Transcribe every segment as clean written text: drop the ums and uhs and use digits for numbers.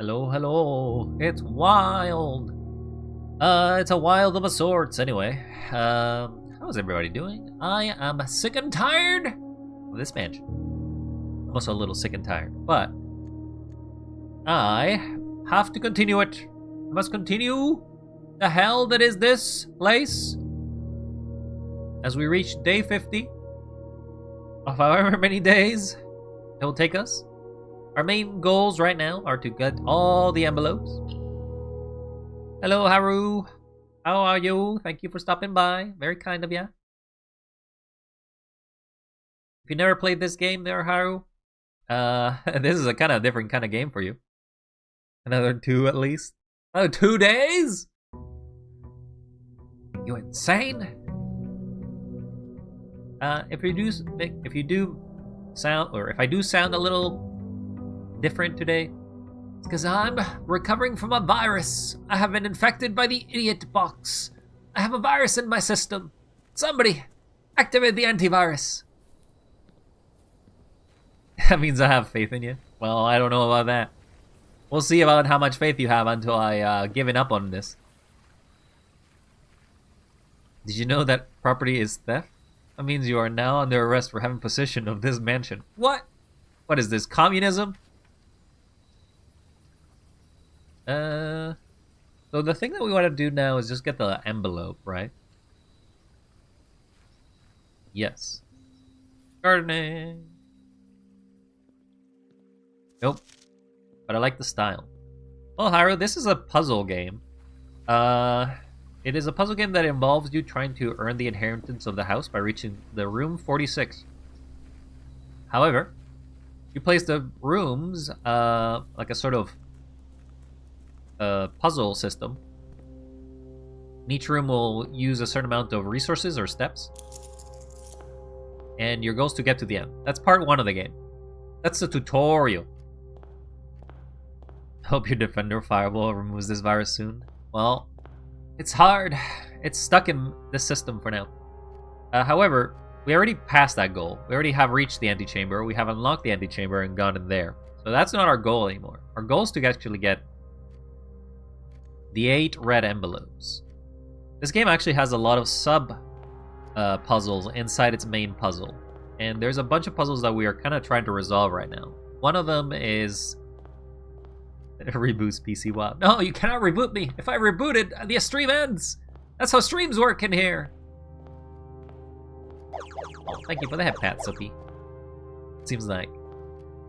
Hello, hello. It's wild. It's a wild of a sorts. Anyway, how's everybody doing? I am sick and tired of this mansion. I'm also a little sick and tired, but I have to continue it. I must continue the hell that is this place. As we reach day 50 of however many days it will take us. Our main goals right now are to get all the envelopes. Hello, Haru. How are you? Thank you for stopping by. Very kind of you. If you never played this game there, Haru, this is a kind of different kind of game for you. Another 2 at least. Oh, 2 days? You insane? If I do sound a little different today, it's because I'm recovering from a virus. I have been infected by the idiot box. I have a virus in my system. Somebody activate the antivirus. That means I have faith in you. Well, I don't know about that. We'll see about how much faith you have until I given up on this. Did you know that property is theft? That means you are now under arrest for having possession of this mansion. What? What is this, communism? So the thing that we want to do now is just get the envelope, right? Yes. Gardening. Nope. But I like the style. Well, Haru, this is a puzzle game. It is a puzzle game that involves you trying to earn the inheritance of the house by reaching the room 46. However, you place the rooms like a sort of puzzle system. And each room will use a certain amount of resources or steps. And your goal is to get to the end. That's part 1 of the game. That's the tutorial. Hope your Defender Fireball removes this virus soon. Well, it's hard. It's stuck in this system for now. However, we already passed that goal. We already have reached the antechamber. We have unlocked the antechamber and gone in there. So that's not our goal anymore. Our goal is to actually get the 8 red envelopes. This game actually has a lot of sub puzzles inside its main puzzle. And there's a bunch of puzzles that we are kind of trying to resolve right now. One of them is it reboots PC. Wow. No, you cannot reboot me. If I reboot it, the stream ends. That's how streams work in here. Oh, thank you for the head pat, Sophie. Seems like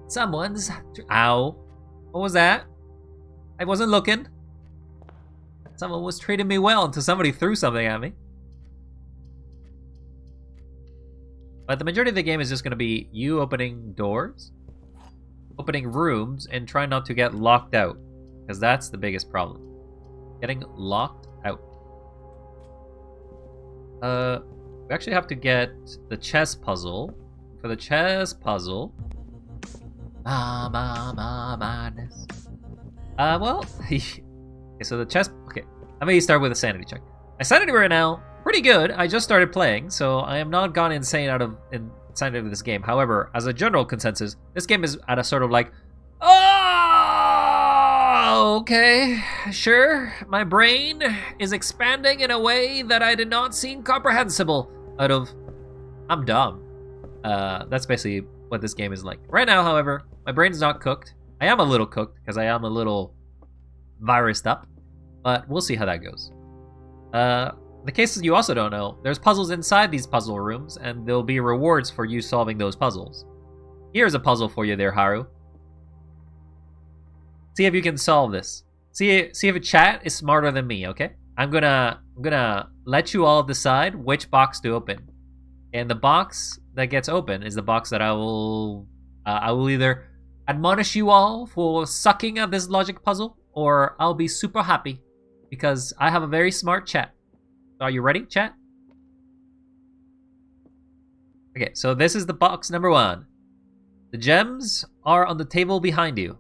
someone's... Ow. What was that? I wasn't looking. Someone was treating me well until somebody threw something at me. But the majority of the game is just going to be you opening doors, opening rooms, and trying not to get locked out. Because that's the biggest problem. Getting locked out. We actually have to get the chess puzzle. For the chess puzzle... madness. Well... Okay, so the chess... Okay, let me start with a sanity check. My sanity right now, pretty good. I just started playing, so I am not gone insane inside of this game. However, as a general consensus, this game is at a sort of like... Oh, okay, sure. My brain is expanding in a way that I did not seem comprehensible out of... I'm dumb. That's basically what this game is like. Right now, however, my brain's not cooked. I am a little cooked, because I am a little virused up. But we'll see how that goes. The cases you also don't know, there's puzzles inside these puzzle rooms, and there'll be rewards for you solving those puzzles. Here's a puzzle for you there, Haru. See if you can solve this. See if a chat is smarter than me, okay? I'm gonna let you all decide which box to open. And the box that gets open is the box that I will either admonish you all for sucking at this logic puzzle, or I'll be super happy because I have a very smart chat. Are you ready, chat? Okay, so this is the box number 1. The gems are on the table behind you.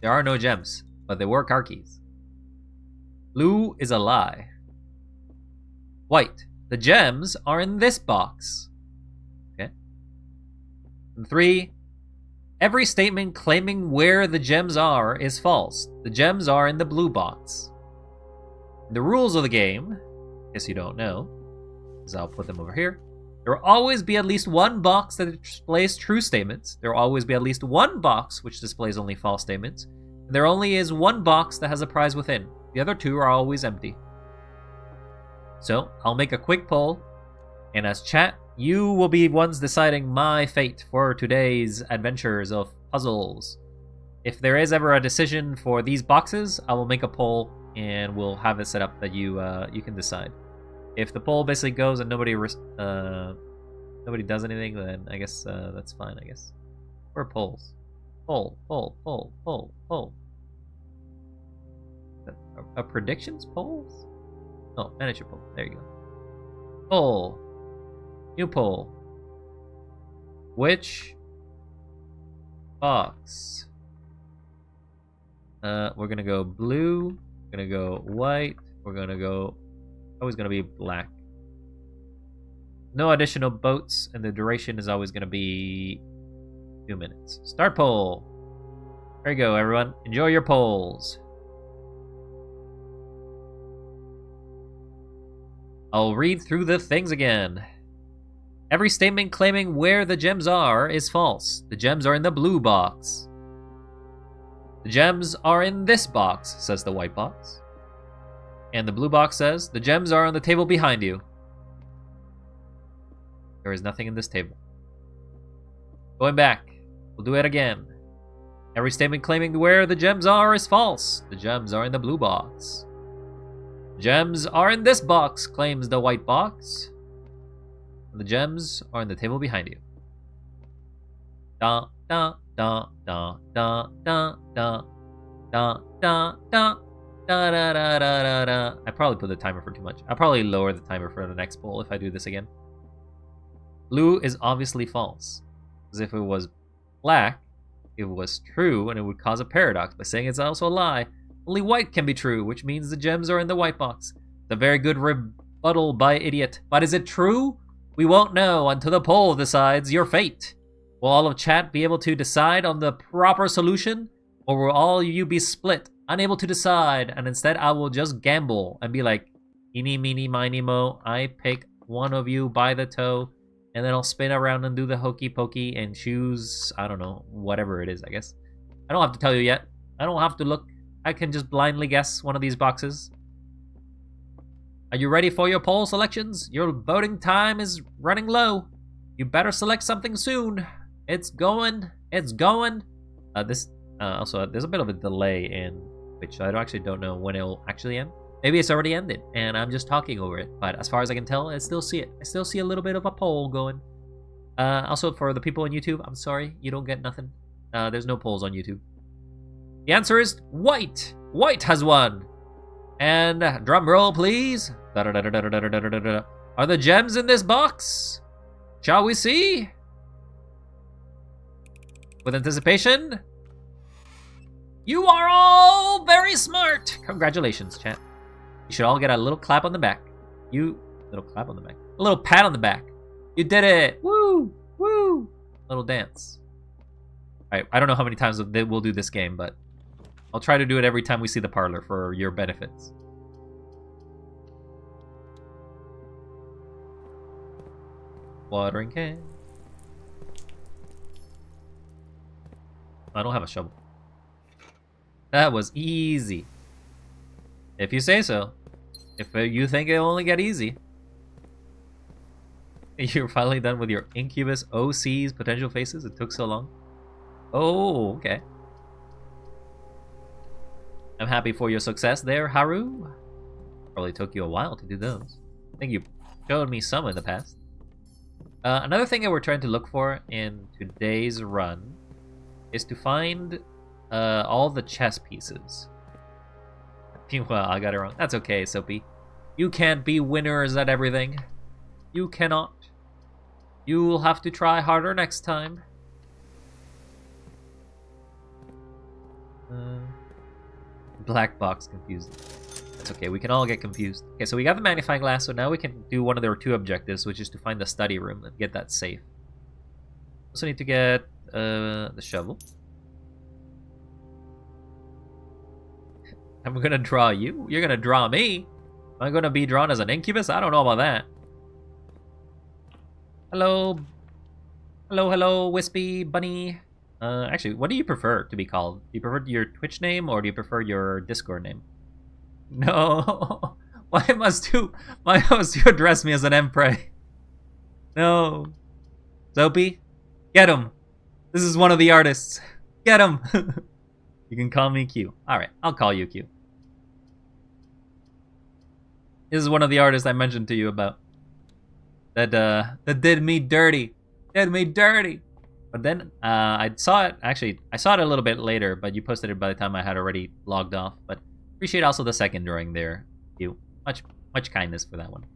There are no gems, but there were car keys. Blue is a lie. White. The gems are in this box. Okay. And 3, every statement claiming where the gems are is false. The gems are in the blue box. The rules of the game, in case you don't know, is I'll put them over here. There will always be at least one box that displays true statements. There will always be at least one box which displays only false statements. And there only is one box that has a prize within. The other 2 are always empty. So, I'll make a quick poll, and as chat, you will be ones deciding my fate for today's adventures of puzzles. If there is ever a decision for these boxes, I will make a poll, and we'll have it set up that you can decide. If the poll basically goes and nobody does anything, then I guess that's fine, I guess. Or polls. Poll. A predictions polls? Oh, manage your poll. There you go. Poll. New poll. Which box? We're gonna go blue. We're gonna go white. We're gonna go. Always gonna be black. No additional boats, and the duration is always gonna be 2 minutes. Start poll. There you go, everyone. Enjoy your polls. I'll read through the things again. Every statement claiming where the gems are is false. The gems are in the blue box. The gems are in this box, says the white box. And the blue box says, the gems are on the table behind you. There is nothing in this table. Going back, we'll do it again. Every statement claiming where the gems are is false. The gems are in the blue box. Gems are in this box, claims the white box. And the gems are on the table behind you. Da da da da da da da da da da da da da da da. I probably put the timer for too much. I'll probably lower the timer for the next poll if I do this again. Blue is obviously false. Because if it was black, it was true, and it would cause a paradox by saying it's also a lie. Only white can be true, which means the gems are in the white box. It's a very good rebuttal by idiot. But is it true? We won't know until the poll decides your fate. Will all of chat be able to decide on the proper solution? Or will all of you be split, unable to decide, and instead I will just gamble and be like, eeny, meeny, miny, mo, I pick one of you by the toe, and then I'll spin around and do the hokey pokey and choose, I don't know, whatever it is, I guess. I don't have to tell you yet. I don't have to look. I can just blindly guess one of these boxes. Are you ready for your poll selections? Your voting time is running low. You better select something soon. It's going. It's going. Also, there's a bit of a delay in which I actually don't know when it'll actually end. Maybe it's already ended, and I'm just talking over it. But as far as I can tell, I still see it. I still see a little bit of a poll going. Also, for the people on YouTube, I'm sorry, you don't get nothing. There's no polls on YouTube. The answer is white. White has won. And drum roll, please. Are the gems in this box? Shall we see? With anticipation. You are all very smart. Congratulations, chat. You should all get a little clap on the back. Little clap on the back. A little pat on the back. You did it. Woo, woo. Little dance. All right, I don't know how many times we'll do this game, but I'll try to do it every time we see the parlor for your benefits. Watering can. I don't have a shovel. That was easy. If you say so. If you think it'll only get easy. You're finally done with your Incubus OC's potential faces? It took so long. Oh, okay. I'm happy for your success there, Haru. Probably took you a while to do those. I think you showed me some in the past. Another thing that we're trying to look for in today's run is to find all the chess pieces. Well, I got it wrong. That's okay, Soapy. You can't be winners at everything. You cannot. You will have to try harder next time. Black box confused. That's okay, we can all get confused. Okay, so we got the magnifying glass, so now we can do one of their 2 objectives, which is to find the study room and get that safe. Also need to get the shovel. I'm gonna draw you. You're gonna draw me. Am I gonna be drawn as an incubus? I don't know about that. Hello. Hello, hello, Wispy Bunny. Actually, what do you prefer to be called? Do you prefer your Twitch name or do you prefer your Discord name? No. Why must you address me as an emperor? No. Soapy, get him. This is one of the artists. Get him. You can call me Q. Alright, I'll call you Q. This is one of the artists I mentioned to you about. That did me dirty. Did me dirty. But then I saw it, actually, I saw it a little bit later, but you posted it by the time I had already logged off. But appreciate also the second drawing there, Q. Much kindness for that one.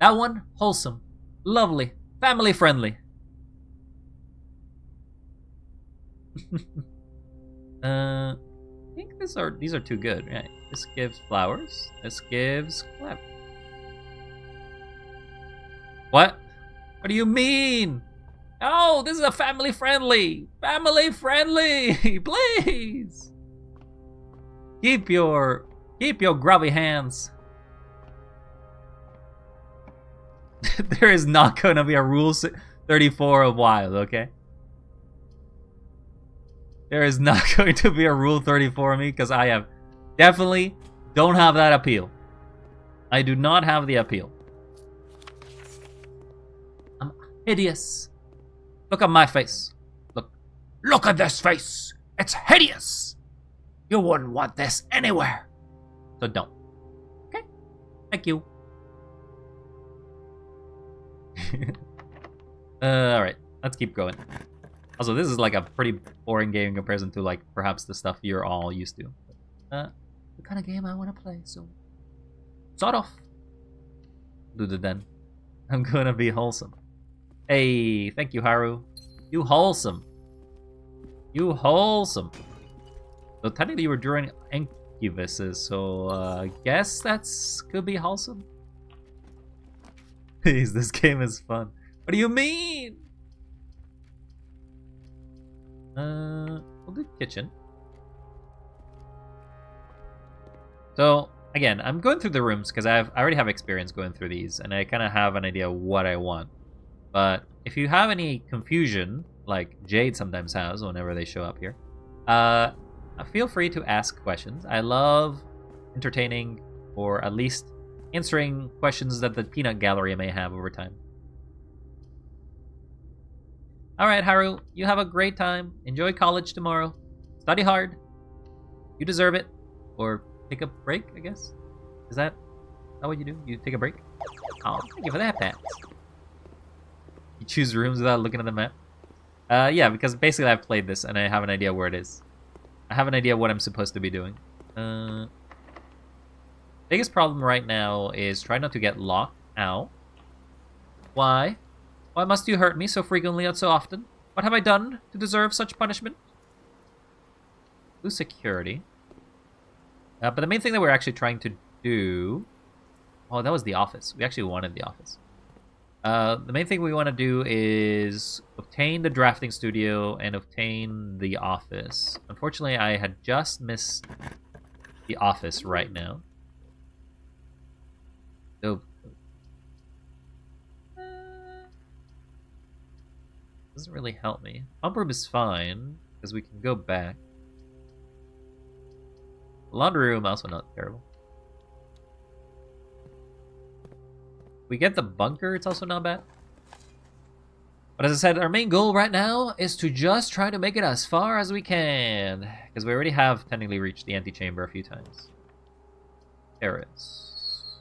That one, wholesome, lovely, family friendly. I think these are too good, right? This gives flowers. This gives clever. What? What do you mean? Oh, this is a family friendly. Family friendly, please. Keep your grubby hands. There is not gonna be a Rule 34 of Wild, okay? There is not going to be a Rule 34 of me because I have definitely don't have that appeal. I do not have the appeal. I'm hideous. Look at my face. Look at this face. It's hideous. You wouldn't want this anywhere. So don't. Okay? Thank you. Alright, let's keep going. Also, this is like a pretty boring game in comparison to like perhaps the stuff you're all used to. The kind of game I want to play, so sort of. Do the den. I'm gonna be wholesome. Hey, thank you, Haru. You wholesome. You wholesome. So technically you were drawing incubuses, so I guess that's could be wholesome. Please, this game is fun. What do you mean? We'll do kitchen. So again, I'm going through the rooms because I already have experience going through these, and I kind of have an idea what I want. But if you have any confusion, like Jade sometimes has whenever they show up here, feel free to ask questions. I love entertaining, or at least answering questions that the Peanut Gallery may have over time. Alright, Haru, you have a great time. Enjoy college tomorrow. Study hard. You deserve it. Or take a break, I guess? Is that what you do? You take a break? Oh, thank you for that, Pat. You choose rooms without looking at the map? Yeah, because basically I've played this and I have an idea where it is. I have an idea what I'm supposed to be doing. Biggest problem right now is try not to get locked out. Why? Why must you hurt me so frequently and so often? What have I done to deserve such punishment? Lose security. But the main thing that we're actually trying to do... Oh, that was the office. We actually wanted the office. The main thing we want to do is obtain the drafting studio and obtain the office. Unfortunately, I had just missed the office right now. So... doesn't really help me. Pump room is fine, because we can go back. Laundry room also not terrible. We get the bunker, it's also not bad. But as I said, our main goal right now is to just try to make it as far as we can. Because we already have technically reached the antechamber a few times. Terrace.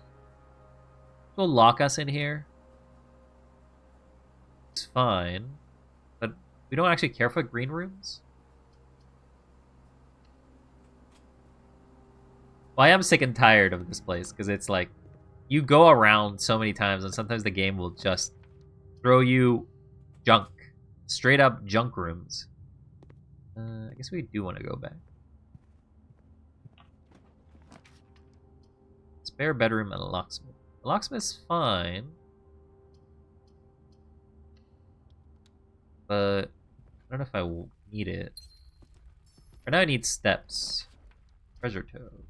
Will lock us in here. It's fine. But we don't actually care for green rooms. Well, I am sick and tired of this place, because it's like, you go around so many times, and sometimes the game will just throw you junk. Straight up junk rooms. I guess we do want to go back. Spare bedroom and a locksmith. The locksmith's fine. but I don't know if I need it. For now I need steps. Treasure trove.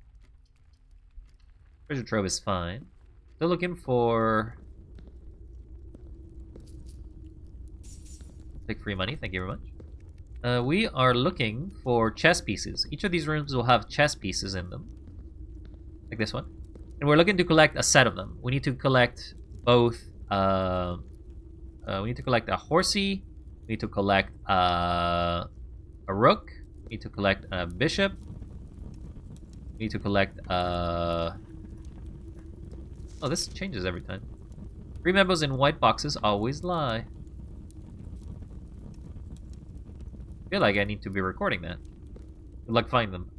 Treasure trove is fine. Still looking for... Take free money, thank you very much. We are looking for chess pieces. Each of these rooms will have chess pieces in them. Like this one. And we're looking to collect a set of them. We need to collect both... we need to collect a horsey. We need to collect a rook. We need to collect a bishop. We need to collect Oh, this changes every time. Green memos in white boxes always lie. I feel like I need to be recording that. Good luck finding them.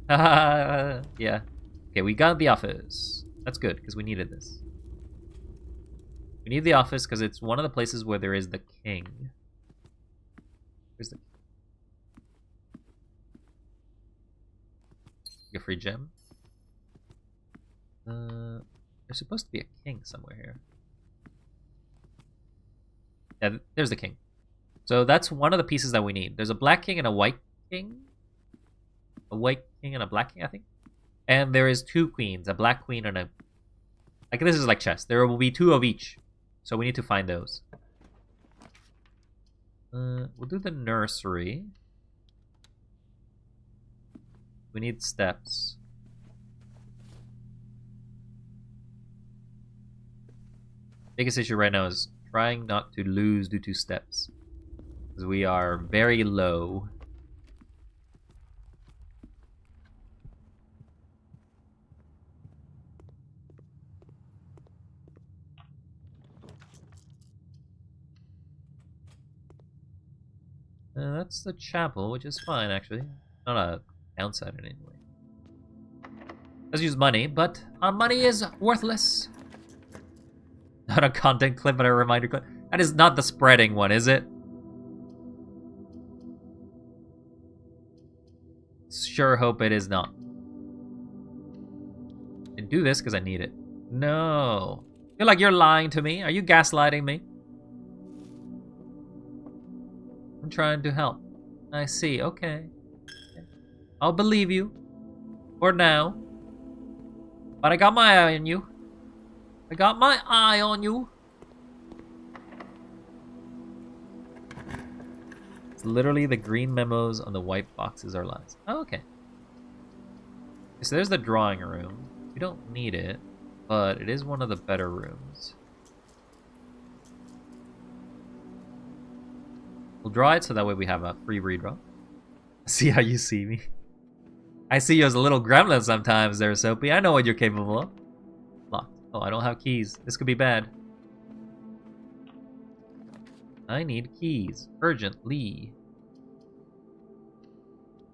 Yeah. Okay, we got the office. That's good, because we needed this. We need the office because it's one of the places where there is the king. Where's the... Get a free gem. There's supposed to be a king somewhere here. Yeah, there's the king. So that's one of the pieces that we need. There's a black king and a white king. A white king and a black king, I think. And there is two queens, a black queen and a... Like, this is like chess. There will be two of each. So we need to find those. We'll do the nursery. We need steps. Biggest issue right now is trying not to lose due to steps. Because we are very low. That's the chapel, which is fine, actually. Not a downside in any way. Let's use money, but our money is worthless. Not a content clip, but a reminder clip. That is not the spreading one, is it? Sure hope it is not. And do this because I need it. No. I feel like you're lying to me. Are you gaslighting me? I'm trying to help. I see. Okay. I'll believe you. For now. But I got my eye on you. I got my eye on you. It's literally the green memos on the white boxes are lies. Oh, okay. So there's the drawing room. We don't need it, but it is one of the better rooms. We'll draw it so that way we have a free redraw. See how you see me. I see you as a little gremlin sometimes there, Soapy. I know what you're capable of. Locked. Oh, I don't have keys. This could be bad. I need keys. Urgently.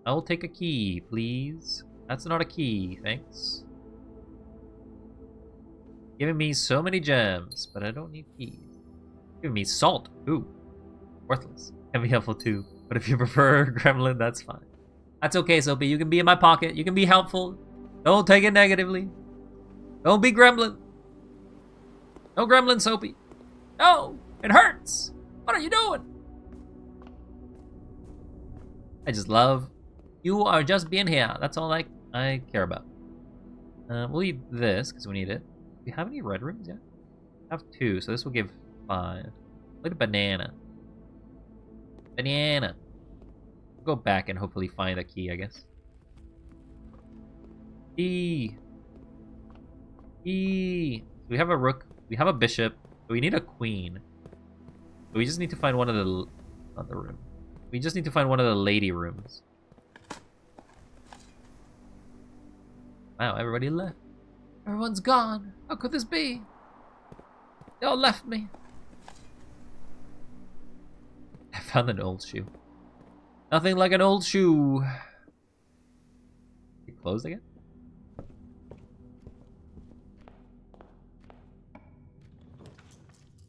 I will take a key, please. That's not a key, thanks. Giving me so many gems, but I don't need keys. Giving me salt. Ooh. Worthless. Can be helpful too. But if you prefer gremlin, that's fine. That's okay, Soapy. You can be in my pocket. You can be helpful. Don't take it negatively. Don't be gremlin. No gremlin, Soapy. No! It hurts! What are you doing? I just love... You are just being here. That's all I care about. We'll leave this, because we need it. Do we have any red rooms yet? I have 2, so this will give 5. Look at banana. Banana. We'll go back and hopefully find a key, I guess. Key. Key. So we have a rook. We have a bishop. But we need a queen. So we just need to find one of the... Not the room. We just need to find one of the lady rooms. Wow, everybody left. Everyone's gone. How could this be? They all left me. I found an old shoe. Nothing like an old shoe. It closed again?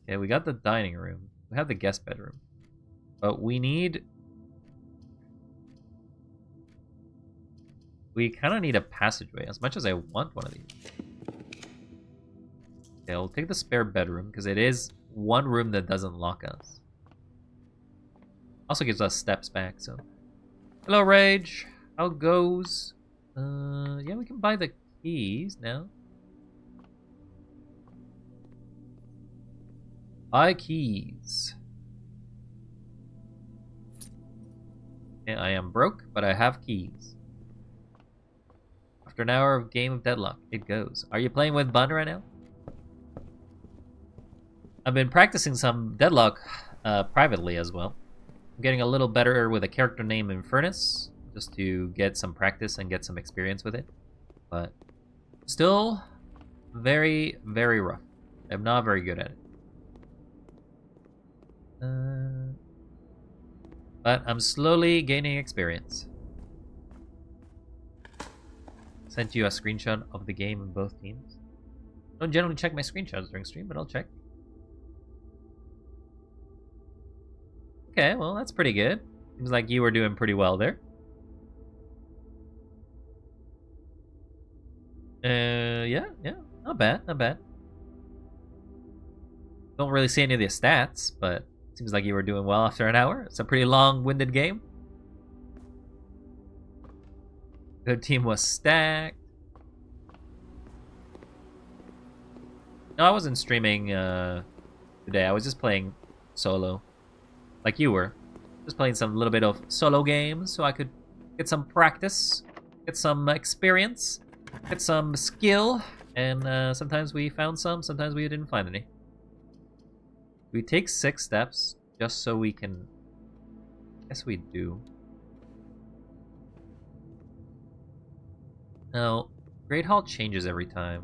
Okay, we got the dining room. We have the guest bedroom. But we need... We kind of need a passageway, as much as I want one of these. Okay, I'll take the spare bedroom, because it is one room that doesn't lock us. Also gives us steps back, so. Hello, Rage. How goes? Yeah, we can buy the keys now. Buy keys. Yeah, I am broke, but I have keys. After an hour of Game of Deadlock, it goes. Are you playing with Bun right now? I've been practicing some Deadlock privately as well. I'm getting a little better with a character named Infernus, just to get some practice and get some experience with it. But still very, very rough. I'm not very good at it. But I'm slowly gaining experience. Sent you a screenshot of the game in both teams. I don't generally check my screenshots during stream, but I'll check. Okay, well, that's pretty good. Seems like you were doing pretty well there. Yeah, not bad, not bad. Don't really see any of the stats, but seems like you were doing well after an hour. It's a pretty long-winded game. The team was stacked. No, I wasn't streaming today. I was just playing solo, like you were. Just playing some little bit of solo games so I could get some practice, get some experience, get some skill, and sometimes we found some, sometimes we didn't find any. We take 6 steps just so we can... I guess we do. Now, Great Hall changes every time.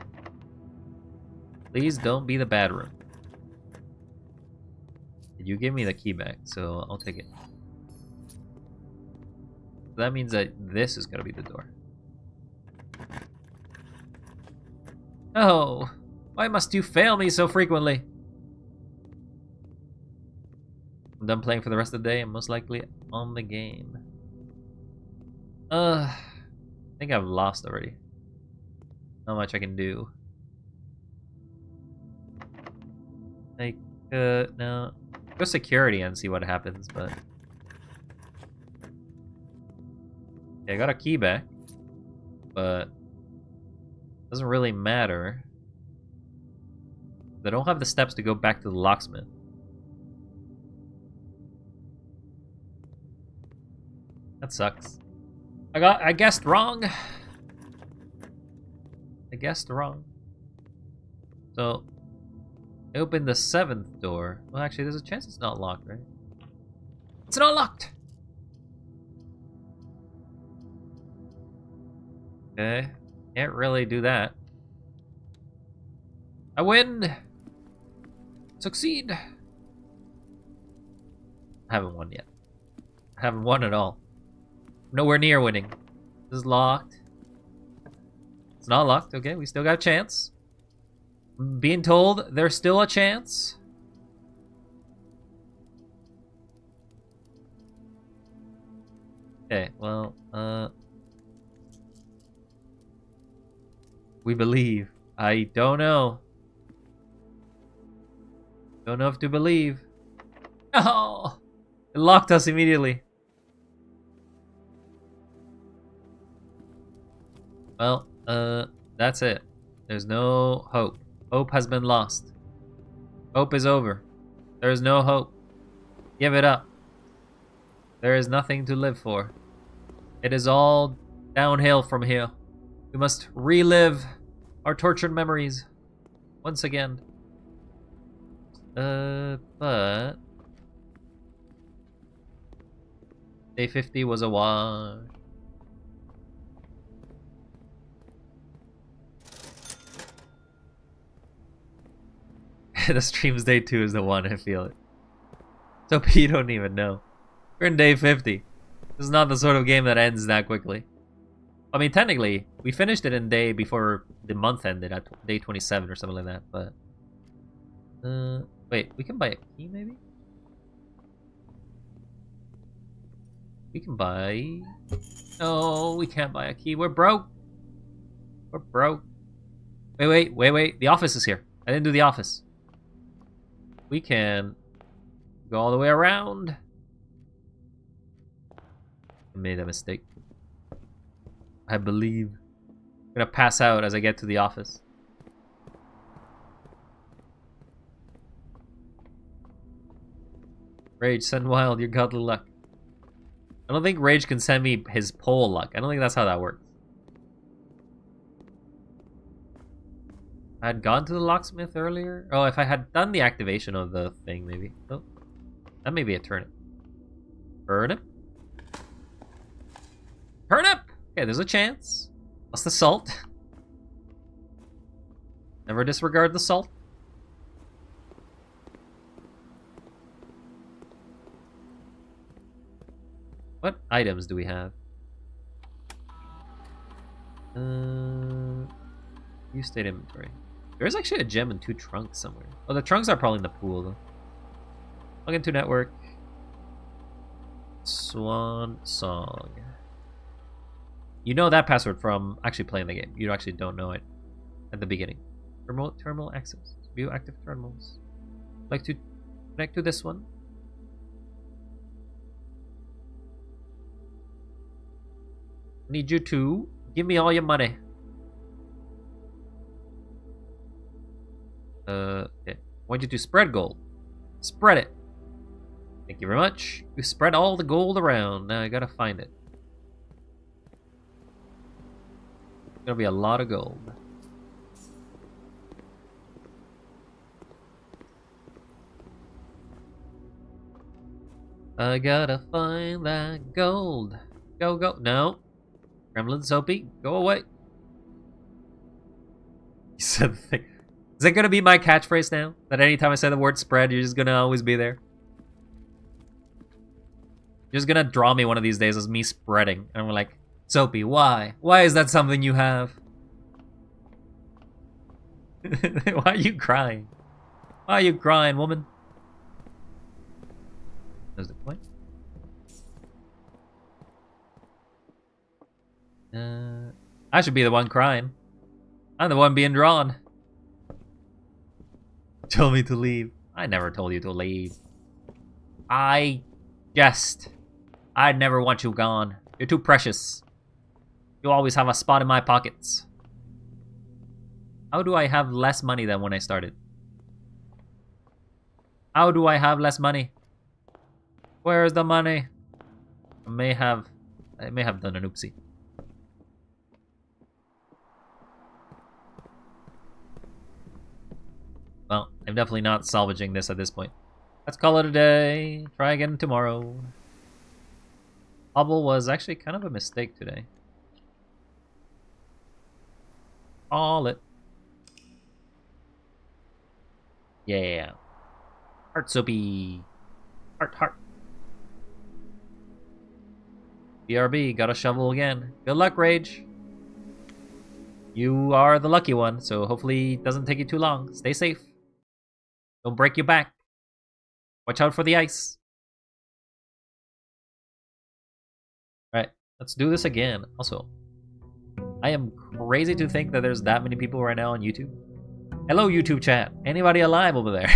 Please don't be the bad room. You give me the key back, so I'll take it. That means that this is gonna be the door. Oh, why must you fail me so frequently? I'm done playing for the rest of the day and most likely on the game. I think I've lost already. Not much I can do. Like, no. Go security and see what happens, but... Yeah, I got a key back. But... doesn't really matter. They don't have the steps to go back to the locksmith. That sucks. I guessed wrong. I guessed wrong. So, I opened the 7th door. Well, actually, there's a chance it's not locked, right? It's not locked! Okay. Can't really do that. I win! Succeed! I haven't won yet. I haven't won at all. Nowhere near winning. This is locked. It's not locked. Okay, we still got a chance. I'm being told there's still a chance. Okay, well, we believe. I don't know. Don't know if to believe. Oh! It locked us immediately. Well, that's it. There's no hope. Hope has been lost. Hope is over. There is no hope. Give it up. There is nothing to live for. It is all downhill from here. We must relive our tortured memories once again. But... Day 50 was a wash. The stream's day 2 is the one, I feel it. So you don't even know. We're in day 50. This is not the sort of game that ends that quickly. I mean, technically, we finished it in day before the month ended at day 27 or something like that, but... wait, we can buy a key, maybe? We can buy... No, we can't buy a key. We're broke. We're broke. Wait. The office is here. I didn't do the office. We can go all the way around. I made a mistake. I believe. I'm gonna pass out as I get to the office. Rage, send Wild your godly luck. I don't think Rage can send me his pole luck. I don't think that's how that works. I had gone to the locksmith earlier. Oh, if I had done the activation of the thing, maybe. Oh, that may be a turnip. Turnip? Turnip! Okay, there's a chance. Plus the salt. Never disregard the salt. What items do we have? Use state inventory. There's actually a gem and 2 trunks somewhere. Oh, the trunks are probably in the pool, though. Log into network. Swan Song. You know that password from actually playing the game. You actually don't know it at the beginning. Remote terminal access. View active terminals. Like to connect to this one. Need you to give me all your money. Okay. Want you to spread gold. Spread it. Thank you very much. You spread all the gold around. Now I gotta find it. Gonna be a lot of gold. I gotta find that gold. Go, go. No. Gremlin Soapy, go away. You said the thing. Is that gonna be my catchphrase now? That anytime I say the word spread, you're just gonna always be there? You're just gonna draw me one of these days as me spreading. And I'm like, Soapy, why? Why is that something you have? Why are you crying? Why are you crying, woman? There's the point. I should be the one crying. I'm the one being drawn. Told me to leave. I never told you to leave. I never want you gone. You're too precious. You always have a spot in my pockets. How do I have less money than when I started? How do I have less money? Where's the money? I may have done an oopsie. Well, I'm definitely not salvaging this at this point. Let's call it a day. Try again tomorrow. Hobble was actually kind of a mistake today. Call it. Yeah. Heart Soapy. Heart. BRB, got a shovel again. Good luck, Rage. You are the lucky one, so hopefully it doesn't take you too long. Stay safe. Don't break your back. Watch out for the ice. Alright, let's do this again. Also, I am crazy to think that there's that many people right now on YouTube. Hello, YouTube chat. Anybody alive over there?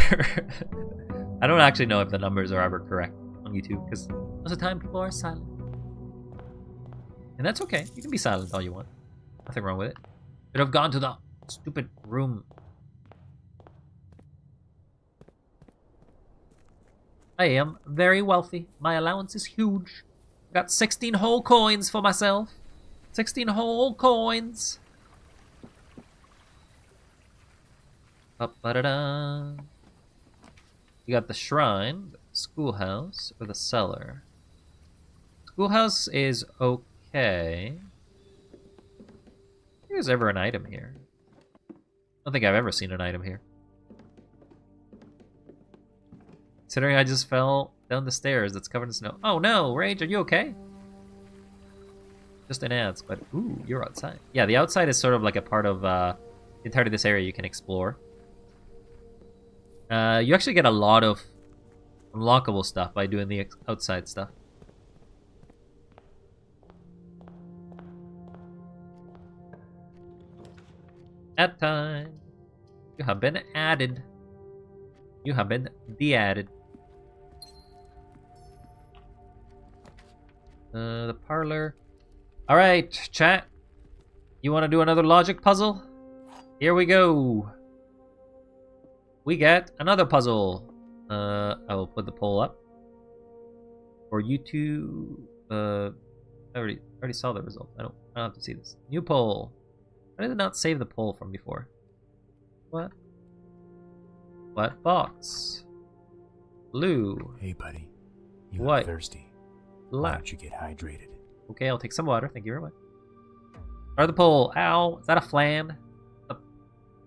I don't actually know if the numbers are ever correct on YouTube, because most of the time people are silent. And that's okay. You can be silent all you want. Nothing wrong with it. Should have gone to the stupid room. I am very wealthy. My allowance is huge. Got 16 whole coins for myself. 16 whole coins. Ba-da-da. You got the shrine, the schoolhouse, or the cellar. Schoolhouse is okay. I think there's ever an item here. I don't think I've ever seen an item here. Considering I just fell down the stairs that's covered in snow. Oh no, Rage, are you okay? Just an ads, but ooh, you're outside. Yeah, the outside is sort of like a part of the entirety of this area you can explore. You actually get a lot of unlockable stuff by doing the outside stuff. At time, you have been added. You have been de-added. The parlor. Alright, chat. You want to do another logic puzzle? Here we go. We get another puzzle. I will put the poll up. For you to... I already saw the result. I don't have to see this. New poll. Why did it not save the poll from before? What? What box? Blue. Hey, buddy. You What? look thirsty. Why Black. don't you get hydrated? Okay, I'll take some water. Thank you very much. Start the poll. Ow. Is that a flan? A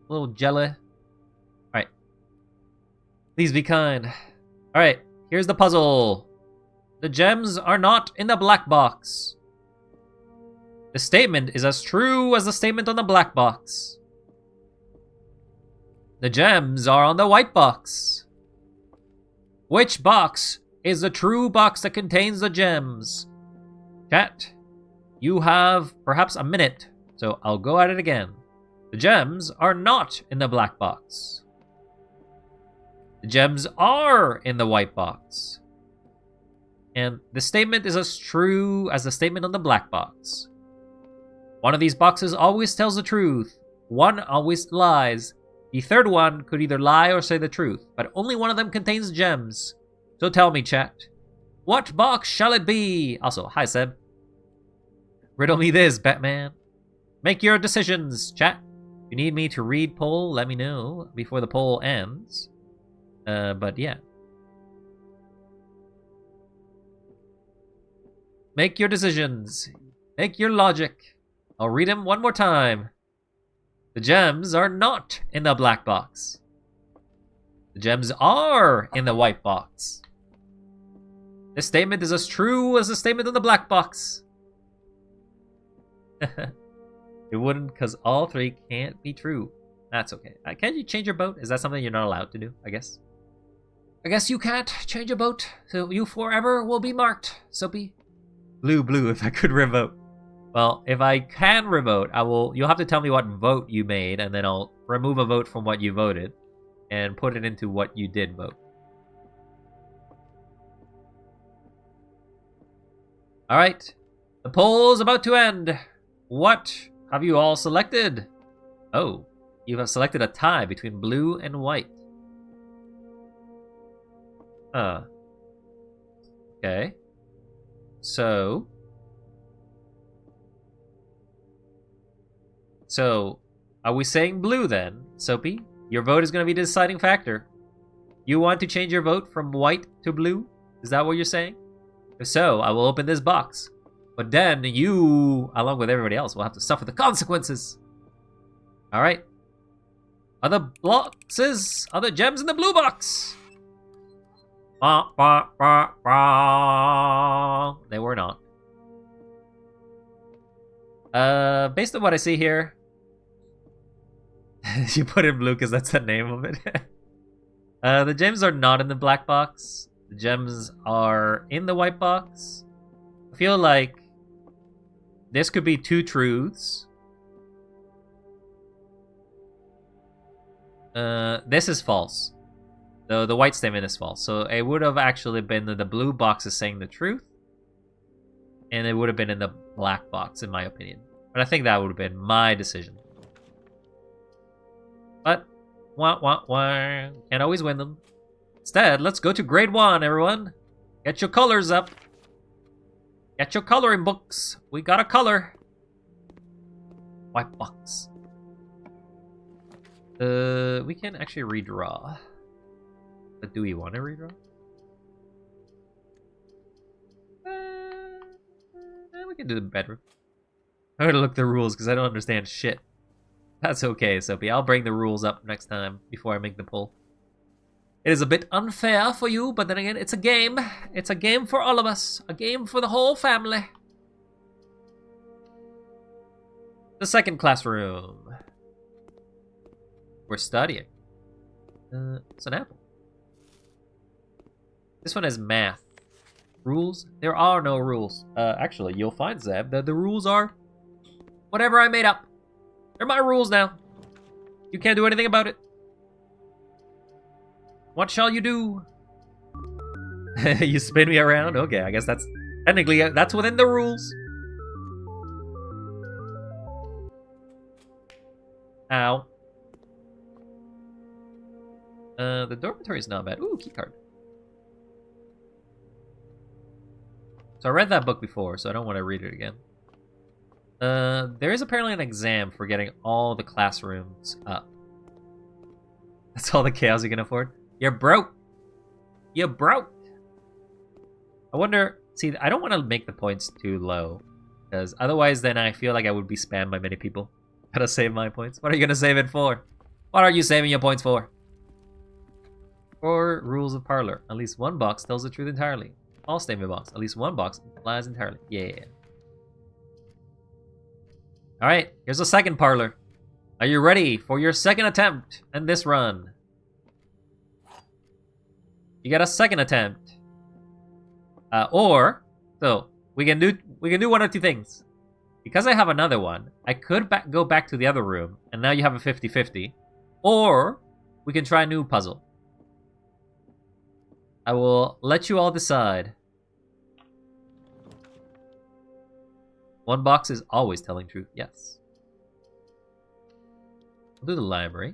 little jelly? Alright. Please be kind. Alright, here's the puzzle. The gems are not in the black box. The statement is as true as the statement on the black box. The gems are on the white box. Which box is the true box that contains the gems? Chat, you have perhaps a minute, so I'll go at it again. The gems are not in the black box. The gems are in the white box. And the statement is as true as the statement on the black box. One of these boxes always tells the truth. One always lies. The third one could either lie or say the truth, but only one of them contains gems. So tell me, chat, what box shall it be? Also, hi, Seb. Riddle me this, Batman. Make your decisions, chat. If you need me to read poll, let me know before the poll ends. But yeah. Make your decisions. Make your logic. I'll read them one more time. The gems are not in the black box. The gems are in the white box. This statement is as true as the statement in the black box. It wouldn't, because all three can't be true. That's okay. Can't you change your vote? Is that something you're not allowed to do, I guess? I guess you can't change a vote, so you forever will be marked, Soapy. Blue, if I could revote. Well, if I can revote, you'll have to tell me what vote you made, and then I'll remove a vote from what you voted, and put it into what you did vote. Alright, the poll's about to end. What have you all selected? Oh, you have selected a tie between blue and white. Okay. So, are we saying blue then, Soapy? Your vote is going to be the deciding factor. You want to change your vote from white to blue? Is that what you're saying? If so, I will open this box. But then you, along with everybody else, will have to suffer the consequences. Alright. Other boxes? Other gems in the blue box? They were not. Based on what I see here, you put in blue because that's the name of it. The gems are not in the black box. The gems are in the white box. I feel like this could be two truths. This is false. The white statement is false. So it would have actually been the blue box is saying the truth. And it would have been in the black box, in my opinion. But I think that would have been my decision. But, can't always win them. Instead, let's go to grade 1, everyone. Get your colors up. Get your coloring books. We got a color. White box. We can actually redraw. But do we want to redraw? We can do the bedroom. I'm gonna look the rules because I don't understand shit. That's okay, Sophie. I'll bring the rules up next time before I make the poll. It is a bit unfair for you, but then again, it's a game. It's a game for all of us. A game for the whole family. The second classroom. We're studying. It's an apple. This one has math. Rules? There are no rules. Actually, you'll find, Zeb, that the rules are whatever I made up. They're my rules now. You can't do anything about it. What shall you do? You spin me around? Okay, I guess that's Technically, that's within the rules. Ow. The dormitory is not bad. Ooh, keycard. So I read that book before, so I don't want to read it again. There is apparently an exam for getting all the classrooms up. That's all the chaos you can afford? You're broke! You're broke! I wonder... See, I don't want to make the points too low. Because otherwise then I feel like I would be spammed by many people. Gotta save my points. What are you gonna save it for? What are you saving your points for? 4 rules of parlor. At least one box tells the truth entirely. All statement box. At least one box lies entirely. Yeah. Alright, here's a second parlor. Are you ready for your second attempt in this run? You got a second attempt. So we can do one or two things. Because I have another one, I could go back to the other room, and now you have a 50-50. Or we can try a new puzzle. I will let you all decide. One box is always telling truth. Yes. We'll do the library.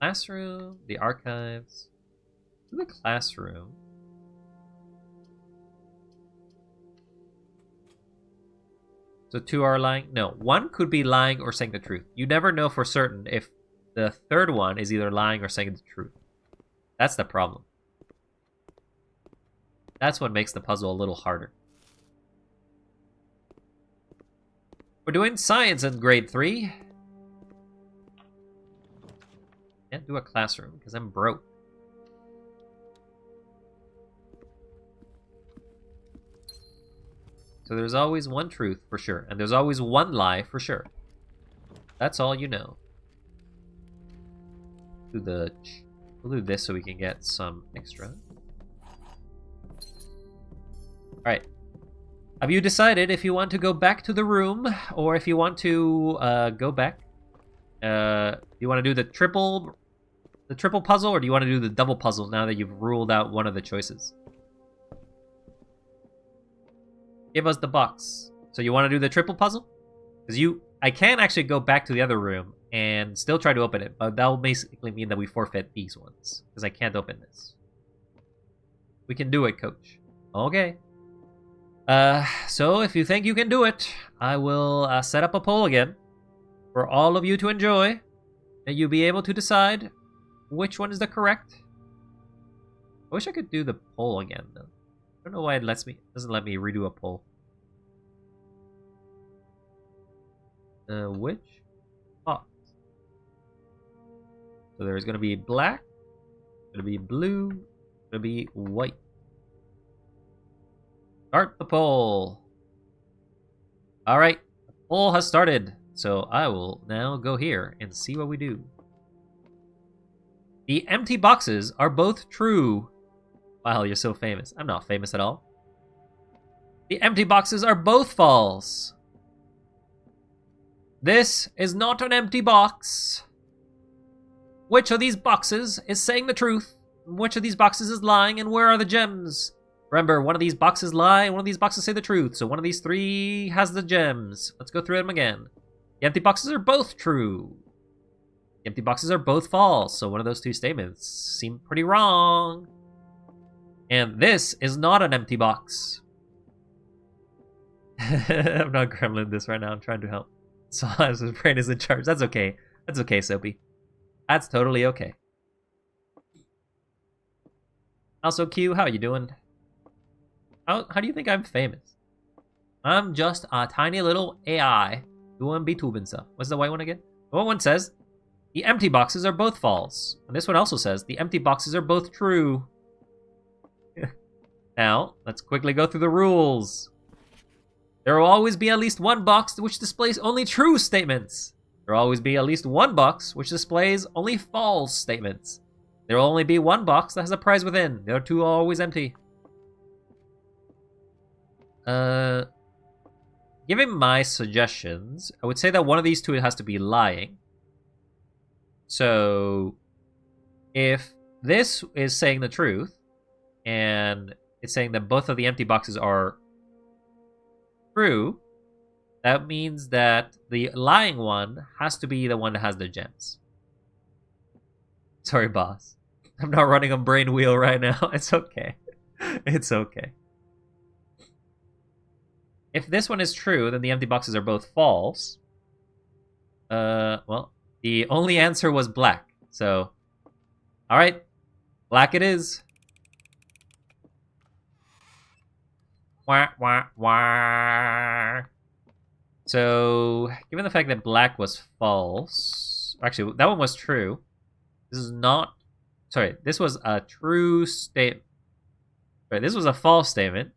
Classroom, the archives. Do the classroom. So 2 are lying? No, 1 could be lying or saying the truth. You never know for certain if the third one is either lying or saying the truth. That's the problem. That's what makes the puzzle a little harder. We're doing science in grade 3. Can't do a classroom because I'm broke. So there's always one truth for sure, and there's always one lie for sure. That's all you know. We'll do this so we can get some extra. Alright. Have you decided if you want to go back to the room, or if you want to go back? You want to do the triple puzzle, or do you want to do the double puzzle now that you've ruled out one of the choices? Give us the box. So you want to do the triple puzzle? Because I can actually go back to the other room and still try to open it, but that will basically mean that we forfeit these ones, because I can't open this. We can do it, coach. Okay. So if you think you can do it, I will set up a poll again for all of you to enjoy, and you'll be able to decide which one is the correct. I wish I could do the poll again, though. I don't know why it doesn't let me redo a poll. Which box? So there's gonna be black, gonna be blue, gonna be white. Start the poll. Alright, the poll has started. So I will now go here and see what we do. The empty boxes are both true. Wow, you're so famous. I'm not famous at all. The empty boxes are both false. This is not an empty box. Which of these boxes is saying the truth? Which of these boxes is lying, and where are the gems? Remember, one of these boxes lie, and one of these boxes say the truth, so one of these 3 has the gems. Let's go through them again. The empty boxes are both true. The empty boxes are both false, so one of those 2 statements seem pretty wrong. And this is not an empty box. I'm not gremlin this right now, I'm trying to help. So his brain is in charge. That's okay. That's okay, Soapy. That's totally okay. Also, Q, how are you doing? How do you think I'm famous? I'm just a tiny little AI doing B-tubing stuff. What's the white one again? The white one says, the empty boxes are both false. And this one also says, the empty boxes are both true. Now, let's quickly go through the rules. There will always be at least one box which displays only true statements. There will always be at least one box which displays only false statements. There will only be one box that has a prize within. The other 2 are always empty. Given my suggestions, I would say that one of these 2 has to be lying. So If this is saying the truth, and it's saying that both of the empty boxes are true, that means that the lying one has to be the one that has the gems. Sorry, boss. I'm not running a brain wheel right now. It's okay. It's okay. If this one is true, then the empty boxes are both false. Well, the only answer was black. So, alright. Black it is. Wah, wah, wah. So, given the fact that black was false... Actually, that one was true. This is not... Sorry, this was a true statement. Sorry, this was a false statement.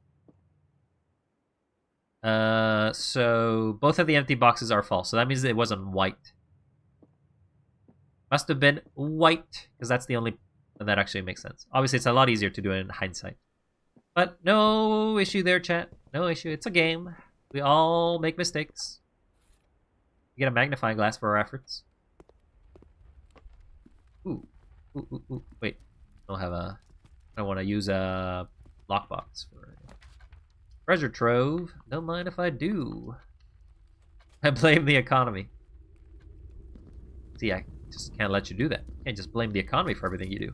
So both of the empty boxes are false. So that means it wasn't white. Must have been white, because that's the only... And that actually makes sense. Obviously, it's a lot easier to do it in hindsight. But no issue there, chat. No issue. It's a game. We all make mistakes. You get a magnifying glass for our efforts. Ooh. Ooh, ooh, ooh. Wait. I don't have a... I don't want to use a lockbox for... Treasure trove. Don't mind if I do. I blame the economy. See, I just can't let you do that. You can't just blame the economy for everything you do.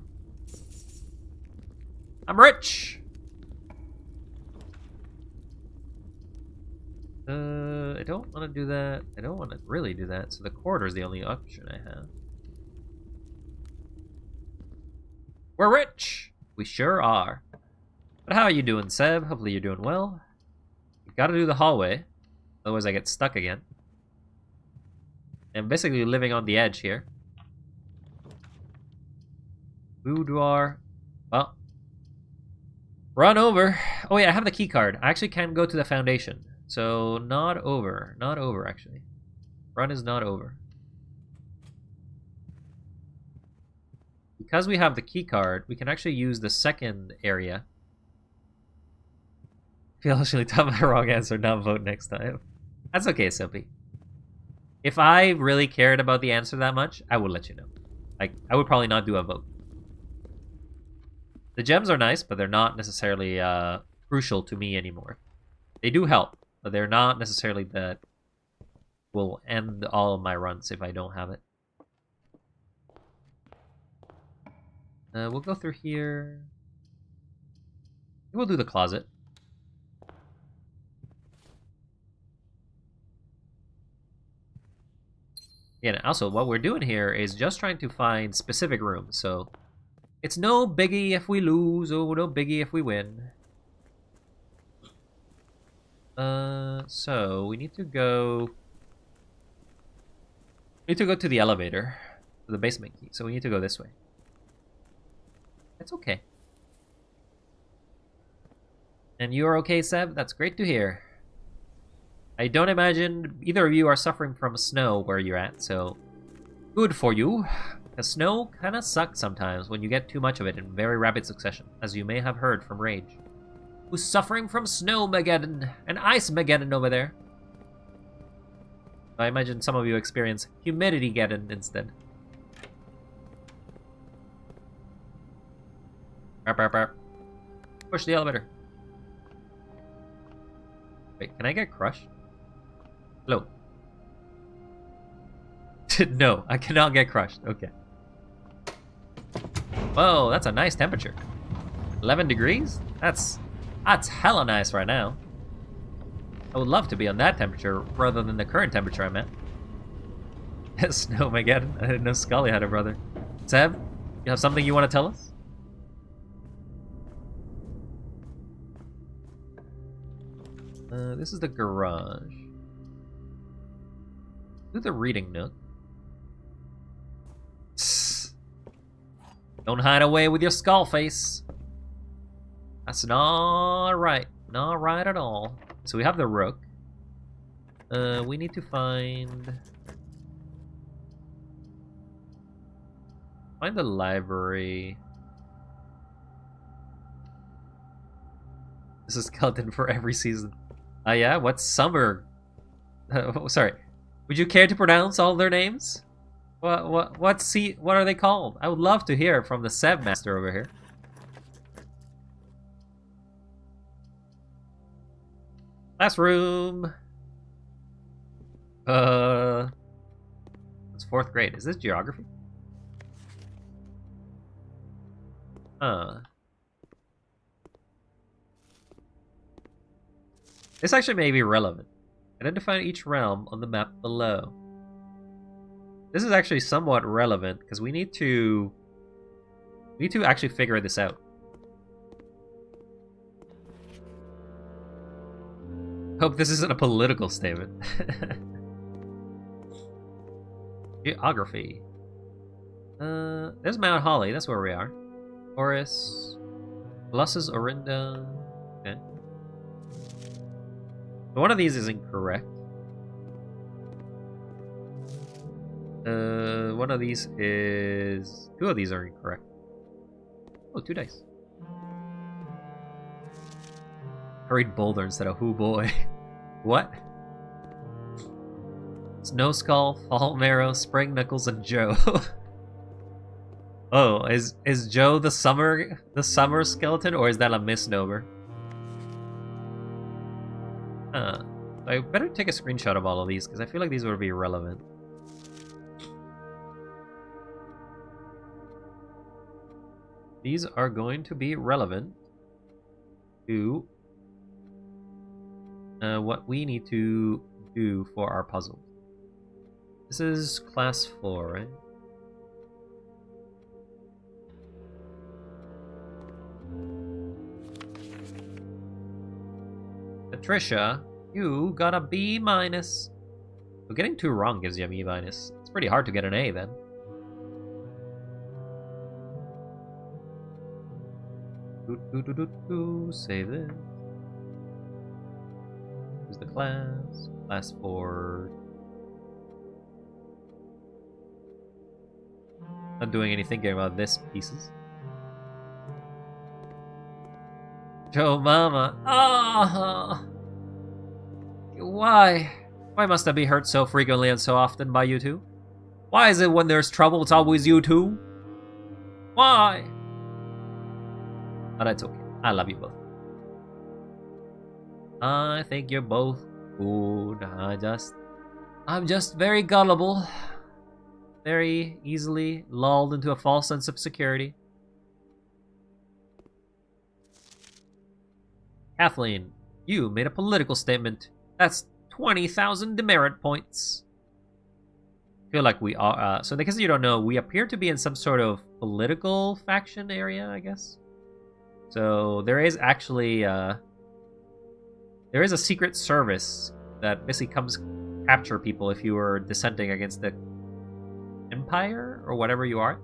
I'm rich! I don't want to do that. I don't want to really do that. So the corridor is the only option I have. We're rich! We sure are. But how are you doing, Seb? Hopefully you're doing well. You've got to do the hallway. Otherwise I get stuck again. I'm basically living on the edge here. Boudoir. Well. Run over. Oh yeah, I have the key card. I actually can go to the foundation. So, not over. Not over, actually. Run is not over. Because we have the key card, we can actually use the second area. If you actually tell my wrong answer, not vote next time. That's okay, Soapy. If I really cared about the answer that much, I would let you know. Like, I would probably not do a vote. The gems are nice, but they're not necessarily crucial to me anymore. They do help, but they're not necessarily that will end all of my runs if I don't have it. We'll go through here. We'll do the closet. Yeah, and also what we're doing here is just trying to find specific rooms, so it's no biggie if we lose, or no biggie if we win. So we need to go to the elevator, to the basement key, so we need to go this way. That's okay. And you're okay, Seb? That's great to hear. I don't imagine either of you are suffering from snow where you're at, so good for you. The snow kind of sucks sometimes when you get too much of it in very rapid succession, as you may have heard from Rage. Who's suffering from Snowmageddon and Ice-mageddon over there. I imagine some of you experience Humidity-geddon instead. Barp, barp, barp. Push the elevator. Wait, can I get crushed? Hello. No, I cannot get crushed. Okay. Whoa, that's a nice temperature. 11 degrees? That's hella nice right now. I would love to be on that temperature rather than the current temperature I'm at. Snowmageddon. I didn't know Scully had a brother. Seb, you have something you want to tell us? This is the garage. Do the reading nook. Don't hide away with your skull face. That's not right. Not right at all. So we have the rook. We need to find the library. This is skeleton for every season. Yeah, what's summer? Sorry. Would you care to pronounce all their names? What are they called? I would love to hear from the Sev Master over here. Classroom. It's 4th grade. Is this geography? This actually may be relevant. Identify each realm on the map below. This is actually somewhat relevant because we need to actually figure this out. Hope this isn't a political statement. Geography. There's Mount Holly. That's where we are. Horus. Colossus, Orinda. Okay. So one of these is incorrect. One of these is... 2 of these are incorrect. Oh, 2 dice. I read Boulder instead of Who Boy. What? Snow Skull, Fall Marrow, Spring Knuckles, and Joe. Oh, is Joe the summer skeleton, or is that a misnomer? I better take a screenshot of all of these because I feel like these would be relevant. These are going to be relevant to what we need to do for our puzzle. This is class 4, right? Patricia, you got a B-. So getting 2 wrong gives you a B-. It's pretty hard to get an A then. Save this. Who's the class? Class 4. Not doing any thinking about this pieces. Joe Mama. Ah! Why? Why must I be hurt so frequently and so often by you two? Why is it when there's trouble it's always you two? Why? But it's okay. I love you both. I think you're both good. I'm just very gullible. Very easily lulled into a false sense of security. Kathleen, you made a political statement. That's 20,000 demerit points. I feel like we are. So in case you don't know, we appear to be in some sort of political faction area, I guess. So there is actually there is a secret service that basically comes capture people if you are dissenting against the Empire or whatever you are.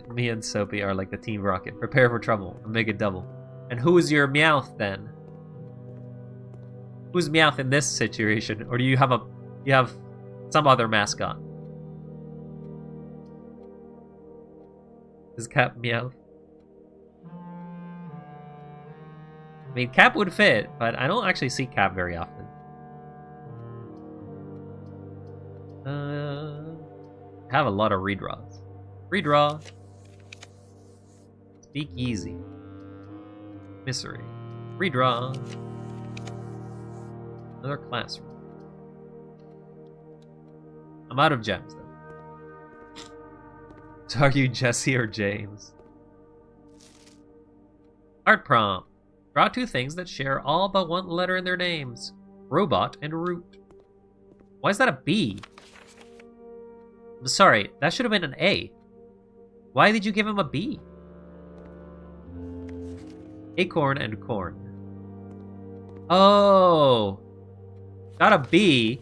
Me and Soapy are like the Team Rocket. Prepare for trouble and make it double. And who is your Meowth then? Who's Meowth in this situation? Or do you have some other mascot? Is Cap Meowth? I mean, Cap would fit, but I don't actually see Cap very often. Have a lot of redraws. Redraw. Speak easy. Misery. Redraw. Another classroom. I'm out of gems though. So are you Jesse or James? Art prompt. Draw 2 things that share all but 1 letter in their names. Robot and root. Why is that a B? I'm sorry, that should have been an A. Why did you give him a B? Acorn and corn. Oh. Got a B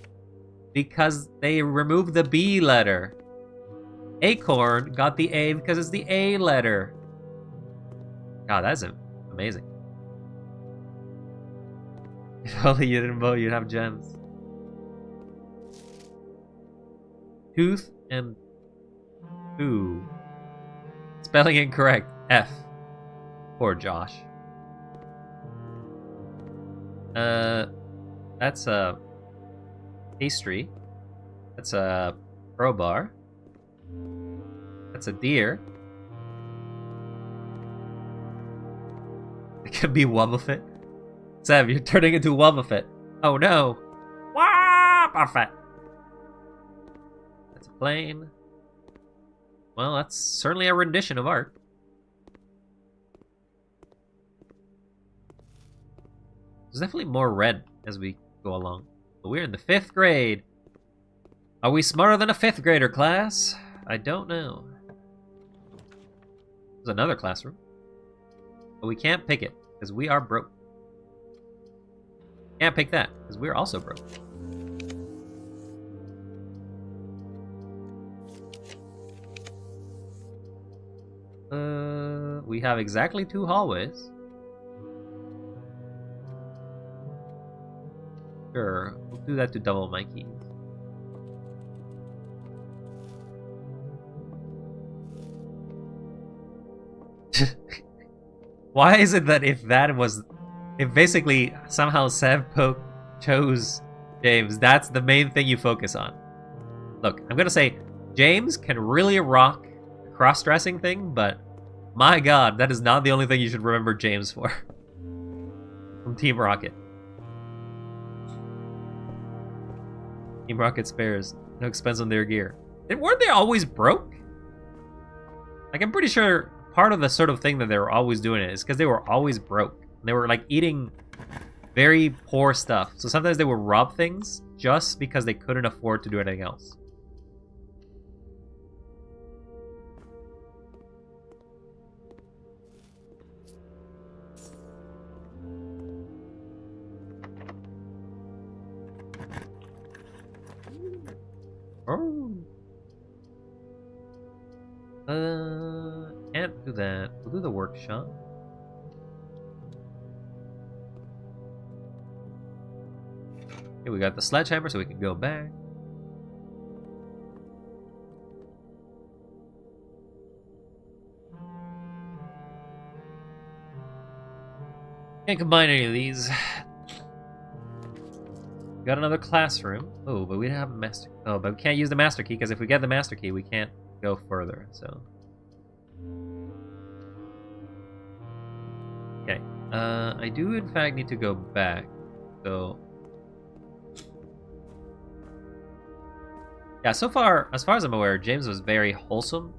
because they removed the B letter. Acorn got the A because it's the A letter. God, that's amazing. If only you didn't vote, you'd have gems. Tooth and Ooh. Spelling incorrect. F. Poor Josh. That's a pastry. That's a crowbar. That's a deer. It could be Wobbuffet. Sam, you're turning into Wobbuffet. Oh no! Wobbuffet! That's a plane. Well, that's certainly a rendition of art. There's definitely more red as we go along. But we're in the 5th grade. Are we smarter than a 5th grader, class? I don't know. There's another classroom. But we can't pick it, because we are broke. Can't pick that, because we're also broke. We have exactly 2 hallways. Sure, we'll do that to double my keys. Why is it that if basically somehow Sevpoke chose James, that's the main thing you focus on? Look, I'm gonna say James can really rock the cross-dressing thing, but my god, that is not the only thing you should remember James for. From Team Rocket. Team Rocket spares no expense on their gear. And weren't they always broke? Like, I'm pretty sure part of the sort of thing that they were always doing it is because they were always broke. They were like eating very poor stuff. So sometimes they would rob things just because they couldn't afford to do anything else. Oh. Can't do that. We'll do the workshop. Okay, we got the sledgehammer, so we can go back. Can't combine any of these. Got another classroom. Oh, but we don't have a master. Oh, but we can't use the master key because if we get the master key, we can't go further. So, okay. I do in fact need to go back. So, yeah. So far, as far as I'm aware, James was very wholesome.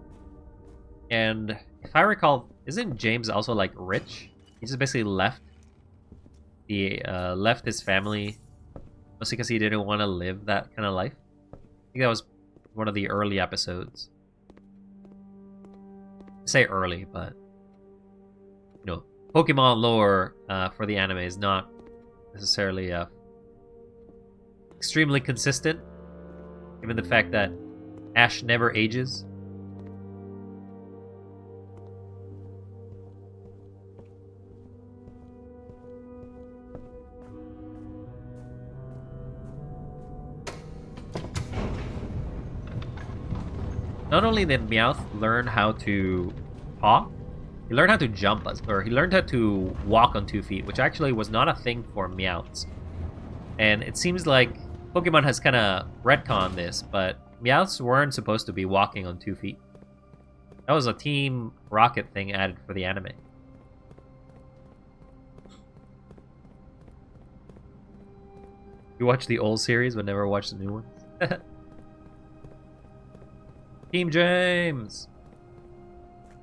And if I recall, isn't James also like rich? He just basically left his family. Mostly because he didn't want to live that kind of life. I think that was one of the early episodes. I say early, but you know, Pokemon lore for the anime is not necessarily extremely consistent, given the fact that Ash never ages. Not only did Meowth learn how to talk, he learned how to jump, or he learned how to walk on 2 feet, which actually was not a thing for Meowths. And it seems like Pokemon has kind of retconned this, but Meowths weren't supposed to be walking on 2 feet. That was a Team Rocket thing added for the anime. You watch the old series but never watch the new ones? Team James.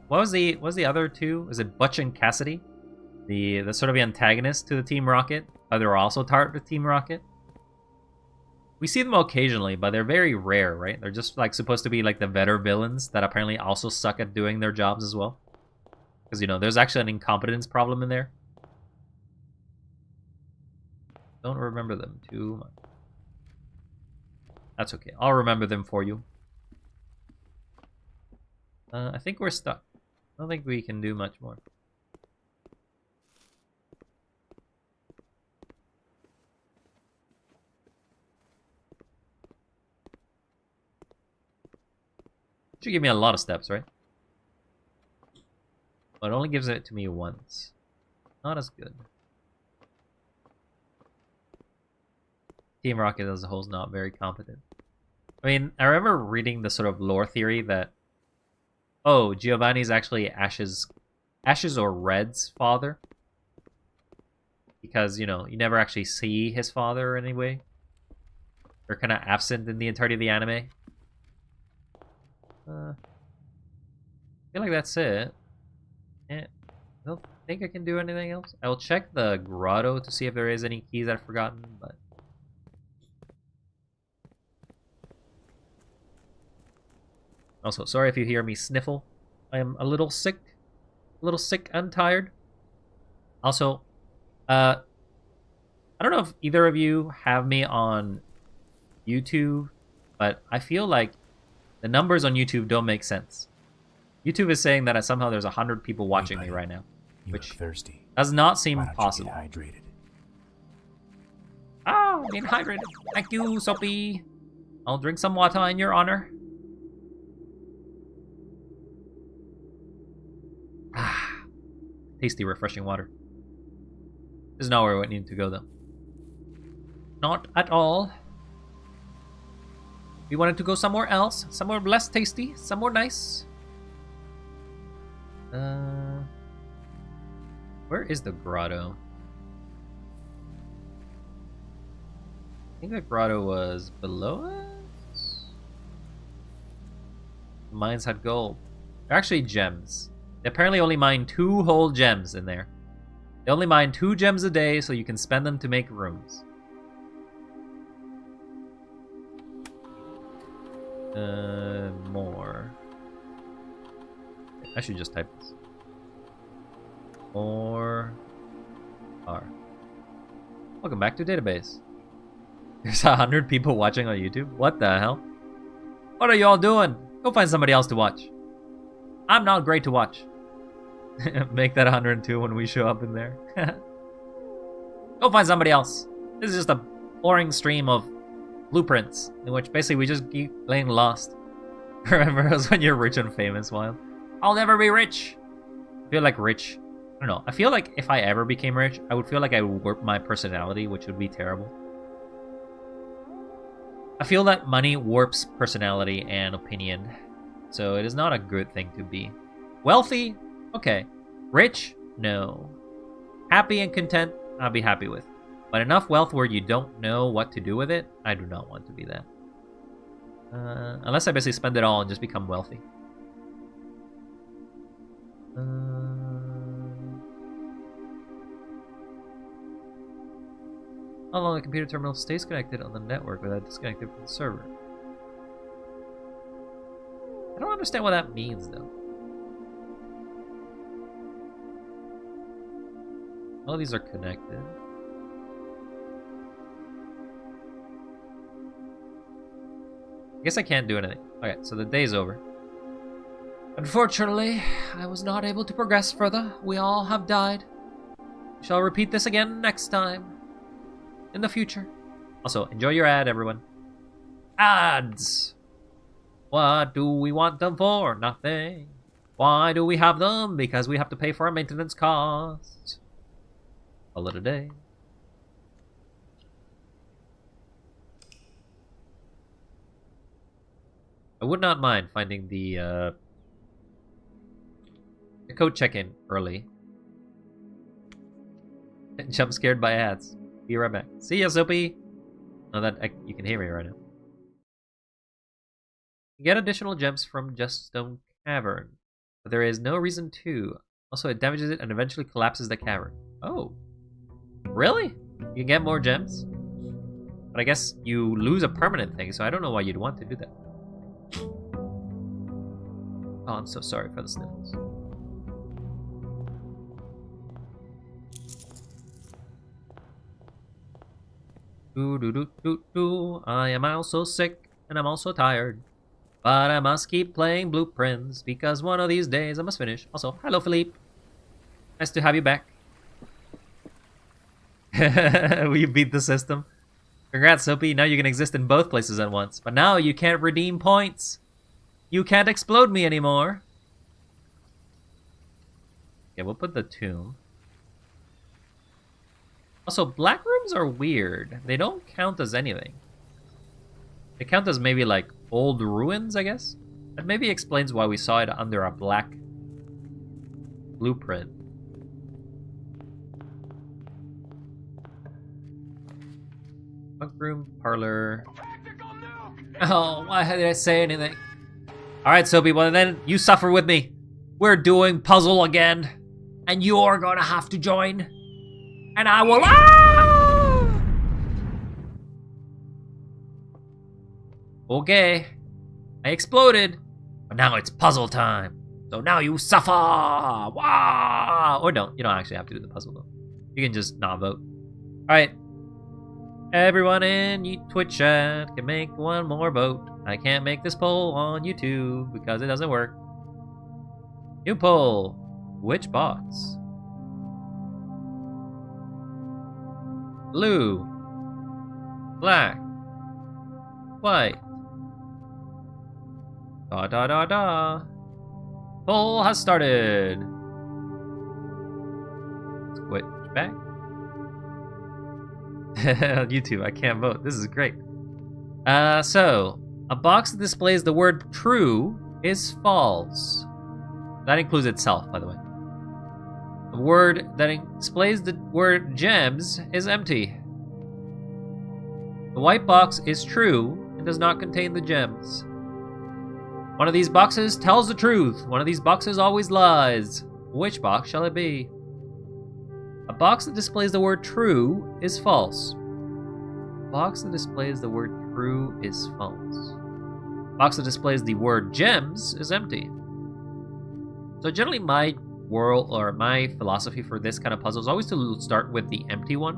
What was the other two? Is it Butch and Cassidy? The sort of the antagonist to the Team Rocket, but they're also part of the Team Rocket. We see them occasionally, but they're very rare, right? They're just like supposed to be like the better villains that apparently also suck at doing their jobs as well. Because, you know, there's actually an incompetence problem in there. Don't remember them too much. That's okay. I'll remember them for you. I think we're stuck. I don't think we can do much more. Should give me a lot of steps, right? But it only gives it to me once. Not as good. Team Rocket as a whole is not very competent. I mean, I remember reading the sort of lore theory that, oh, Giovanni's actually Ash's or Red's father. Because, you know, you never actually see his father anyway. They're kind of absent in the entirety of the anime. I feel like that's it. Yeah, I don't think I can do anything else. I will check the grotto to see if there is any keys I've forgotten, but... Also, sorry if you hear me sniffle. I am a little sick and tired. Also, I don't know if either of you have me on YouTube, but I feel like the numbers on YouTube don't make sense. YouTube is saying that somehow there's 100 people watching me right now, which thirsty. does not seem Why don't possible. you get hydrated? Oh, being hydrated. Thank you, Soapy. I'll drink some water in your honor. Ah, tasty, refreshing water. This is not where we need to go, though. Not at all. We wanted to go somewhere else, somewhere less tasty, somewhere nice. Where is the grotto? I think the grotto was below us? Mines had gold. They're actually gems. They apparently only mine 2 whole gems in there. They only mine 2 gems a day so you can spend them to make rooms. More. I should just type this. More. R. Welcome back to database. There's 100 people watching on YouTube? What the hell? What are y'all doing? Go find somebody else to watch. I'm not great to watch. Make that 102 when we show up in there. Go find somebody else. This is just a boring stream of blueprints in which basically we just keep playing Lost. Remember us when you're rich and famous, Wild? I'll never be rich. I feel like rich. I don't know. I feel like if I ever became rich, I would feel like I would warp my personality, which would be terrible. I feel that money warps personality and opinion, so it is not a good thing to be. Wealthy? Okay. Rich? No. Happy and content? I'll be happy with. But enough wealth where you don't know what to do with it? I do not want to be that. Unless I basically spend it all and just become wealthy. How long a computer terminal stays connected on the network without disconnected from the server? I don't understand what that means, though. All these are connected. I guess I can't do anything. Okay, so the day's over. Unfortunately, I was not able to progress further. We all have died. We shall repeat this again next time. In the future. Also, enjoy your ad, everyone. Ads! What do we want them for? Nothing. Why do we have them? Because we have to pay for our maintenance costs. Call it a day. I would not mind finding the code check-in early. Jump scared by ads. Be right back. See ya, Soapy! Oh, you can hear me right now. You get additional gems from Juststone Cavern, but there is no reason to. Also, it damages it and eventually collapses the cavern. Oh. Really? You can get more gems? But I guess you lose a permanent thing, so I don't know why you'd want to do that. Oh, I'm so sorry for the sniffles. I am also sick, and I'm also tired. But I must keep playing blueprints, because one of these days I must finish. Also, hello, Philippe. Nice to have you back. We beat the system. Congrats, Soapy. Now you can exist in both places at once. But now you can't redeem points. You can't explode me anymore. Yeah, we'll put the tomb. Also, black rooms are weird. They don't count as anything. They count as maybe like old ruins, I guess? That maybe explains why we saw it under a black blueprint. Bunk room, parlor. Oh, why did I say anything? Alright, Soapy, well then, you suffer with me. We're doing puzzle again. And you're gonna have to join. And I will... Ah! Okay. I exploded. But now it's puzzle time. So now you suffer! Wah! Or don't. You don't actually have to do the puzzle, though. You can just not vote. Alright. Everyone in Twitch chat can make one more vote. I can't make this poll on YouTube because it doesn't work. New poll. Which box? Blue. Black. White. Da da da da. Poll has started. Switch back. YouTube, I can't vote. This is great. So, a box that displays the word true is false. That includes itself, by the way. The word that displays the word gems is empty. The white box is true and does not contain the gems. One of these boxes tells the truth. One of these boxes always lies. Which box shall it be? A box that displays the word true is false. A box that displays the word true is false. A box that displays the word gems is empty. So generally my world or my philosophy for this kind of puzzle is always to start with the empty one.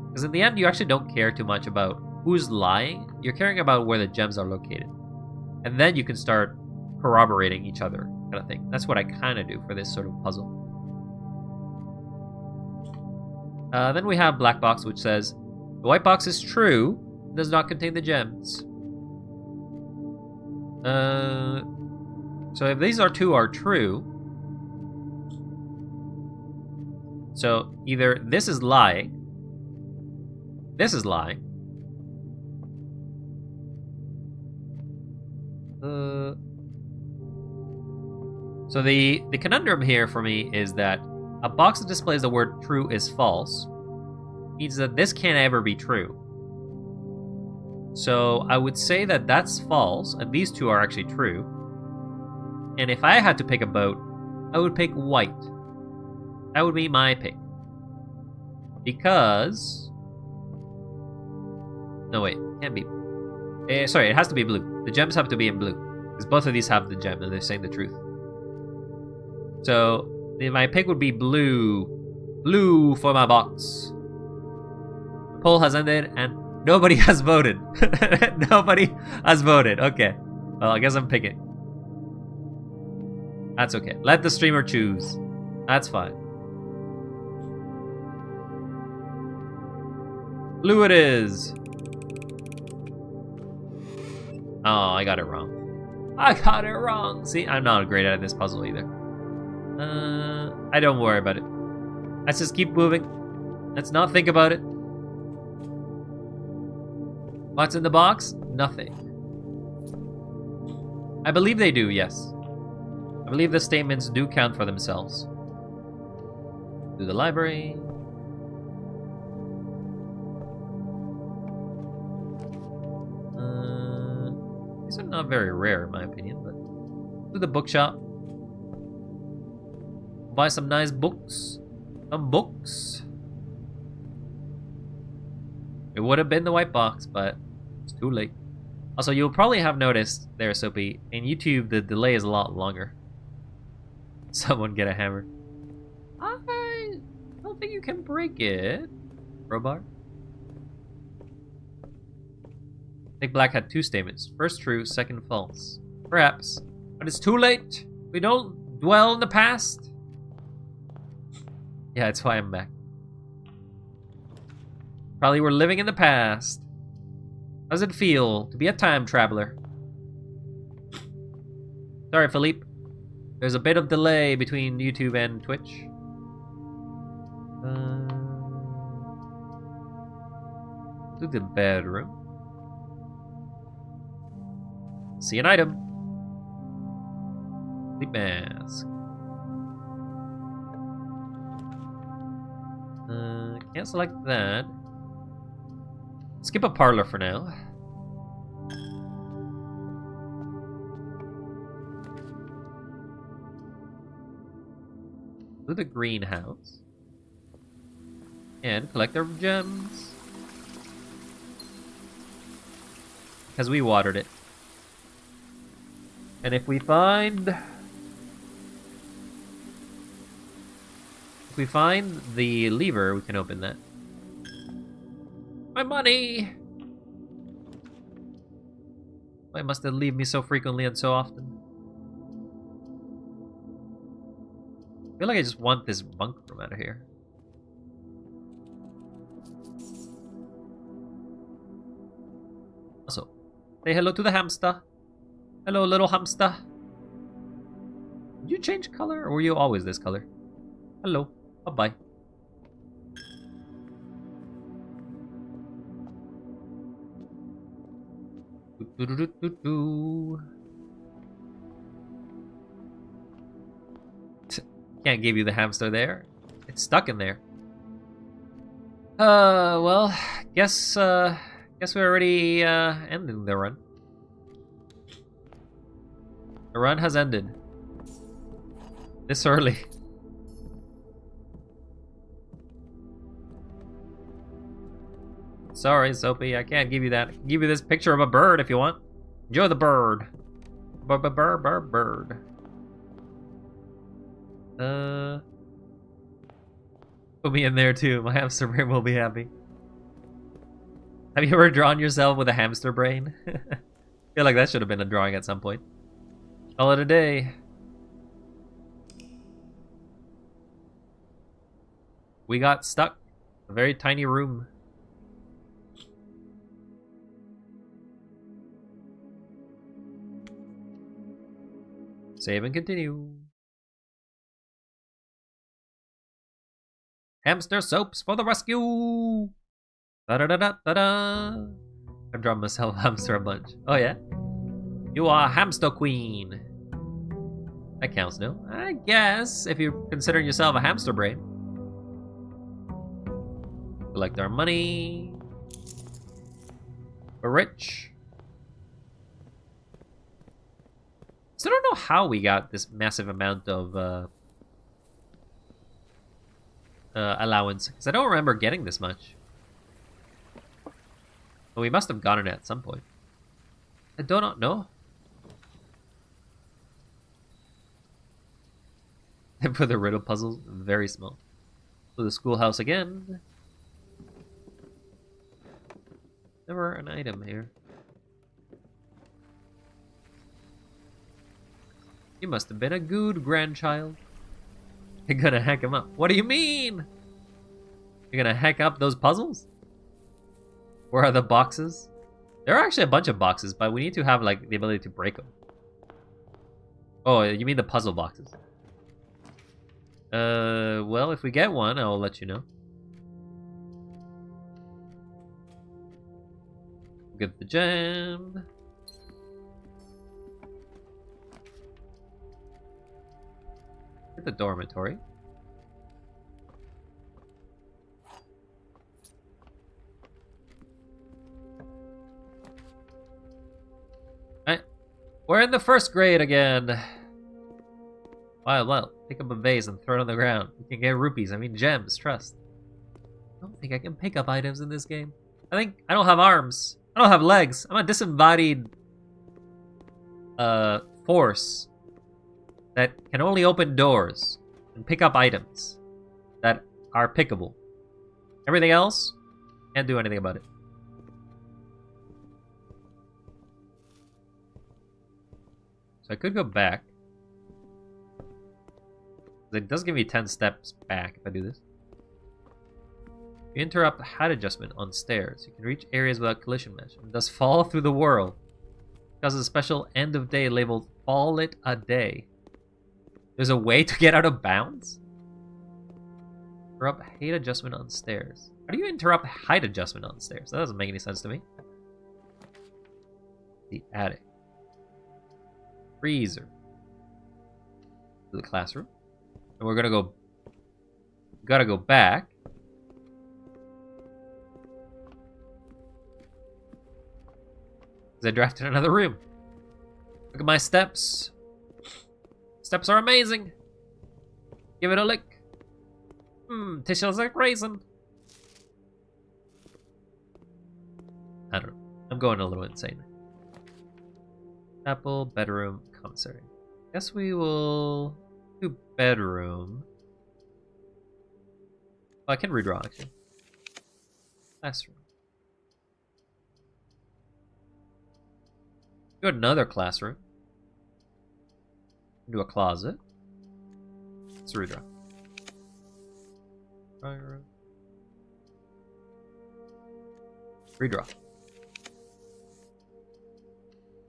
Because in the end, you actually don't care too much about who's lying. You're caring about where the gems are located. And then you can start corroborating each other, kind of thing. That's what I kind of do for this sort of puzzle. Then we have black box, which says, the white box is true, does not contain the gems. So if these two are true, so either this is lying, this is lying, so the conundrum here for me is that a box that displays the word true is false means that this can't ever be true. So I would say that that's false, and these two are actually true. And if I had to pick a vote, I would pick white. That would be my pick. Because... No, wait. Can't be... sorry, it has to be blue. The gems have to be in blue. Because both of these have the gem, and they're saying the truth. So, my pick would be blue. Blue for my box. The poll has ended, and nobody has voted. Nobody has voted. Okay. Well, I guess I'm picking. That's okay. Let the streamer choose. That's fine. Blue it is. Oh, I got it wrong. I got it wrong. See, I'm not great at this puzzle either. I don't worry about it. Let's just keep moving. Let's not think about it. What's in the box? Nothing. I believe they do, yes. I believe the statements do count for themselves. To the library. These are not very rare in my opinion, but to the bookshop. Buy some nice books. Some books. It would have been the white box, but it's too late. Also, you'll probably have noticed there, Soapy, in YouTube the delay is a lot longer. Someone get a hammer. I don't think you can break it. Crowbar. I think black had two statements. First true, second false. Perhaps. But it's too late. We don't dwell in the past. Yeah, that's why I'm back. Probably we're living in the past. How does it feel to be a time traveler? Sorry, Philippe. There's a bit of delay between YouTube and Twitch. To the bedroom. See an item. Sleep mask. Can't select that. Skip a parlor for now. To the greenhouse. And collect our gems. Because we watered it. And if we find... If we find the lever, we can open that. My money! Why must it leave me so frequently and so often? I feel like I just want this monk room out of here. Also, say hello to the hamster. Hello, little hamster. Did you change color, or were you always this color? Hello. Bye-bye. Can't give you the hamster there. It's stuck in there. Well, guess we're already ending the run. The run has ended. This early. Sorry, Soapy, I can't give you that. I can give you this picture of a bird if you want. Enjoy the bird. Bird. Put me in there too. My hamster brain will be happy. Have you ever drawn yourself with a hamster brain? I feel like that should have been a drawing at some point. Call it a day. We got stuck. A very tiny room. Save and continue. Hamster soaps for the rescue! Da-da-da-da-da-da! I've drawn myself hamster a bunch. Oh yeah? You are hamster queen! That counts, no? I guess, if you're considering yourself a hamster brain. Collect our money. We're rich. So I don't know how we got this massive amount of allowance, because I don't remember getting this much. But we must have gotten it at some point. I do not know. And for the riddle puzzles, very small. So the schoolhouse again. Never an item here. You must have been a good grandchild. You're gonna hack him up. What do you mean? You're gonna hack up those puzzles? Where are the boxes? There are actually a bunch of boxes, but we need to have like the ability to break them. Oh, you mean the puzzle boxes? Well, if we get one, I'll let you know. Get the gem. Get the dormitory. Alright. We're in the first grade again. Well, pick up a vase and throw it on the ground. You can get rupees, I mean gems, trust. I don't think I can pick up items in this game. I think I don't have arms. I don't have legs. I'm a disembodied force that can only open doors and pick up items that are pickable. Everything else, can't do anything about it. So I could go back. It does give me 10 steps back if I do this. If you interrupt the height adjustment on stairs, you can reach areas without collision mesh and thus fall through the world. Because of a special end of day labeled Fall It a Day. There's a way to get out of bounds? Interrupt height adjustment on stairs. How do you interrupt height adjustment on stairs? That doesn't make any sense to me. The attic. Freezer. To the classroom. And we're gonna go... Gotta go back. Because I drafted another room. Look at my steps. Steps are amazing. Give it a lick. Tastes like raisin. I don't know. I'm going a little insane. Apple, bedroom, commissary. Guess we will do bedroom. Oh, I can redraw actually. Classroom. Do another classroom. Do a closet. Let's redraw. Drawing room. Redraw.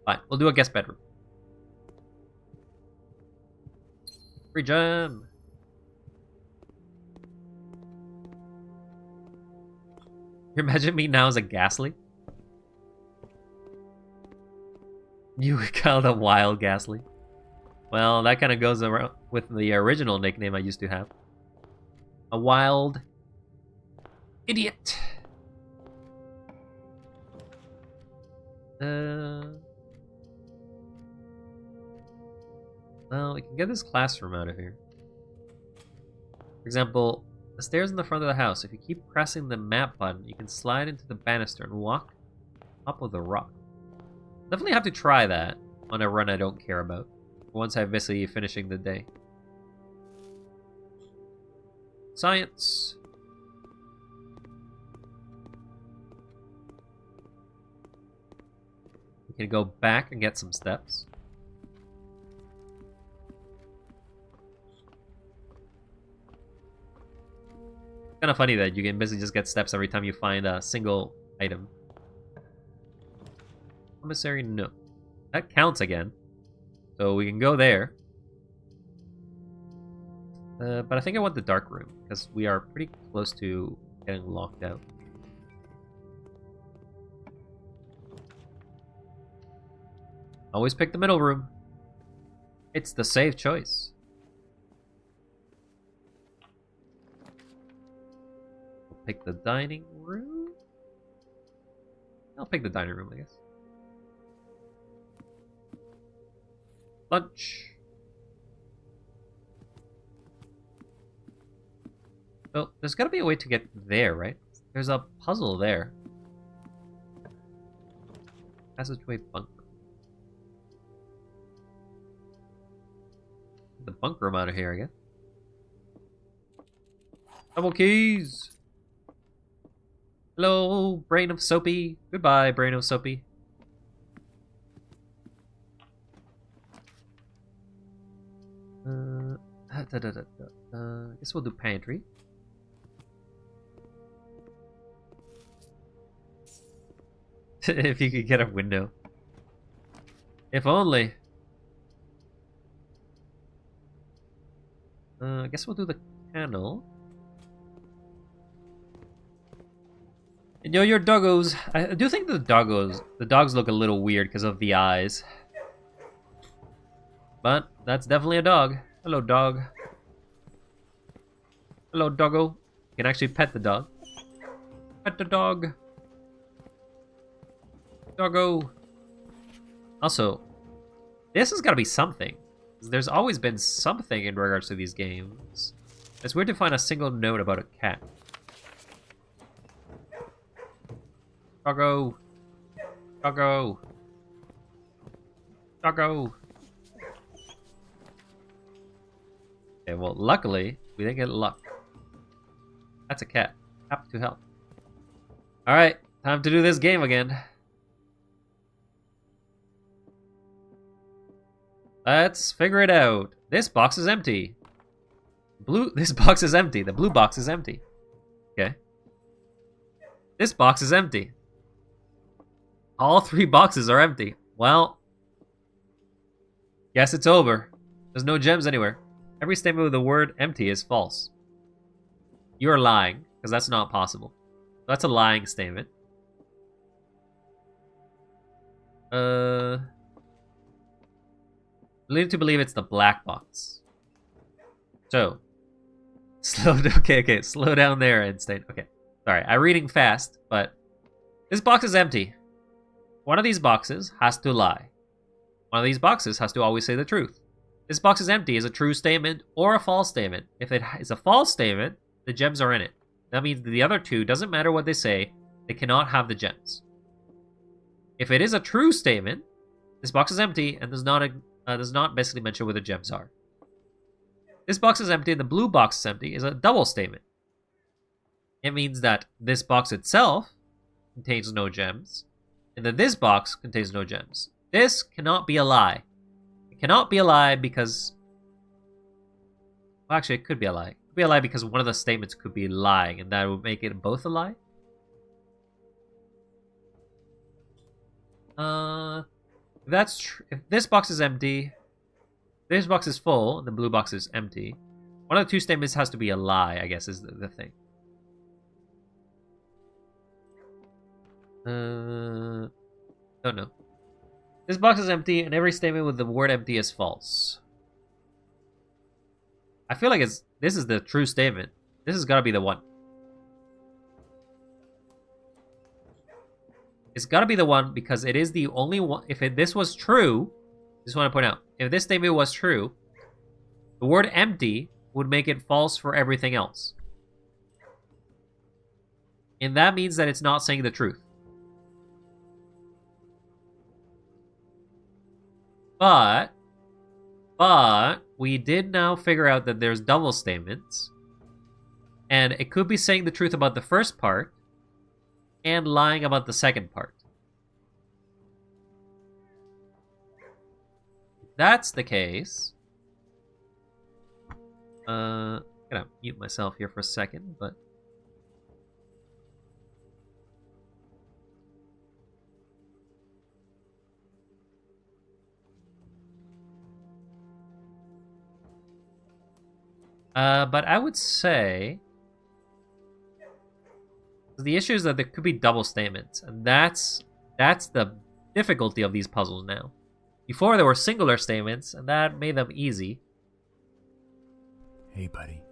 Fine, we'll do a guest bedroom. Free gem. You imagine me now as a Ghastly? You call the Wild Ghastly. Well, that kind of goes around with the original nickname I used to have. A wild idiot. Well, we can get this classroom out of here. For example, the stairs in the front of the house. If you keep pressing the map button, you can slide into the banister and walk up of the rock. Definitely have to try that on a run I don't care about. Once I'm basically finishing the day. Science. We can go back and get some steps. Kind of funny that you can basically just get steps every time you find a single item. Commissary, no. That counts again. So we can go there. But I think I want the dark room, because we are pretty close to getting locked out. Always pick the middle room. It's the safe choice. Pick the dining room? I'll pick the dining room, I guess. Lunch. Well, there's gotta be a way to get there, right? There's a puzzle there. Passageway bunker. The bunk room out of here, I guess. Double keys! Hello, Brain of Soapy. Goodbye, Brain of Soapy. I guess we'll do pantry. If you could get a window. If only. I guess we'll do the candle. And yo, your doggos. I do think the dogs look a little weird because of the eyes. But that's definitely a dog. Hello, dog. Hello, doggo. You can actually pet the dog. Pet the dog. Doggo. Also, this has got to be something. There's always been something in regards to these games. It's weird to find a single note about a cat. Doggo. Doggo. Doggo. Okay, well, luckily, we didn't get luck. That's a cat. Happy to help. Alright, time to do this game again. Let's figure it out. This box is empty. This box is empty. The blue box is empty. Okay. This box is empty. All three boxes are empty. Well, guess it's over. There's no gems anywhere. Every statement with the word empty is false. You're lying, because that's not possible. That's a lying statement. Lead to believe it's the black box. So, okay, slow down there, Instinct. Okay, sorry, I'm reading fast, but this box is empty. One of these boxes has to lie. One of these boxes has to always say the truth. This box is empty is a true statement or a false statement. If it is a false statement, the gems are in it. That means the other two, doesn't matter what they say, they cannot have the gems. If it is a true statement, this box is empty and does not basically mention where the gems are. This box is empty and the blue box is empty is a double statement. It means that this box itself contains no gems, and that this box contains no gems. This cannot be a lie. It cannot be a lie because... Well, actually, it could be a lie. It could be a lie because one of the statements could be lying, and that would make it both a lie. If that's true, if this box is empty, this box is full, and the blue box is empty, one of the two statements has to be a lie, I guess, is the thing. Don't know. This box is empty, and every statement with the word empty is false. I feel like this is the true statement. This has got to be the one. It's got to be the one because it is the only one. If this was true, just want to point out, if this statement was true, the word empty would make it false for everything else. And that means that it's not saying the truth. But we did now figure out that there's double statements. And it could be saying the truth about the first part and lying about the second part. If that's the case, I'm gonna mute myself here for a second, but I would say the issue is that there could be double statements, and that's the difficulty of these puzzles now. Before there were singular statements, and that made them easy. Hey, buddy.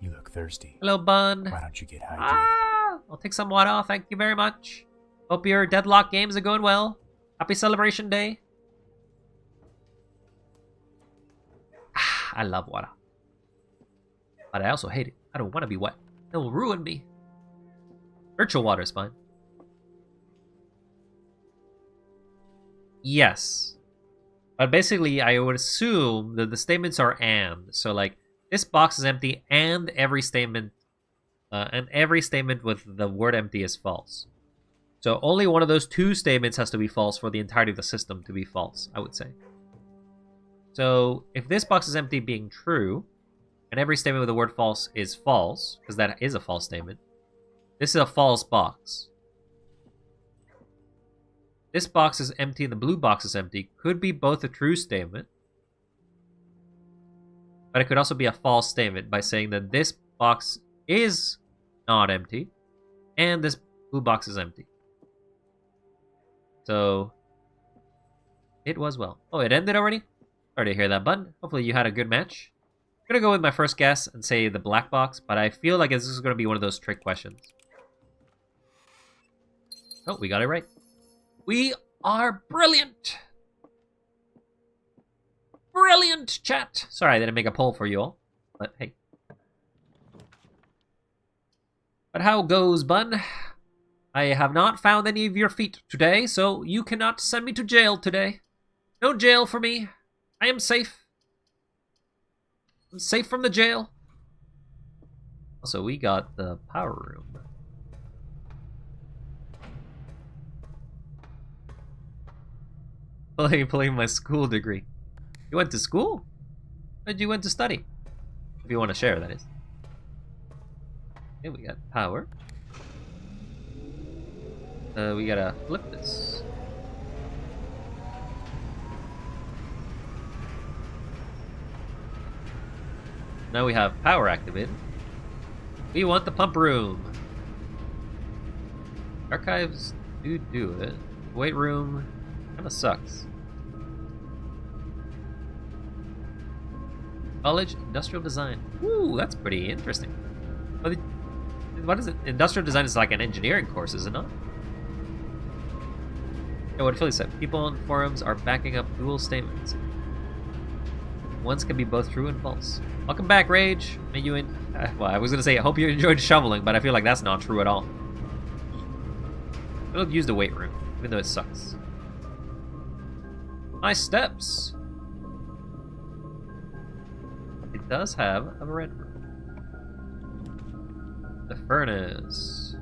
You look thirsty. Hello, Bun. Why don't you get hydrated? I'll take some water. Thank you very much. Hope your Deadlock games are going well. Happy Celebration Day. I love water. But I also hate it. I don't want to be wet. It will ruin me. Virtual water is fine. Yes. But basically, I would assume that the statements are and. So, like, this box is empty and every statement with the word empty is false. So only one of those two statements has to be false for the entirety of the system to be false, I would say. So if this box is empty being true, and every statement with the word false is false, because that is a false statement, this is a false box. This box is empty and the blue box is empty could be both a true statement, but it could also be a false statement by saying that this box is not empty and this blue box is empty. So it was well. Oh, it ended already? Sorry to hear that, bud. Hopefully you had a good match. I'm gonna go with my first guess and say the black box, but I feel like this is gonna be one of those trick questions. Oh, we got it right. We are brilliant! Brilliant, chat! Sorry, I didn't make a poll for you all, but hey. But how goes, Bun? I have not found any of your feet today, so you cannot send me to jail today. No jail for me. I am safe. I'm safe from the jail. Also, we got the power room. Playing my school degree. You went to school? Where did you went to study? If you want to share, that is. Okay, we got power. We gotta flip this. Now we have power activated. We want the pump room. Archives do it. Weight room kinda sucks. College Industrial Design. Ooh, that's pretty interesting. What is it? Industrial design is like an engineering course, is it not? Yeah, what Philly said. People on forums are backing up dual statements. Ones can be both true and false. Welcome back, Rage. May you well, I was gonna say I hope you enjoyed shoveling, but I feel like that's not true at all. We'll use the weight room, even though it sucks. Nice steps. It does have a red room. The furnace.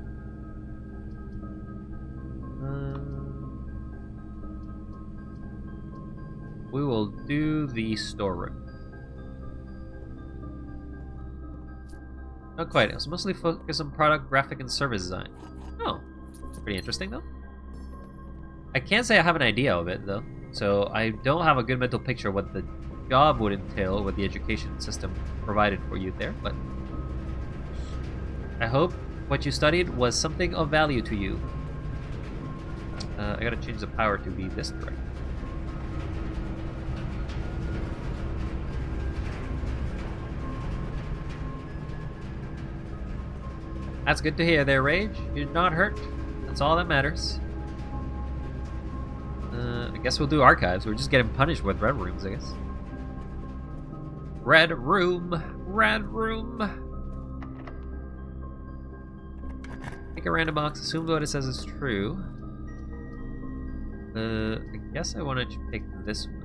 We will do the storeroom. Not quite. It was mostly focused on product, graphic, and service design. Oh, pretty interesting though. I can't say I have an idea of it though, so I don't have a good mental picture of what the job would entail, what the education system provided for you there, but I hope what you studied was something of value to you. I gotta change the power to be this direction. That's good to hear there, Rage. You did not hurt. That's all that matters. I guess we'll do archives. We're just getting punished with red rooms, I guess. Red room. Red room. Pick a random box. Assume what it says is true. I guess I wanted to pick this one.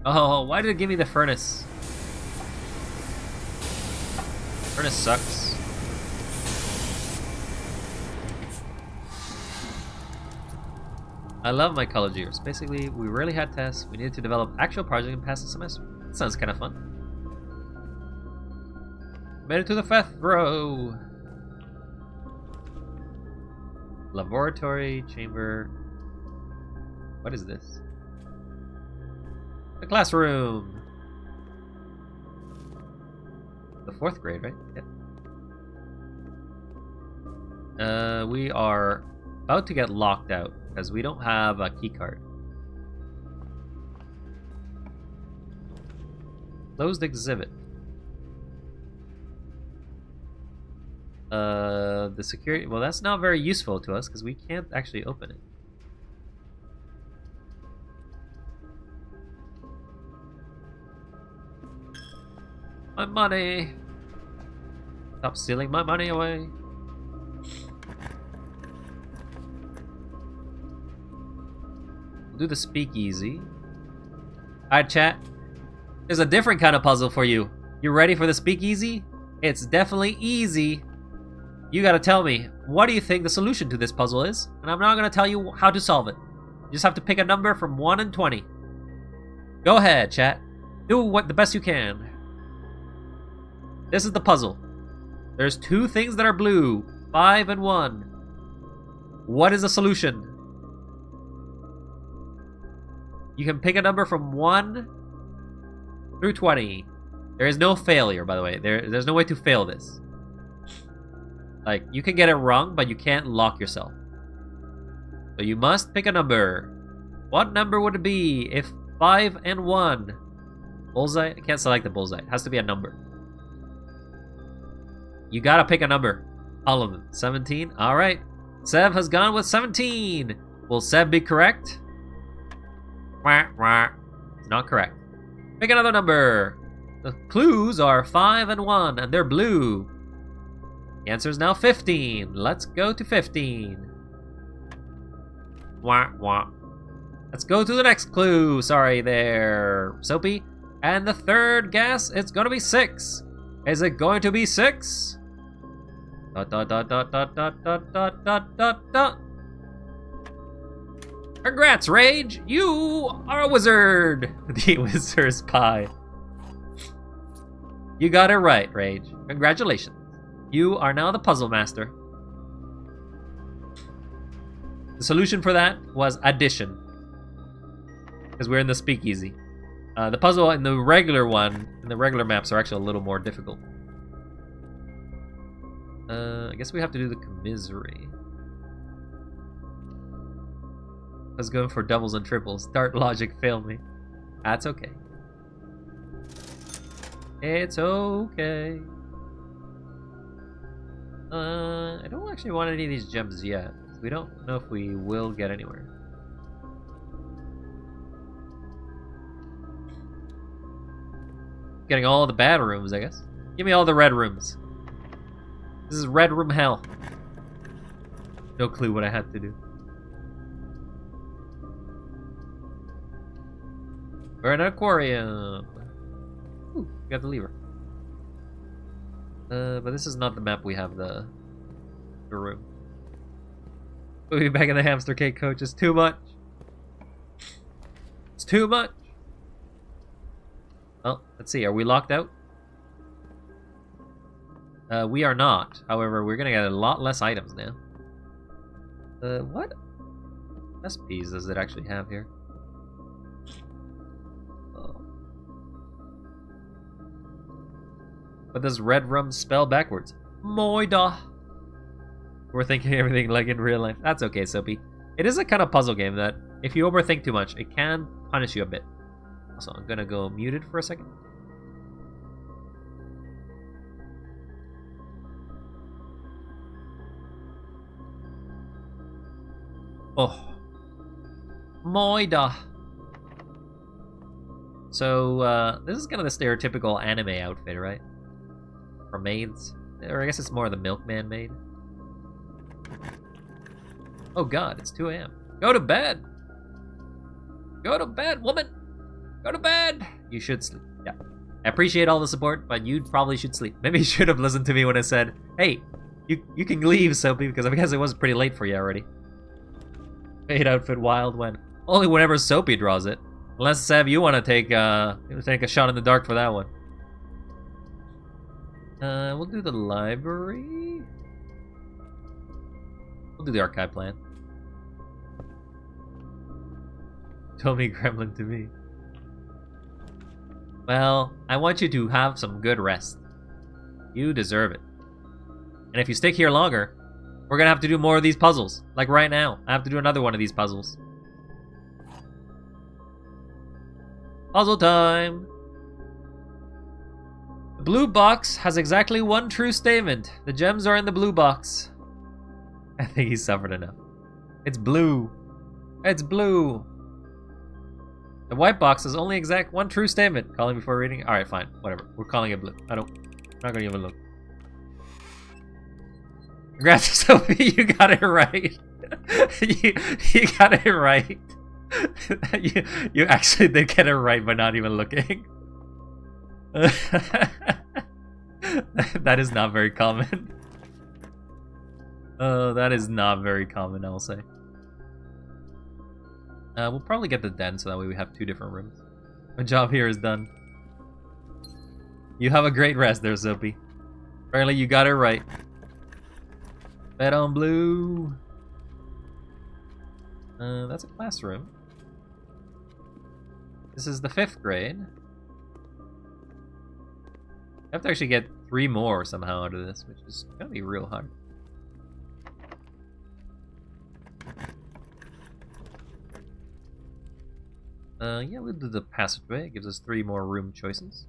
Oh, why did it give me the furnace? Furnace sucks. I love my college years. Basically, we rarely had tests. We needed to develop actual projects and pass the semester. That sounds kind of fun. Made it to the 5th row. Laboratory, chamber. What is this? The classroom. The 4th grade, right? Yeah. We are about to get locked out because we don't have a key card. Closed exhibit. The security. Well, that's not very useful to us because we can't actually open it. My money! Stop stealing my money away. We'll do the speakeasy. Alright, chat. There's a different kind of puzzle for you. You ready for the speakeasy? It's definitely easy. You gotta tell me, what do you think the solution to this puzzle is? And I'm not gonna tell you how to solve it. You just have to pick a number from 1 to 20. Go ahead, chat. Do what the best you can. This is the puzzle. There's 2 things that are blue, 5 and 1. What is the solution? You can pick a number from 1 through 20. There is no failure, by the way. There's no way to fail this. Like, you can get it wrong, but you can't lock yourself. So you must pick a number. What number would it be if 5 and 1? Bullseye? I can't select the bullseye. It has to be a number. You gotta pick a number. All of them. 17? Alright. Sev has gone with 17. Will Sev be correct? Wah, wah. It's not correct. Pick another number. The clues are 5 and 1, and they're blue. The answer is now 15. Let's go to 15. Wah, wah. Let's go to the next clue. Sorry there, Soapy. And the third guess, it's gonna be 6. Is it going to be 6? Dot, dot, dot, dot, dot, dot, dot, dot, dot, dot, dot. Congrats, Rage! You are a wizard! The wizard's pie. You got it right, Rage. Congratulations. You are now the puzzle master. The solution for that was addition. Because we're in the speakeasy. The puzzle in the regular one, in the regular maps, are actually a little more difficult. I guess we have to do the commissary. I was going for doubles and triples. Dart logic failed me. That's okay. It's okay. I don't actually want any of these gems yet. We don't know if we will get anywhere. Getting all the bad rooms, I guess. Give me all the red rooms. This is red room hell. No clue what I had to do. We're in an aquarium. Ooh, got the lever. But this is not the map we have the room. We'll be back in the hamster cake, coach. It's too much. It's too much. Well, let's see. Are we locked out? We are not. However, we're gonna get a lot less items now. What SPs does it actually have here? Oh. What does red rum spell backwards? Moida. We're thinking everything like in real life. That's okay, Soapy. It is a kind of puzzle game that, if you overthink too much, it can punish you a bit. So I'm gonna go muted for a second. Oh. Moida. So, this is kind of the stereotypical anime outfit, right? For maids. Or I guess it's more the milkman maid. Oh god, it's 2 AM. Go to bed! Go to bed, woman! Go to bed! You should sleep. Yeah. I appreciate all the support, but you probably should sleep. Maybe you should have listened to me when I said, hey, you can leave, Soapy, because I guess it was pretty late for you already. Maid outfit wild when. Only whenever Soapy draws it. Unless, Sev, you want to take a shot in the dark for that one. We'll do the library. We'll do the archive plan. Told me gremlin to me. Well, I want you to have some good rest. You deserve it. And if you stick here longer, we're gonna have to do more of these puzzles. Like right now, I have to do another one of these puzzles. Puzzle time! The blue box has exactly one true statement. The gems are in the blue box. I think he's suffered enough. It's blue. It's blue. The white box has only exact one true statement. Calling before reading? Alright, fine. Whatever. We're calling it blue. I'm not gonna even look. Congrats, Sophie, you got it right. you got it right. you actually did get it right by not even looking. That is not very common. That is not very common, I'll say. We'll probably get the den so that way we have 2 different rooms. My job here is done. You have a great rest there, Soapy. Apparently you got it right. Bet on blue. That's a classroom. This is the 5th grade. I have to actually get 3 more somehow out of this, which is gonna be real hard. Yeah, we'll do the passageway. It gives us 3 more room choices.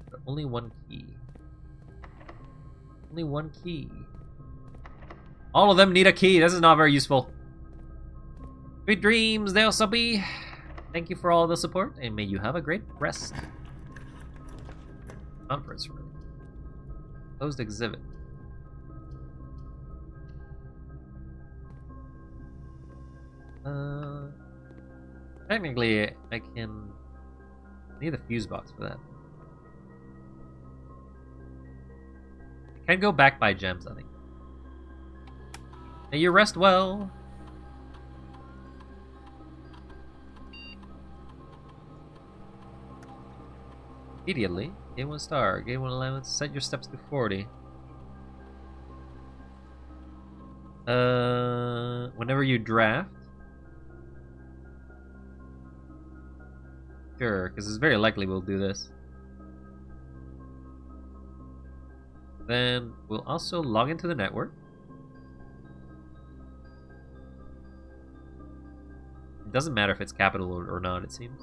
But only 1 key. Only 1 key. All of them need a key. This is not very useful. Sweet dreams, there, Soapy. Thank you for all the support, and may you have a great rest. Conference room. Closed exhibit. Technically, I need a fuse box for that. I can go back by gems, I think. May you rest well. Immediately, gain 1 star, gain 1 allowance, set your steps to 40. Whenever you draft. Sure, because it's very likely we'll do this. Then we'll also log into the network. It doesn't matter if it's capital or not, it seems.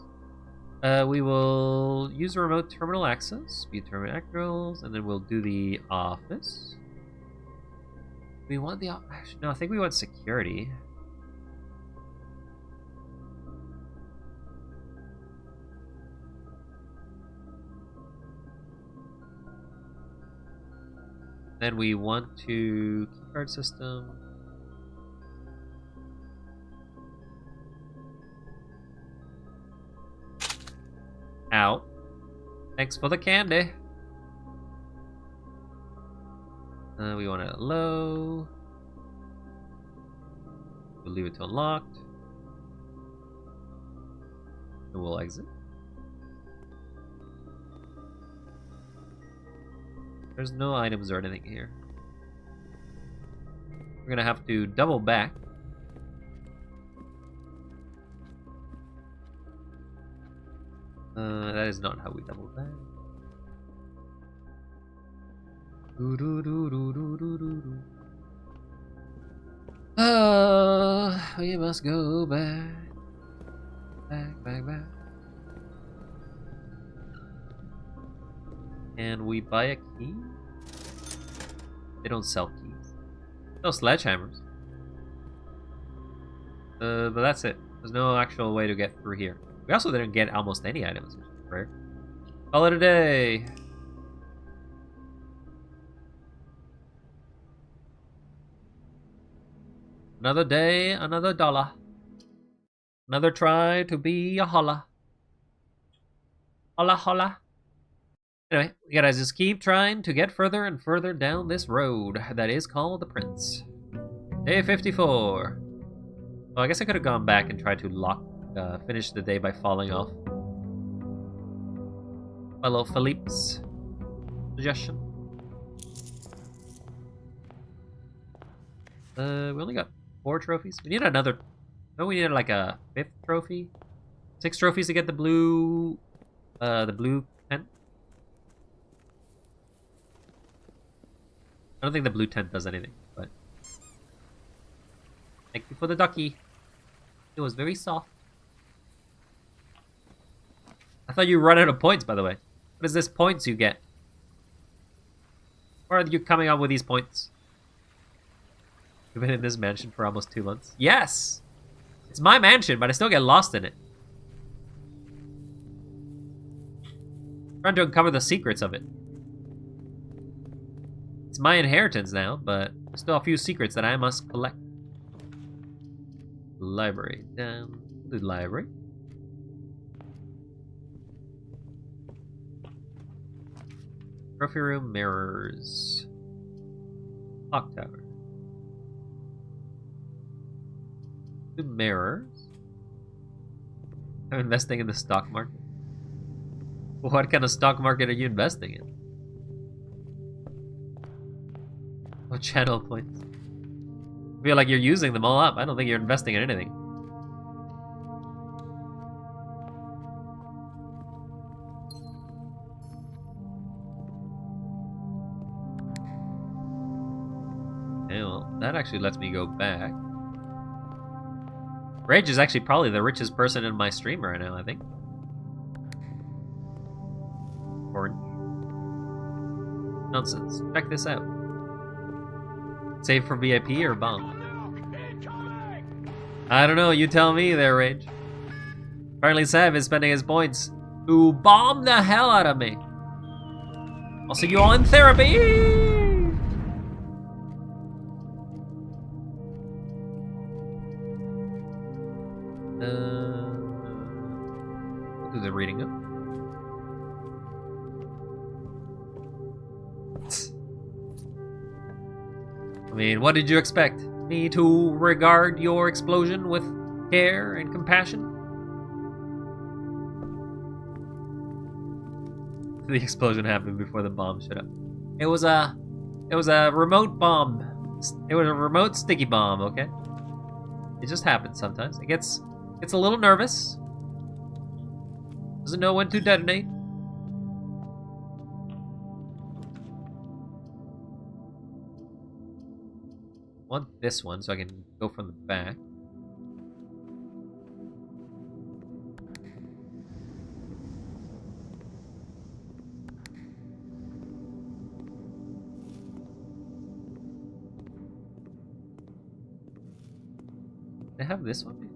We will use remote terminal access, speed terminal actors, and then we'll do the office. We want the... Actually, no, I think we want security. Then we want to... Keycard system... Out. Thanks for the candy. We want it low. We'll leave it to unlocked. And we'll exit. There's no items or anything here. We're gonna have to double back. That is not how we double back. We must go back. Back. Can we buy a key? They don't sell keys. No sledgehammers. But that's it. There's no actual way to get through here. We also didn't get almost any items, which is rare. Call it a day. Another day, another dollar. Another try to be a holla. Holla, holla. Anyway, we gotta just keep trying to get further and further down this road that is called the Prince. Day 54. Well, I guess I could have gone back and tried to finish the day by falling off. Follow Philippe's suggestion. We only got 4 trophies. We need another... No, we need like a 5th trophy. 6 trophies to get the blue tent. I don't think the blue tent does anything, but... Thank you for the ducky. It was very soft. I thought you run out of points, by the way. What is this points you get? Where are you coming up with these points? You've been in this mansion for almost 2 months. Yes! It's my mansion, but I still get lost in it. I'm trying to uncover the secrets of it. It's my inheritance now, but there's still a few secrets that I must collect. Library. Down the library. Trophy room, mirrors. Clock tower. 2 mirrors. I'm investing in the stock market. What kind of stock market are you investing in? Oh, channel points. I feel like you're using them all up. I don't think you're investing in anything. Okay, well, that actually lets me go back. Rage is actually probably the richest person in my stream right now, I think. Orange. Nonsense. Check this out. Save for VIP or bomb? I don't know, you tell me there, Rage. Apparently Sav is spending his points to bomb the hell out of me. I'll see you all in therapy! We'll do the reading up. I mean, what did you expect? Me to regard your explosion with care and compassion? The explosion happened before the bomb showed up. It was a remote bomb. It was a remote sticky bomb, okay? It just happens sometimes. It gets a little nervous. Doesn't know when to detonate. I want this one so I can go from the back. They have this one?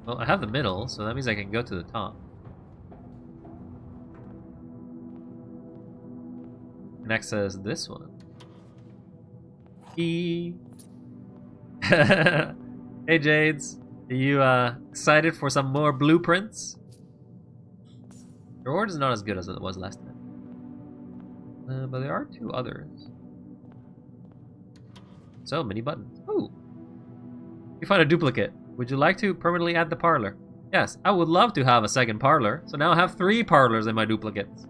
Well, I have the middle, so that means I can go to the top. Next says this one. E. Hey Jades, are you excited for some more blueprints? The reward is not as good as it was last time. But there are 2 others. So, mini buttons. Ooh! You find a duplicate. Would you like to permanently add the parlor? Yes, I would love to have a second parlor. So now I have 3 parlors in my duplicates.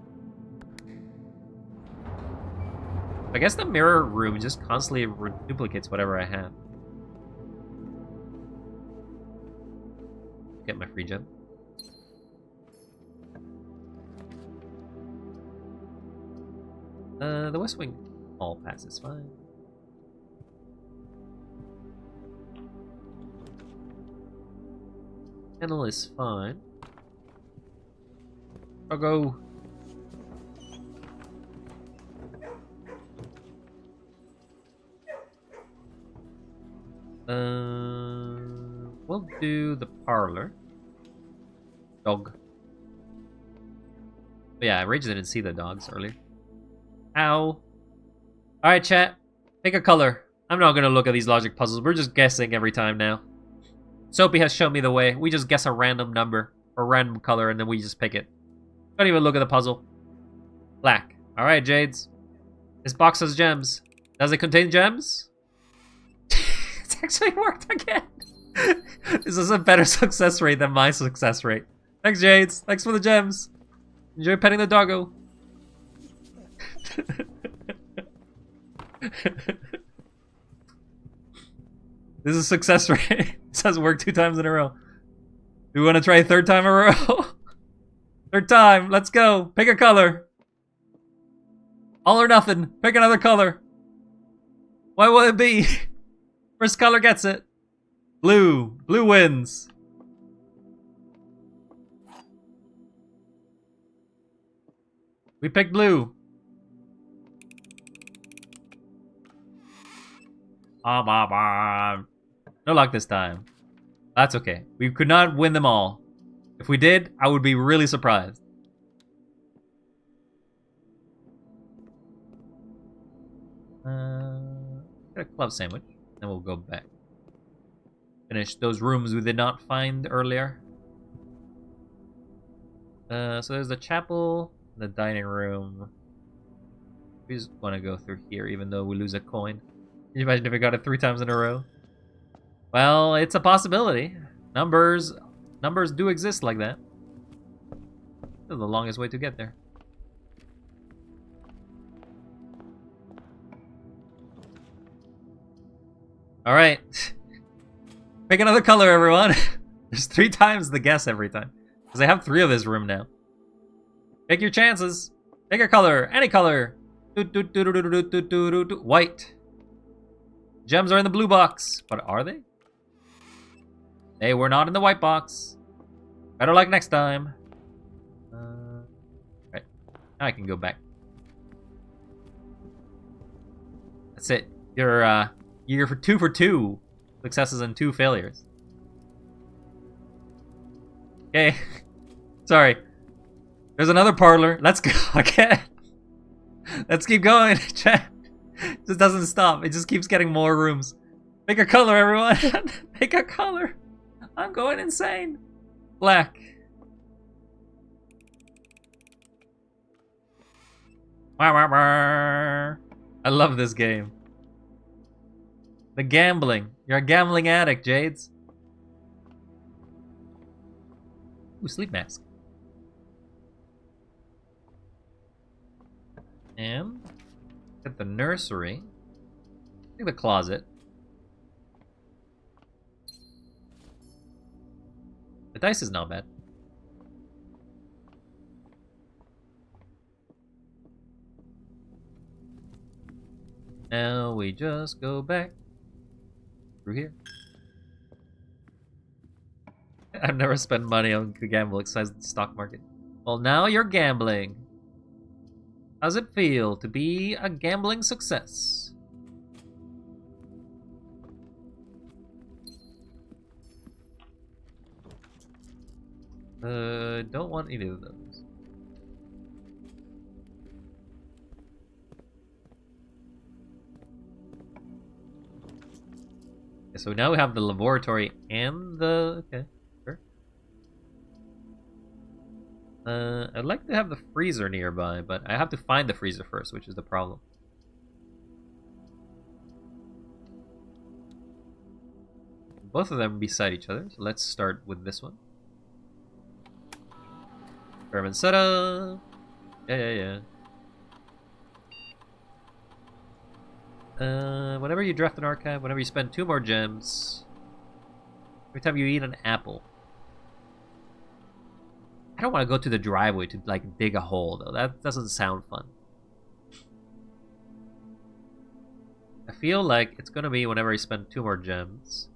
I guess the mirror room just constantly duplicates whatever I have. Get my free gem. The West Wing all passes fine. Kennel is fine. I'll go. We'll do the parlor. Dog. But yeah, Rage didn't see the dogs earlier. Ow. Alright, chat. Pick a color. I'm not gonna look at these logic puzzles. We're just guessing every time now. Soapy has shown me the way. We just guess a random number or random color and then we just pick it. Don't even look at the puzzle. Black. Alright, Jades. This box has gems. Does it contain gems? It's actually worked again. This is a better success rate than my success rate. Thanks, Jades. Thanks for the gems. Enjoy petting the doggo. This is a success rate. This has worked 2 times in a row. Do we want to try a 3rd time in a row? 3rd time. Let's go. Pick a color. All or nothing. Pick another color. What will it be? First color gets it. Blue. Blue wins. We picked blue. No luck this time. That's okay. We could not win them all. If we did, I would be really surprised. Get a club sandwich, then we'll go back. Finish those rooms we did not find earlier. So there's the chapel, the dining room. We just want to go through here, even though we lose a coin. Can you imagine if we got it 3 times in a row? Well, it's a possibility. Numbers do exist like that. This is the longest way to get there. Alright. Pick another color, everyone. There's 3 times the guess every time. Because I have 3 of this room now. Take your chances. Pick a color. Any color. White. Gems are in the blue box. But are they? They were not in the white box. Better luck next time. Right. Now I can go back. That's it. You're for 2 for 2 successes and 2 failures. Okay. Sorry. There's another parlor. Let's go again. Let's keep going. Chat. It just doesn't stop. It just keeps getting more rooms. Pick a color, everyone. Pick a color. I'm going insane. Black. I love this game. The gambling. You're a gambling addict, Jades. Ooh, sleep mask. And get the nursery. Take the closet. The dice is not bad. Now we just go back through here. I've never spent money on the gamble besides the stock market. Well, now you're gambling. How's it feel to be a gambling success? Don't want any of those. Okay, so now we have the laboratory and the... Okay, sure. I'd like to have the freezer nearby, but I have to find the freezer first, which is the problem. Both of them beside each other, so let's start with this one. Experiment setup. Yeah. Whenever you draft an archive, whenever you spend 2 more gems, every time you eat an apple. I don't want to go to the driveway to like dig a hole though. That doesn't sound fun. I feel like it's gonna be whenever you spend 2 more gems.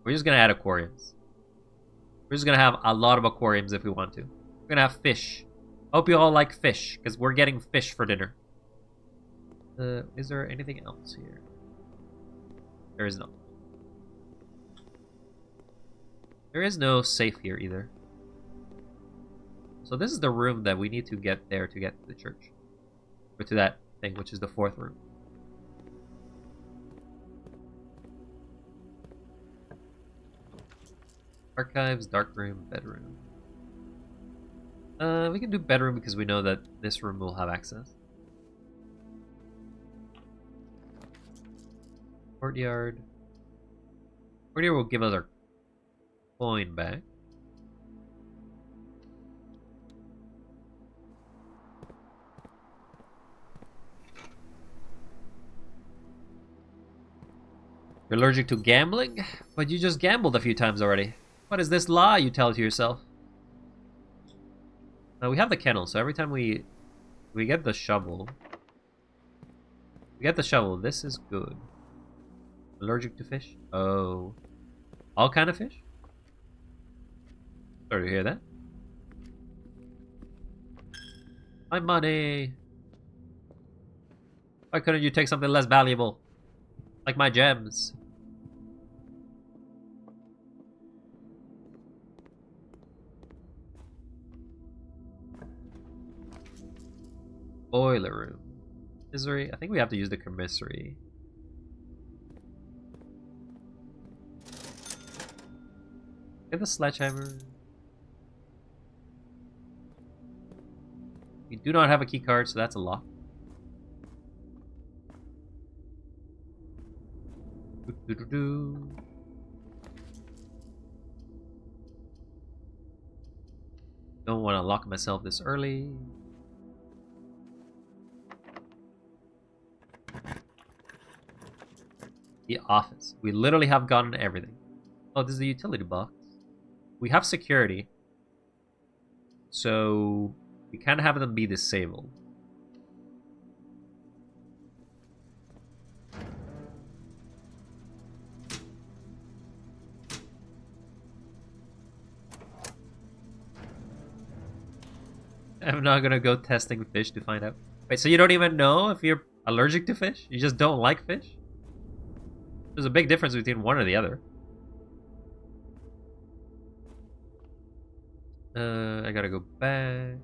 We're just gonna add aquariums. We're just gonna have a lot of aquariums if we want to. We're gonna have fish. Hope you all like fish, because we're getting fish for dinner. Is there anything else here? There is not. There is no safe here either. So this is the room that we need to get there to get to the church. Or to that thing, which is the 4th room. Archives, dark room, bedroom. We can do bedroom because we know that this room will have access. Courtyard. Courtyard will give us our coin back. You're allergic to gambling? But you just gambled a few times already. What is this lie you tell to yourself? Now we have the kennel, so every time we get the shovel. We get the shovel, this is good. Allergic to fish? Oh. All kind of fish? Sorry to hear that. My money! Why couldn't you take something less valuable? Like my gems. Boiler room. Commissary. I think we have to use the commissary. Get the sledgehammer. We do not have a key card, so that's a lock. Don't want to lock myself this early. The office. We literally have gotten everything. Oh, this is the utility box. We have security. So we can't have them be disabled. I'm not gonna go testing fish to find out. Wait, so you don't even know if you're allergic to fish? You just don't like fish? There's a big difference between one or the other. I gotta go back.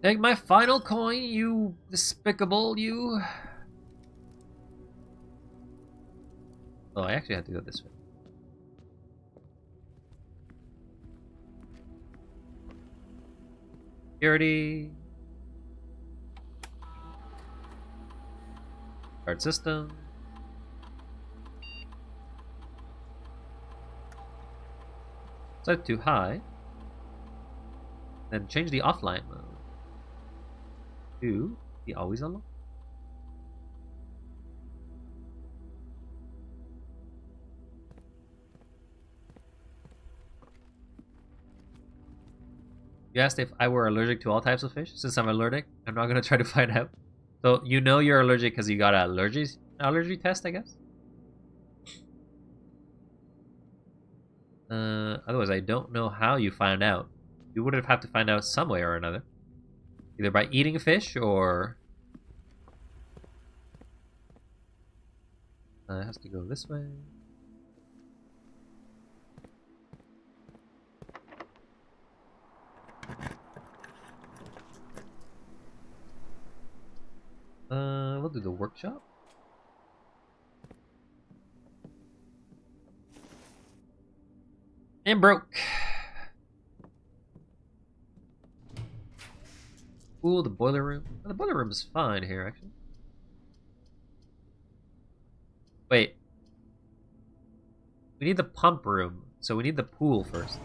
Take my final coin, you despicable, you. Oh, I actually had to go this way. Security. Card system. Set to high. Then change the offline mode to the always on. You asked if I were allergic to all types of fish. Since I'm allergic, I'm not gonna try to find out. So you know you're allergic because you got an allergy test, I guess? Otherwise, I don't know how you find out. You would have had to find out some way or another. Either by eating fish or... it has to go this way. We'll do the workshop. And broke. Ooh, the boiler room. Oh, the boiler room is fine here, actually. Wait. We need the pump room, so we need the pool first.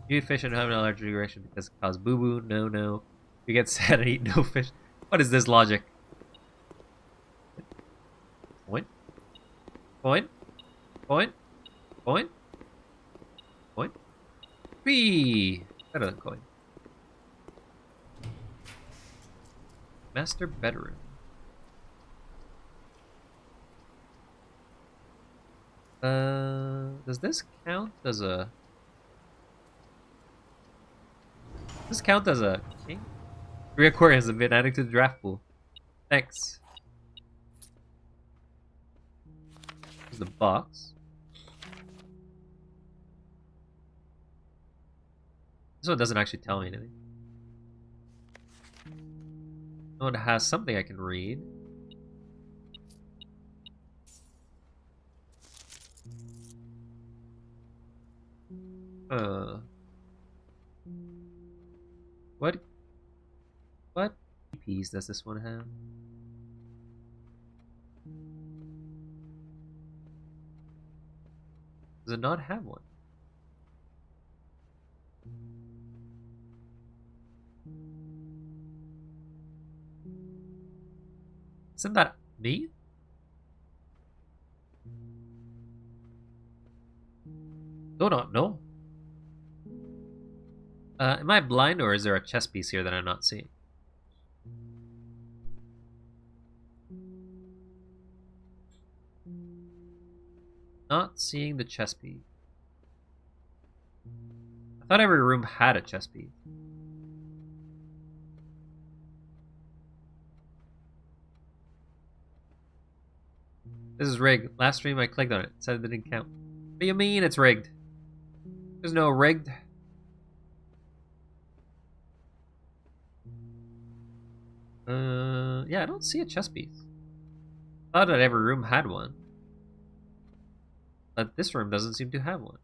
You eat fish and have an allergic reaction because it causes boo-boo. No, no. You get sad and eat no fish. What is this logic? Point. Point. Point. Point. Point. Whee! Better than coin. Master bedroom. Does this count as a... Does this count as a king? 3 aquariums have been added to the draft pool. Thanks. Here's the box. This one doesn't actually tell me anything. Oh, it has something I can read. What EPs does this one have? Does it not have one? Isn't that me? Do not know. Am I blind or is there a chess piece here that I'm not seeing? Not seeing the chess piece. I thought every room had a chess piece. This is rigged. Last stream I clicked on it. Said it didn't count. What do you mean it's rigged? There's no rigged. Yeah, I don't see a chess piece. I thought that every room had one. But this room doesn't seem to have one.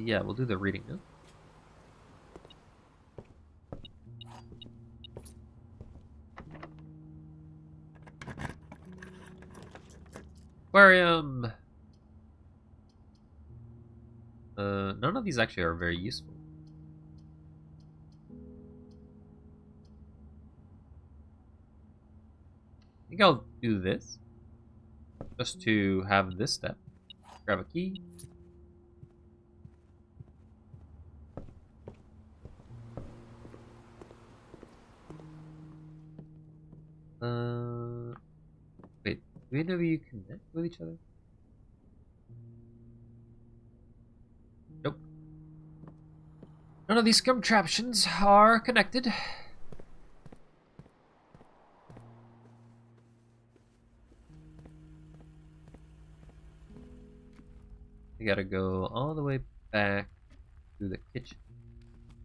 Yeah, we'll do the reading now. Aquarium! None of these actually are very useful. I think I'll do this. Just to have this step. Grab a key. Wait, do any of you connect with each other? Nope. None of these contraptions are connected. We gotta go all the way back to the kitchen.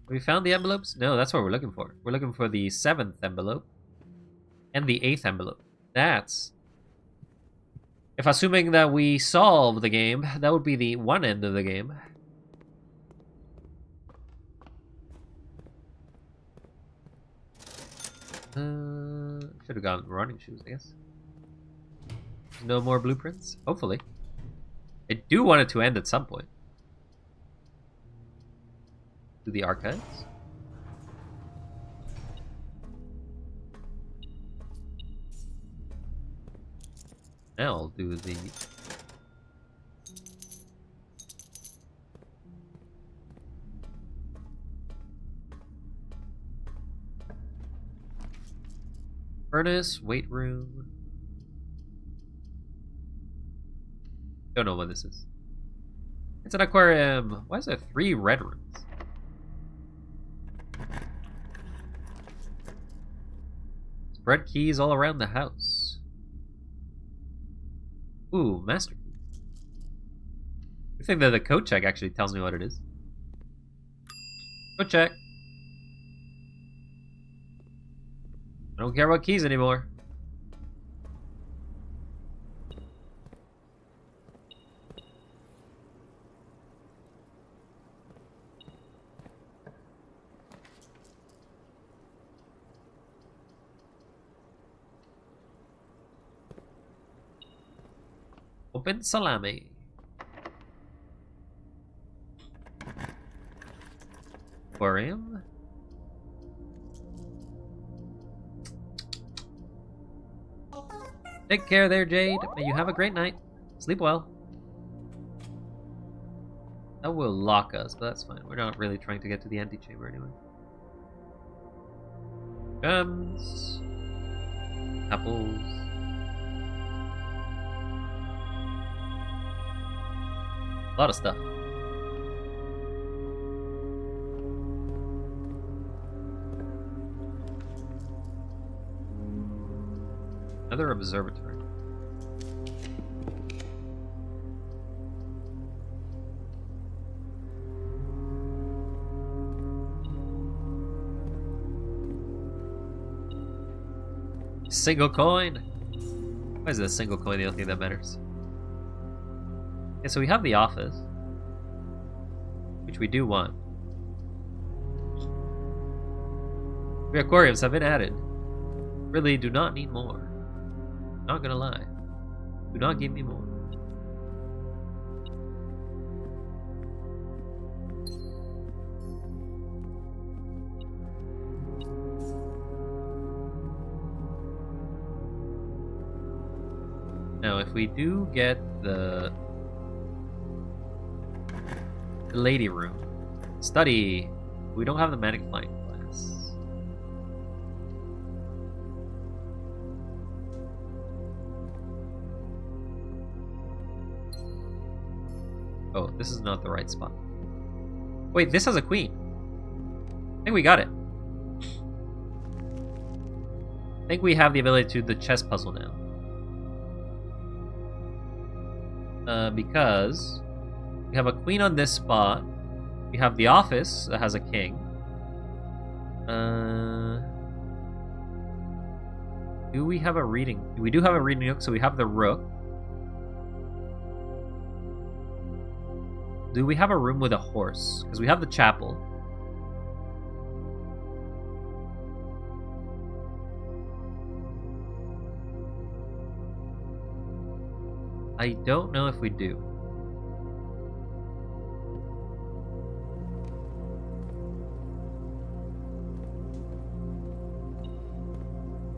Have we found the envelopes? No, that's what we're looking for. We're looking for the 7th envelope. And the 8th envelope. That's... If assuming that we solve the game, that would be the one end of the game. Should have gotten running shoes, I guess. No more blueprints? Hopefully. I do want it to end at some point. To the archives. Now I'll do the... furnace, weight room. Don't know what this is. It's an aquarium. Why is there 3 red rooms? Spread keys all around the house. Ooh, master key. I think that the code check actually tells me what it is. Code check. I don't care about keys anymore. Open salami. Aquarium. Take care there, Jade. May you have a great night. Sleep well. That will lock us, but that's fine. We're not really trying to get to the antechamber anyway. Gems. Apples. A lot of stuff. Another observatory. Single coin. Why is a single coin the only thing that matters? Okay, so we have the office, which we do want. 3 aquariums have been added. Really do not need more. Not gonna lie. Do not give me more. Now, if we do get the lady room, study, we don't have the manic flying class. Oh, this is not the right spot. Wait, this has a queen. I think we got it. I think we have the ability to do the chess puzzle now. Because we have a queen on this spot. We have the office that has a king. Do we have a reading? We do have a reading nook, so we have the rook. Do we have a room with a horse? Because we have the chapel. I don't know if we do.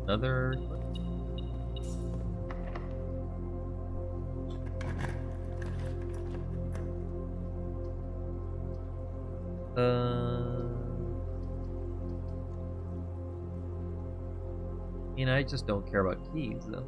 Another... You know, I just don't care about keys, though.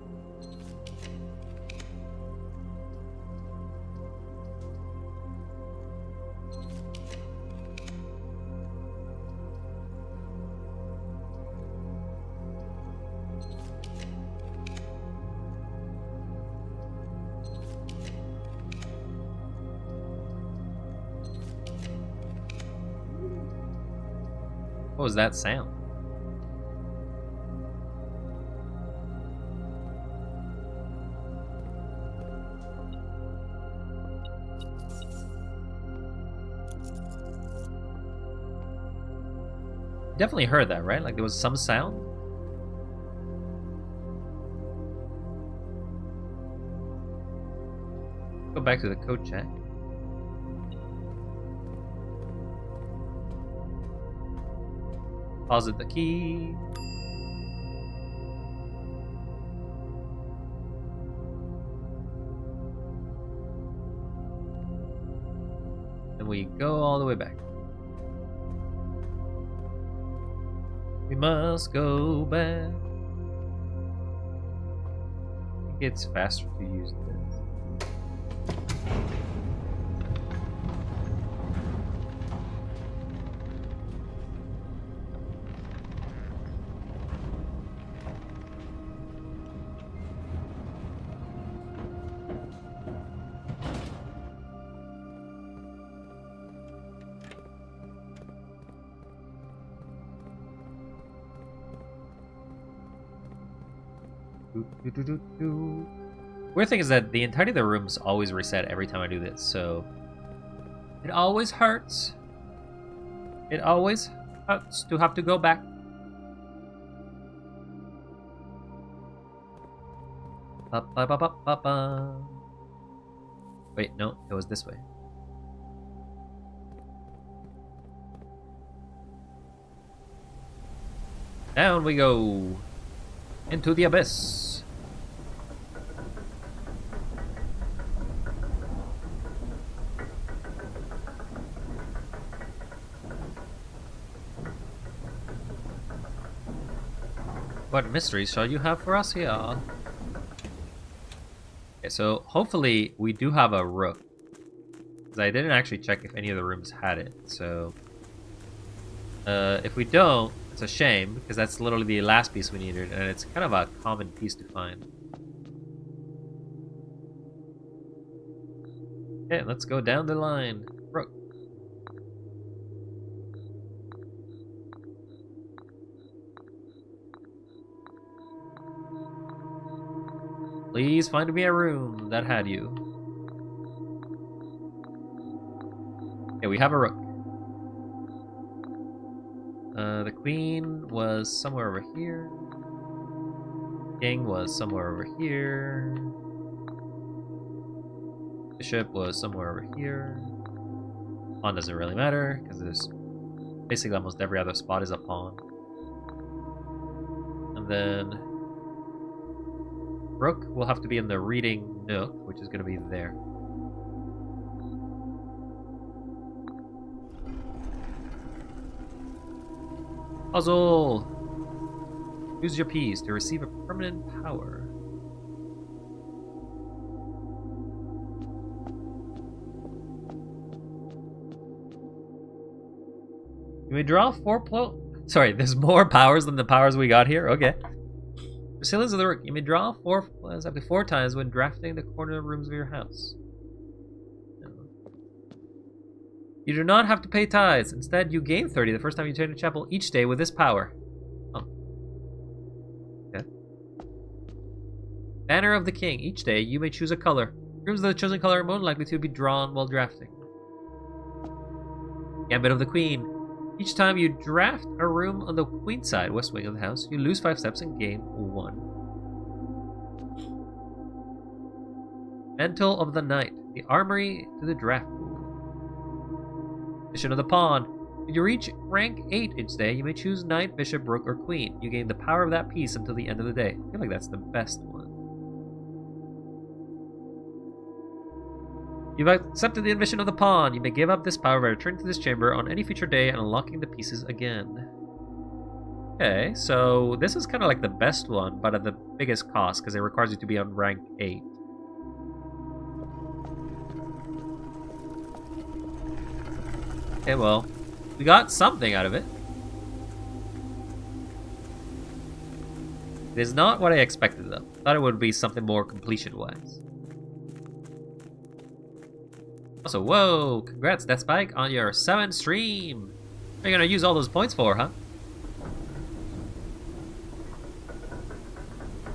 What was that sound? Definitely heard that, right? Like there was some sound? Go back to the code check. Deposit the key. we go all the way back. We must go back. It's faster to use this. Weird thing is that the entirety of the rooms always reset every time I do this, so it always hurts. It always hurts to have to go back. Wait, no, it was this way. Down we go into the abyss. What mysteries shall you have for us here? Okay, so hopefully we do have a rook. Because I didn't actually check if any of the rooms had it, so... if we don't, it's a shame, because that's literally the last piece we needed, and it's kind of a common piece to find. Okay, let's go down the line. Rook. Please find me a room that had you. Okay, we have a rook. The queen was somewhere over here. King was somewhere over here. Bishop was somewhere over here. Pawn doesn't really matter, because there's basically almost every other spot is a pawn. And then rook will have to be in the reading nook, which is going to be there. Puzzle! Use your piece to receive a permanent power. You may draw 4 Sorry, there's more powers than the powers we got here? Okay. Resilience of the rook. You may draw 4 up to 4 times when drafting the corner rooms of your house. You do not have to pay tithes. Instead, you gain 30 the first time you turn to chapel each day with this power. Oh. Okay. Banner of the King. Each day, you may choose a color. Rooms of the chosen color are more likely to be drawn while drafting. Gambit of the Queen. Each time you draft a room on the queen side, west wing of the house, you lose 5 steps and gain 1. Mantle of the Knight. The armory to the draft pool. Mission of the Pawn. When you reach rank 8 each day, you may choose Knight, Bishop, Rook, or Queen. You gain the power of that piece until the end of the day. I feel like that's the best one. You've accepted the admission of the Pawn. You may give up this power by returning to this chamber on any future day and unlocking the pieces again. Okay, so this is kind of like the best one, but at the biggest cost, because it requires you to be on rank 8. Okay, well, we got something out of it. It is not what I expected, though. I thought it would be something more completion-wise. Also, whoa! Congrats, Deathspike, on your 7th stream! What are you gonna use all those points for, huh?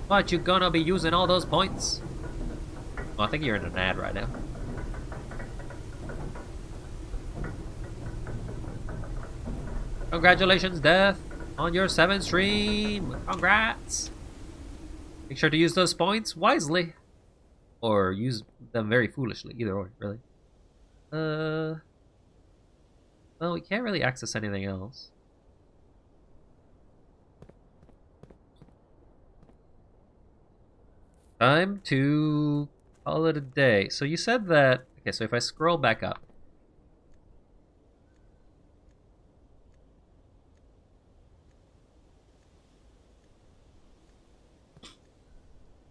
What, you gonna be using all those points? Oh, I think you're in an ad right now. Congratulations, Death, on your 7th stream! Congrats! Make sure to use those points wisely. Or use them very foolishly, either or, really. Well, we can't really access anything else. Time to call it a day. So you said that... Okay, so if I scroll back up,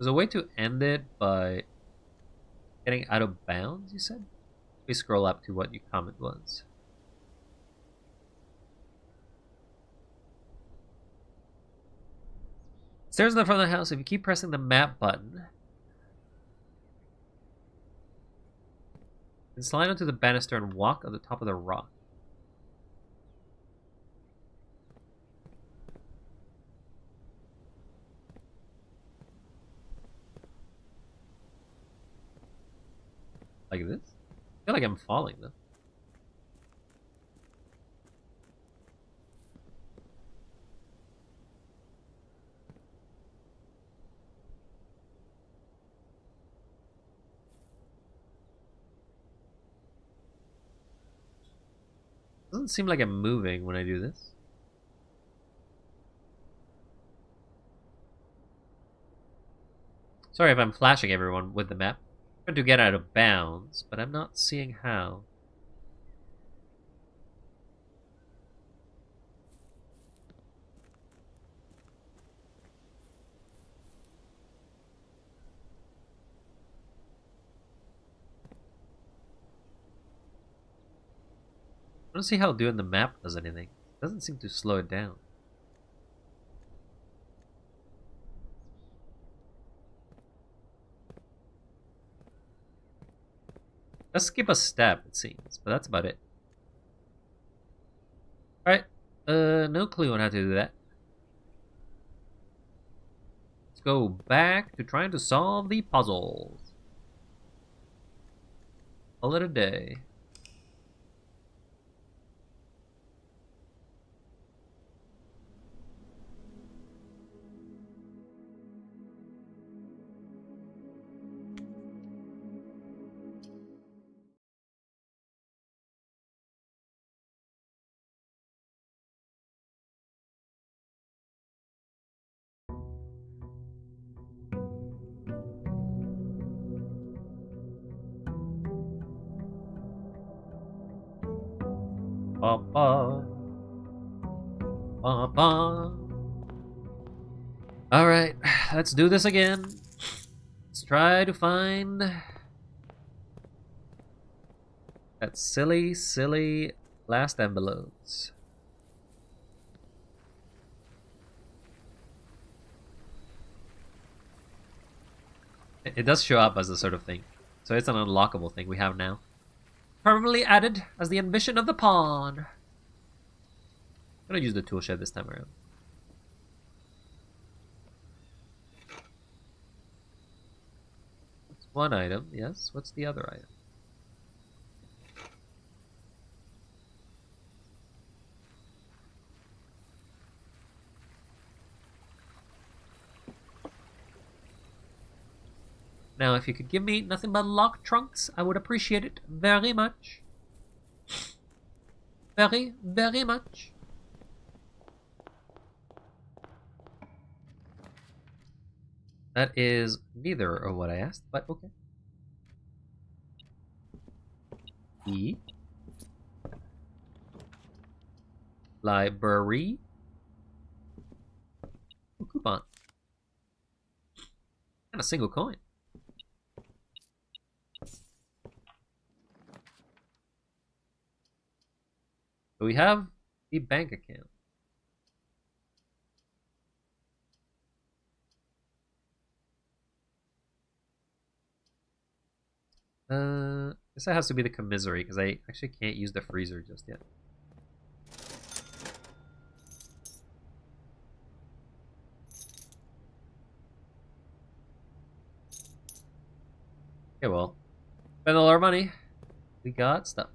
There's a way to end it by getting out of bounds, you said? We scroll up to what your comment was. Stairs in the front of the house. If you keep pressing the map button, then slide onto the banister and walk on the top of the rock. Like this? I feel like I'm falling though. Doesn't seem like I'm moving when I do this. Sorry if I'm flashing everyone with the map. I'm trying to get out of bounds, but I'm not seeing how. I don't see how doing the map does anything. It doesn't seem to slow it down. Let's skip a step, it seems, but that's about it. Alright, no clue on how to do that. Let's go back to trying to solve the puzzles. Call it a day. Ba ba. Ba ba. Alright, let's do this again. Let's try to find that silly last envelopes. It does show up as a sort of thing. So it's an unlockable thing we have now. Permanently added as the ambition of the pawn. I'm gonna use the tool shed this time around. That's one item, yes. What's the other item? Now, if you could give me nothing but lock trunks, I would appreciate it very much. Very, very much. That is neither of what I asked, but okay. E. Library. Ooh, coupon. And a single coin. So we have the bank account. Guess that has to be the commissary because I actually can't use the freezer just yet. Okay, well, spend all our money. We got stuff.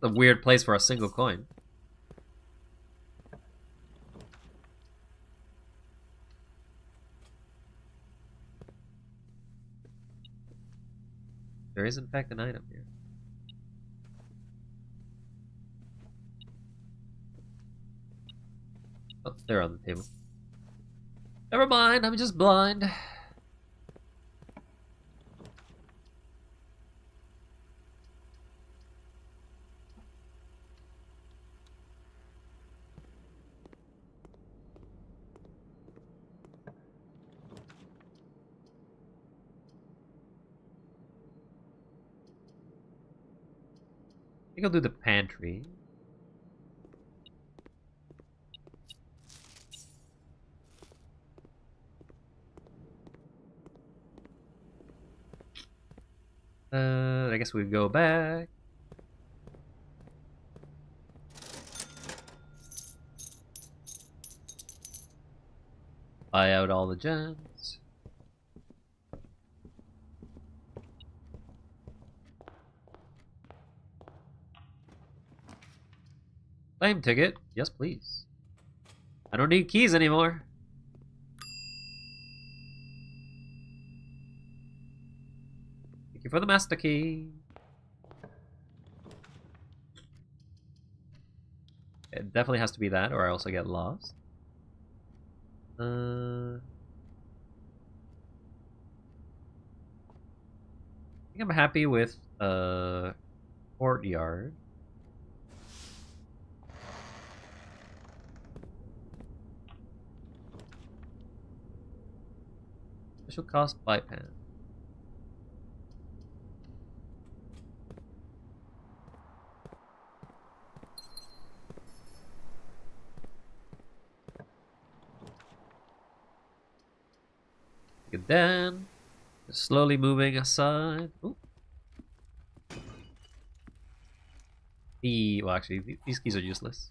A weird place for a single coin. There is in fact an item here. Oh, they're on the table. Never mind, I'm just blind. think I'll do the pantry. I guess we go back. Buy out all the gems. Claim ticket. Yes, please. I don't need keys anymore. Thank you for the master key. It definitely has to be that, or I also get lost. I think I'm happy with courtyard. Special cost bypass. Get down. Slowly moving aside. Ooh. Well, actually, these keys are useless.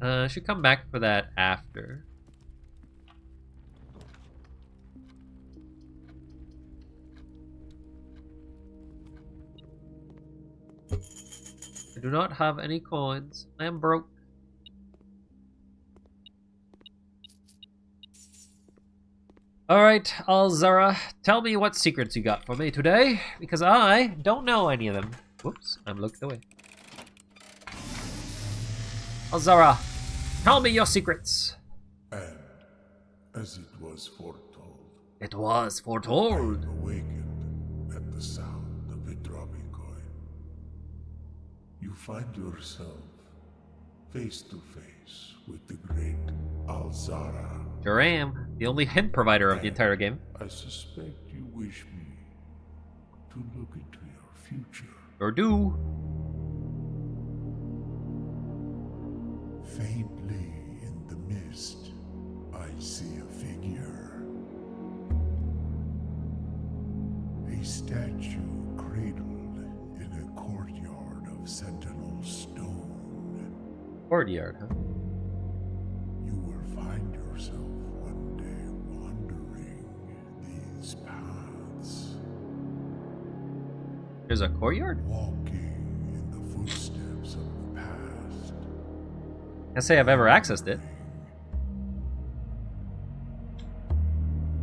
I should come back for that after. I do not have any coins. I am broke. Alright, Alzara, tell me what secrets you got for me today, because I don't know any of them. Whoops, I'm looked away. Alzara, tell me your secrets. And, as it was foretold, It was foretold. I awakened at the sound of a dropping coin. You find yourself face to face with the great Alzara. Sure am. The only hint provider of the entire game. I suspect you wish me to look into your future. Or do. Faintly in the mist, I see a figure. A statue cradled in a courtyard of sentinel stone. Courtyard, huh? You will find yourself one day wandering these paths, There's a courtyard? walking in the footsteps of the past. Can't say I've ever accessed it.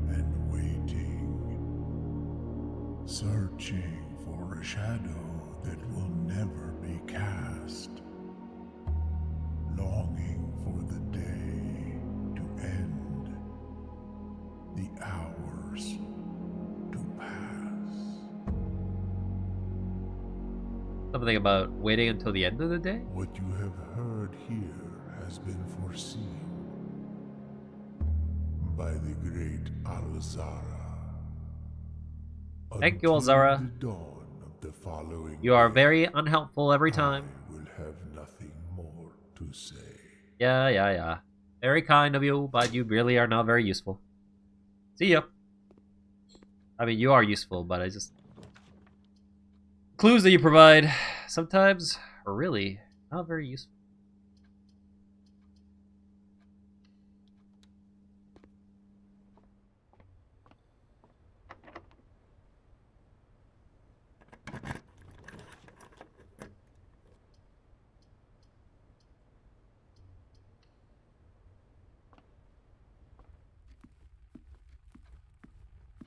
And waiting, searching for a shadow that will never be cast, longing for the day to end, the hours to pass. Something about waiting until the end of the day? What you have heard here has been foreseen by the great Alzara. Thank you, Until Alzara. the dawn of the following You are day, very unhelpful every time. I will have nothing more to say. Yeah. Very kind of you, but you really are not very useful. See ya. I mean, you are useful, but I just... Clues that you provide sometimes are really not very useful.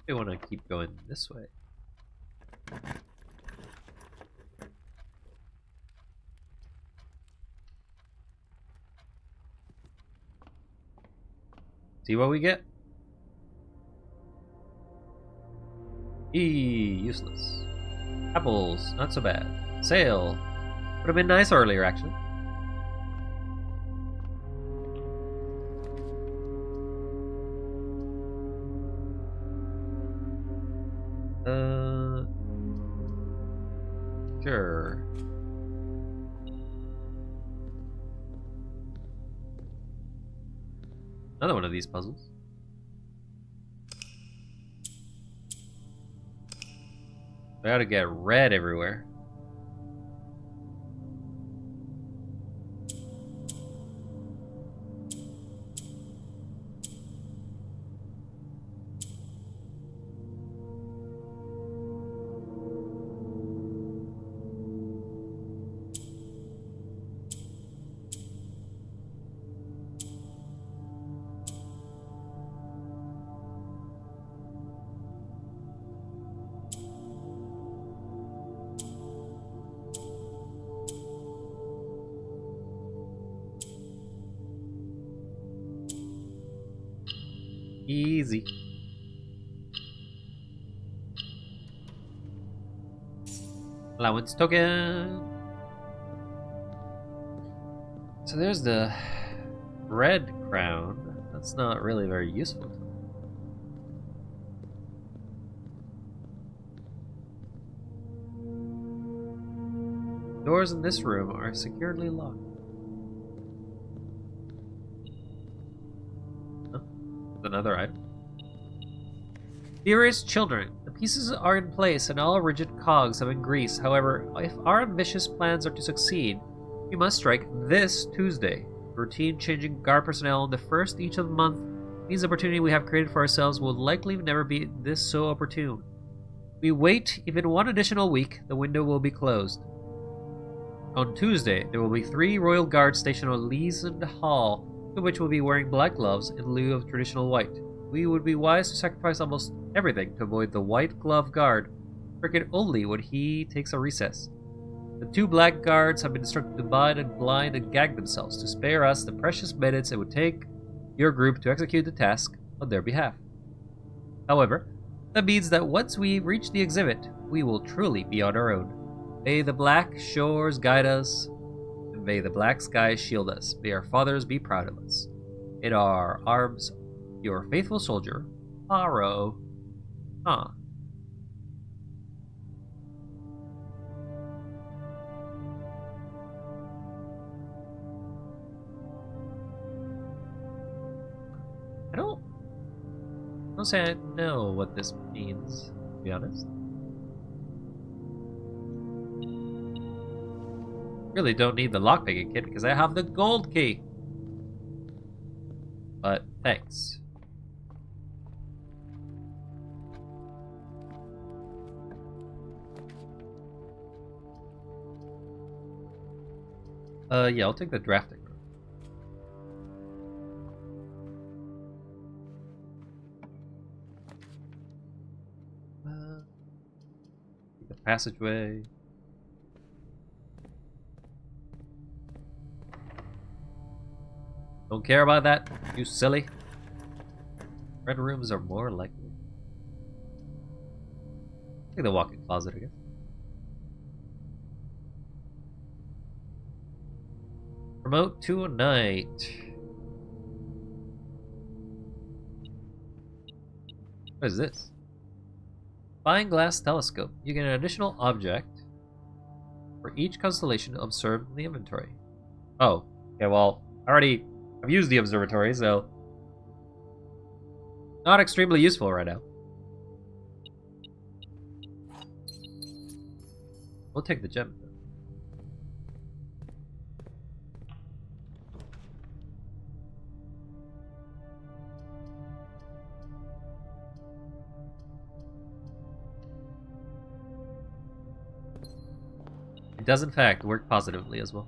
I want to keep going this way. See what we get? Useless. Apples, not so bad. Sale. Would have been nice earlier, actually. Sure. Another one of these puzzles. I gotta get red everywhere. Easy. Allowance token. So there's the red crown. That's not really very useful. Doors in this room are securely locked. Another item. Dearest children, the pieces are in place and all rigid cogs have been greased. However, if our ambitious plans are to succeed, we must strike this Tuesday. Routine changing guard personnel on the first each of the month means the opportunity we have created for ourselves will likely never be this so opportune. We wait even one additional week, the window will be closed. On Tuesday, there will be 3 royal guards stationed on Leeson Hall, of which will be wearing black gloves in lieu of traditional white. We would be wise to sacrifice almost everything to avoid the white glove guard, freaking only when he takes a recess. The 2 black guards have been instructed to bind and blind and gag themselves to spare us the precious minutes it would take your group to execute the task on their behalf. However, that means that once we reach the exhibit, we will truly be on our own. May the black shores guide us, and may the black skies shield us. May our fathers be proud of us. In our arms, your faithful soldier, Paro. Huh. I don't say I know what this means, to be honest. Really don't need the lockpicking kit because I have the gold key. But thanks. Yeah, I'll take the drafting room. The passageway. Don't care about that, you silly. Red rooms are more likely. Take the walk-in closet, I guess. Promote to a night. What is this? Fine glass telescope. You get an additional object for each constellation observed in the inventory. Oh, okay, well, I've used the observatory, so not extremely useful right now. We'll take the gem. It does in fact work positively as well.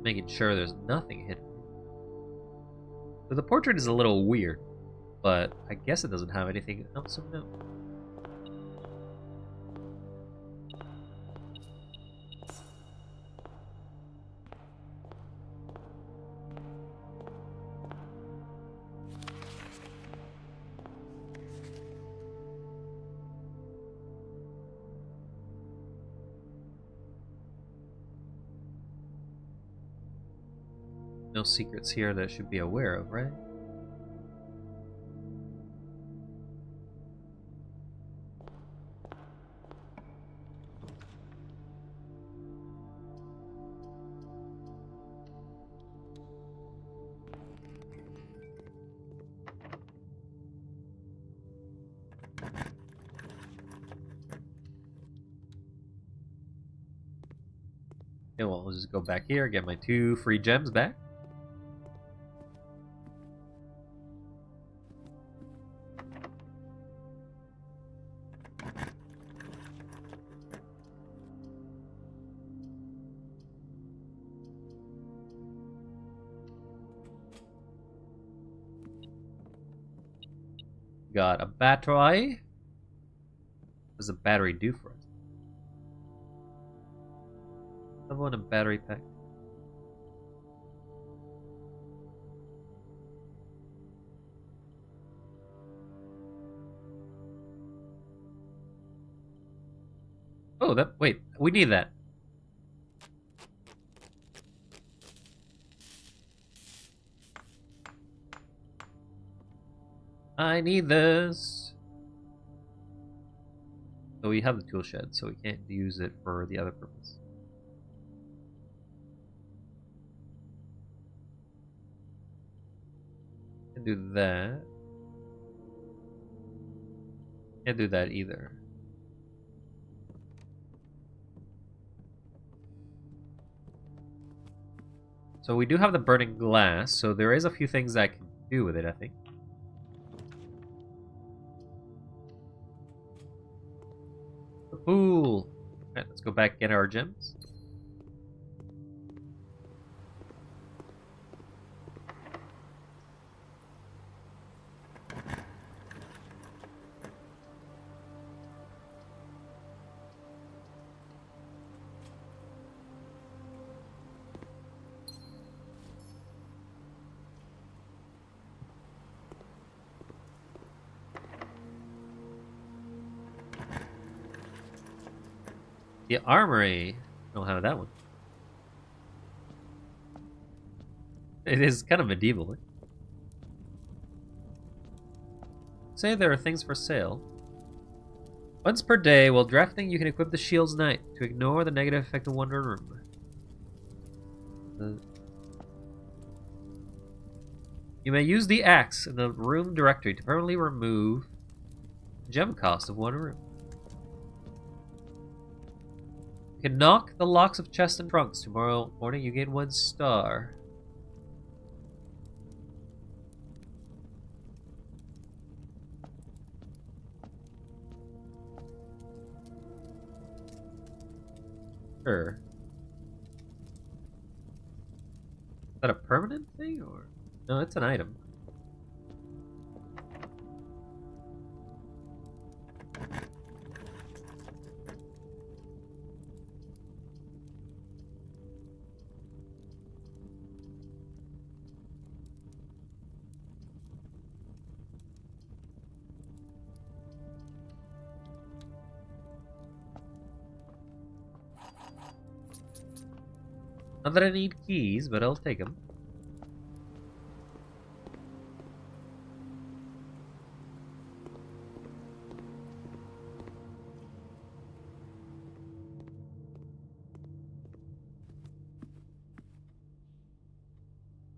Making sure there's nothing hidden. So the portrait is a little weird. but I guess it doesn't have anything else of note. No secrets here that I should be aware of, right? Okay, well, I'll just go back here, get my 2 free gems back. Got a battery. What does a battery do for us? I want a battery pack. Oh, wait, we need that. I need this. So we have the tool shed, so we can't use it for the other purpose. Can't do that. Can't do that either. So we do have the burning glass, so there is a few things I can do with it, I think. The pool! Alright, let's go back and get our gems. The armory. I don't have that one. It is kind of medieval. Eh? Say there are things for sale. Once per day, while drafting, you can equip the Shield's Knight to ignore the negative effect of Wonder Room. You may use the axe in the room directory to permanently remove the gem cost of one room. You can knock the locks of chests and trunks. Tomorrow morning you gain 1 star. Sure. Is that a permanent thing or? No, it's an item. Not that I need keys, but I'll take them.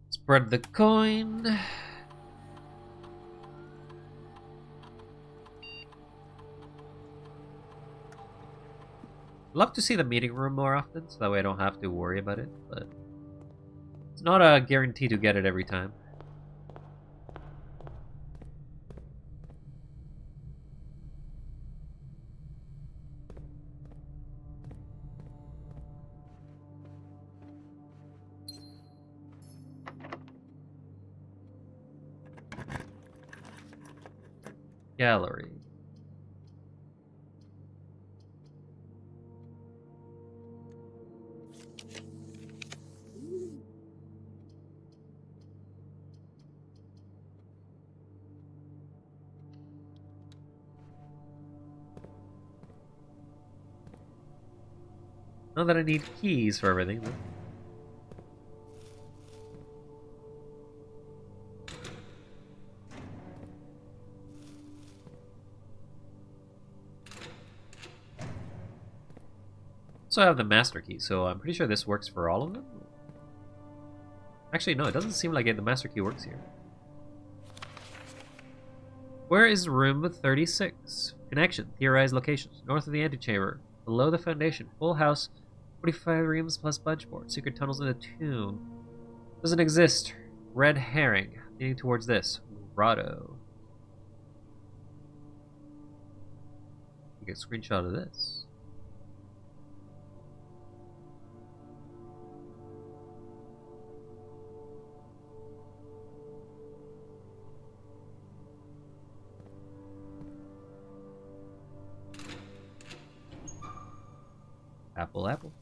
Spread the coin. Love to see the meeting room more often, so that way I don't have to worry about it, but it's not a guarantee to get it every time. Gallery. Not that I need keys for everything, though. So I have the master key, so I'm pretty sure this works for all of them. Actually, no, it doesn't seem like the master key works here. Where is room 36? Connection. Theorized locations. North of the antechamber. Below the foundation. Full house. 45 rooms plus budgeboard. Secret tunnels in the tomb. Doesn't exist. Red herring. Leading towards this. Grotto. You get a screenshot of this. Apple, apple.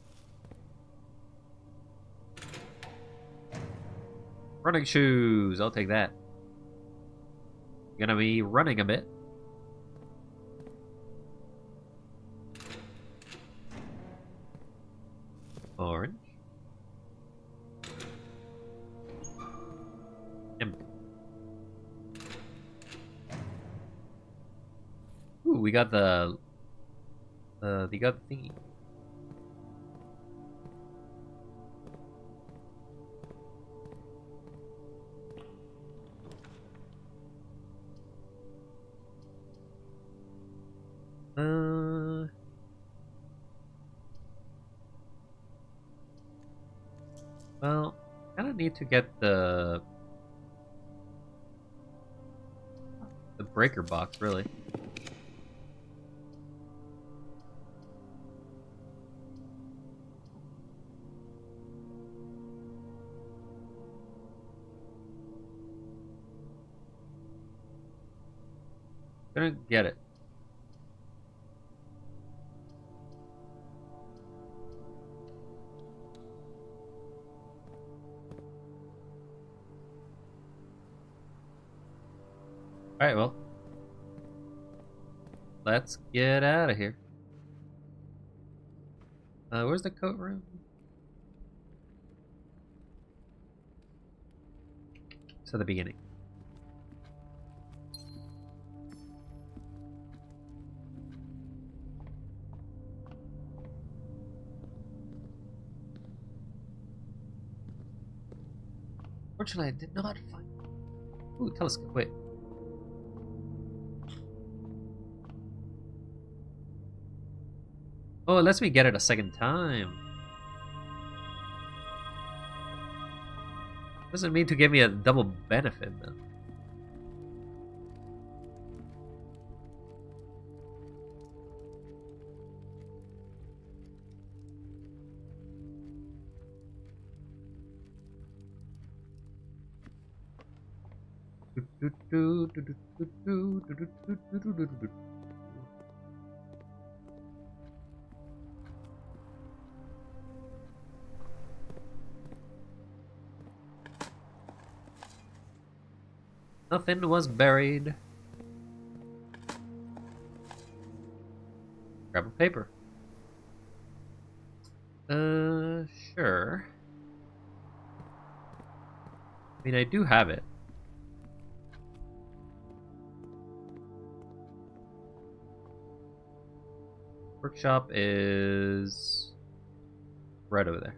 Running shoes, I'll take that. Gonna be running a bit. Orange. Empty. Ooh, we got the thingy. Well, I kind of need to get the breaker box, really. Gonna get it. Alright, well. Let's get out of here. Where's the coat room? It's at the beginning. Fortunately, I did not find... Ooh, telescope, wait. Oh, it lets me get it a second time. Doesn't mean to give me a double benefit, though. Nothing was buried. Grab a paper. Sure. I mean, I do have it. Workshop is right over there.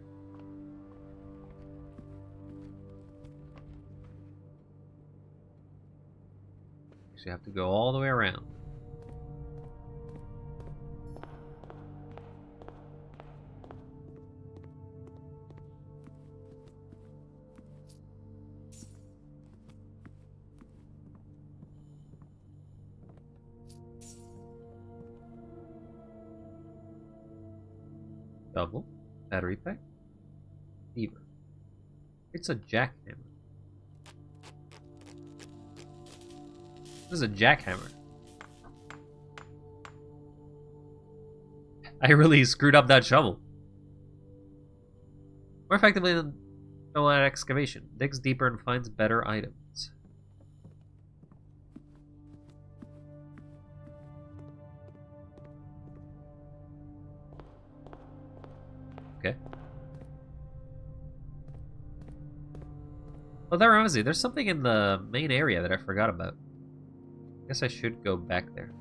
Actually, have to go all the way around. Double battery pack. Lever. It's a jackhammer. This is a jackhammer. I really screwed up that shovel. More effectively than an excavation. Digs deeper and finds better items. Okay. Oh, that reminds me. There's something in the main area that I forgot about. Guess I should go back there.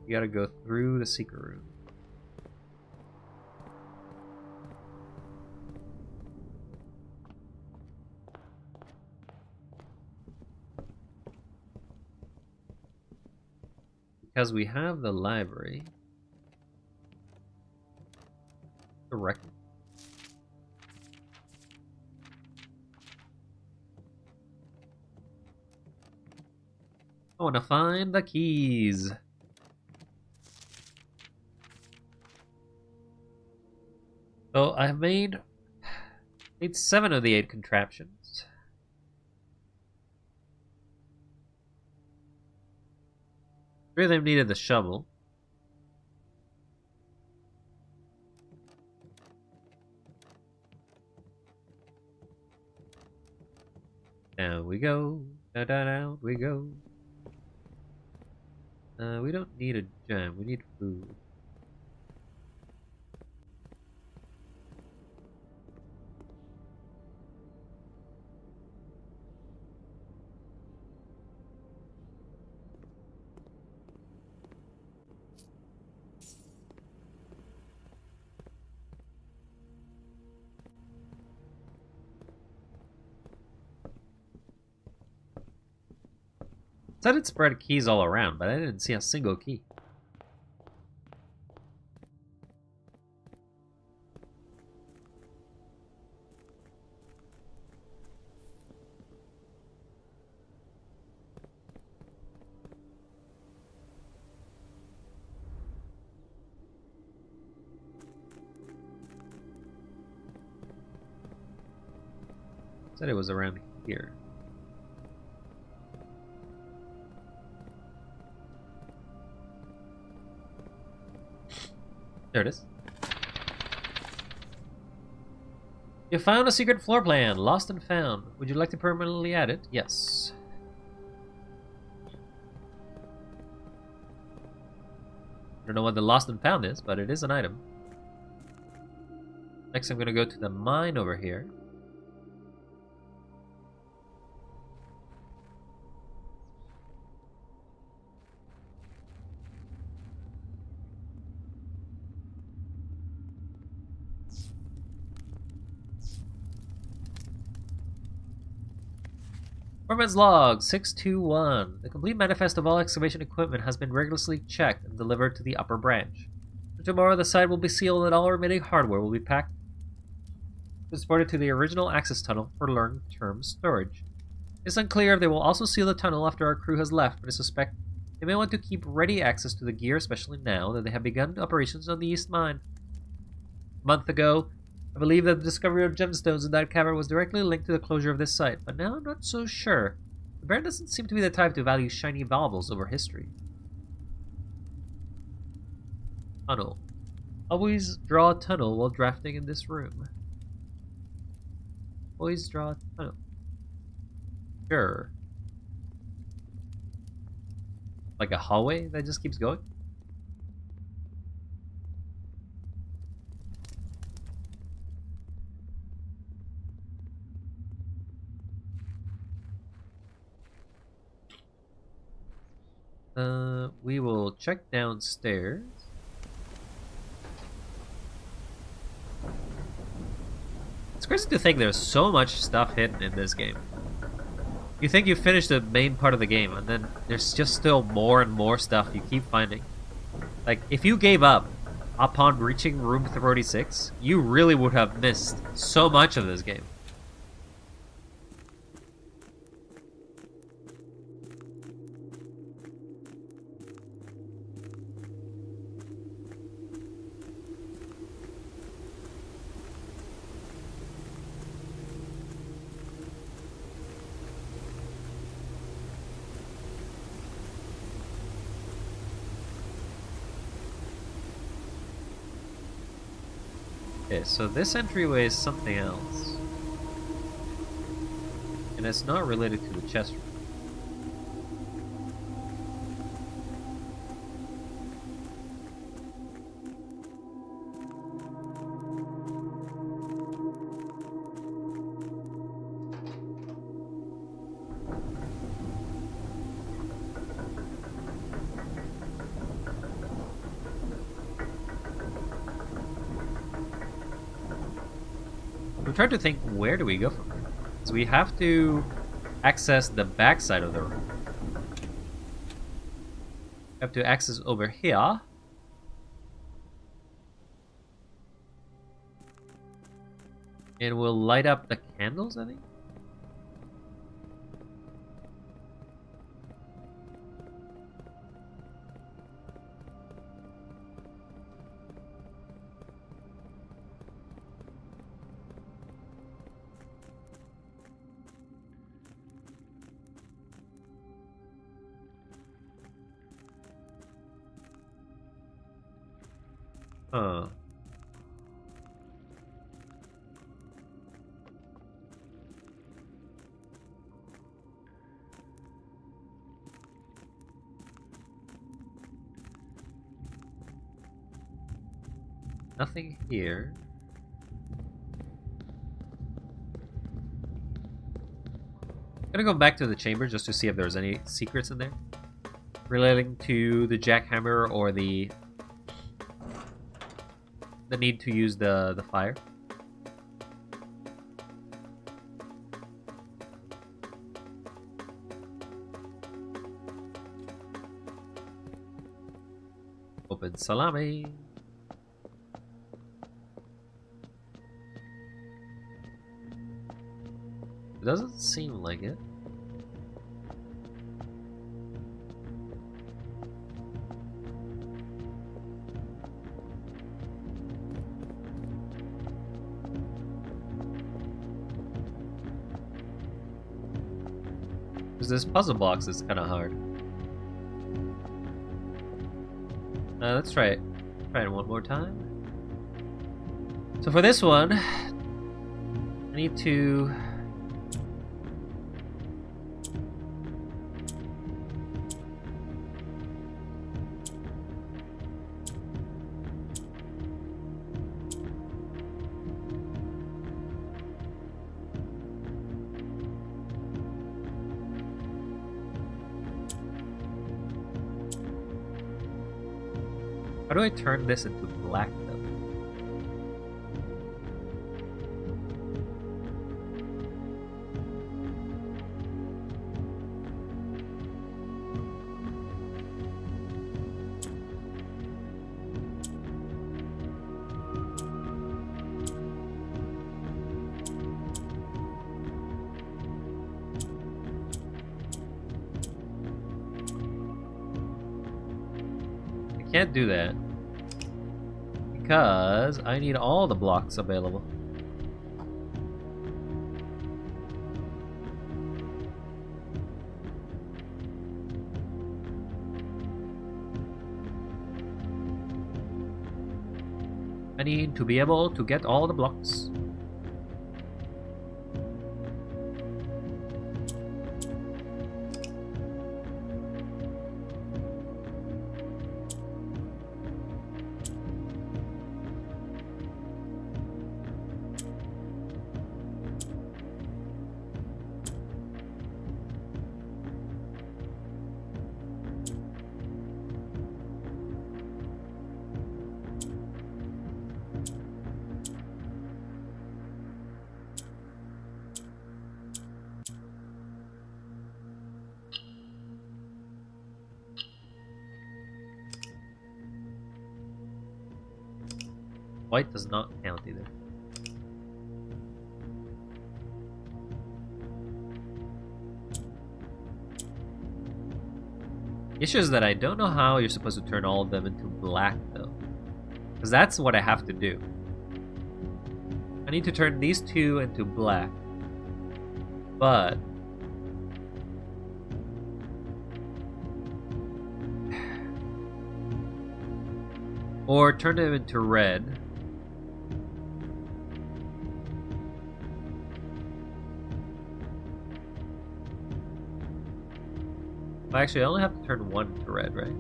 You gotta go through the secret room. Because we have the library. The record. I want to find the keys. So I've made 7 of the 8 contraptions. Three of them needed the shovel. Down we go. Down we go. We don't need a gem. We need food. Said it spread keys all around, but I didn't see a single key. Said it was around here. There it is. You found a secret floor plan, lost and found. Would you like to permanently add it? Yes. I don't know what the lost and found is, but it is an item. Next I'm going to go to the mine over here. Foreman's Log 621. The complete manifest of all excavation equipment has been rigorously checked and delivered to the upper branch. Tomorrow the site will be sealed and all remaining hardware will be packed and transported to the original access tunnel for long-term storage. It's unclear if they will also seal the tunnel after our crew has left, but I suspect they may want to keep ready access to the gear, especially now that they have begun operations on the East Mine. A month ago, I believe that the discovery of gemstones in that cavern was directly linked to the closure of this site, but now I'm not so sure. The Baron doesn't seem to be the type to value shiny baubles over history. Tunnel. Always draw a tunnel while drafting in this room. Always draw a tunnel. Sure. Like a hallway that just keeps going? We will check downstairs. It's crazy to think there's so much stuff hidden in this game. You think you finished the main part of the game, and then there's just still more and more stuff you keep finding. Like, if you gave up upon reaching room 36, you really would have missed so much of this game. Okay, so this entryway is something else. And it's not related to the chest room. I'm trying to think, where do we go from here? Because we have to access the back side of the room. We have to access over here. And we'll light up the candles, I think? Huh. Nothing here. I'm gonna go back to the chamber just to see if there's any secrets in there relating to the jackhammer or the need to use the fire. Open salami. It doesn't seem like it. Because this puzzle box is kind of hard. Let's try it. Try it one more time. So for this one, I need to... How do I turn this into black though? I can't do that because I need all the blocks available. I need to be able to get all the blocks. White does not count either. The issue is that I don't know how you're supposed to turn all of them into black though. Because that's what I have to do. I need to turn these two into black. But... or turn them into red. Actually, I only have to turn one to red, right?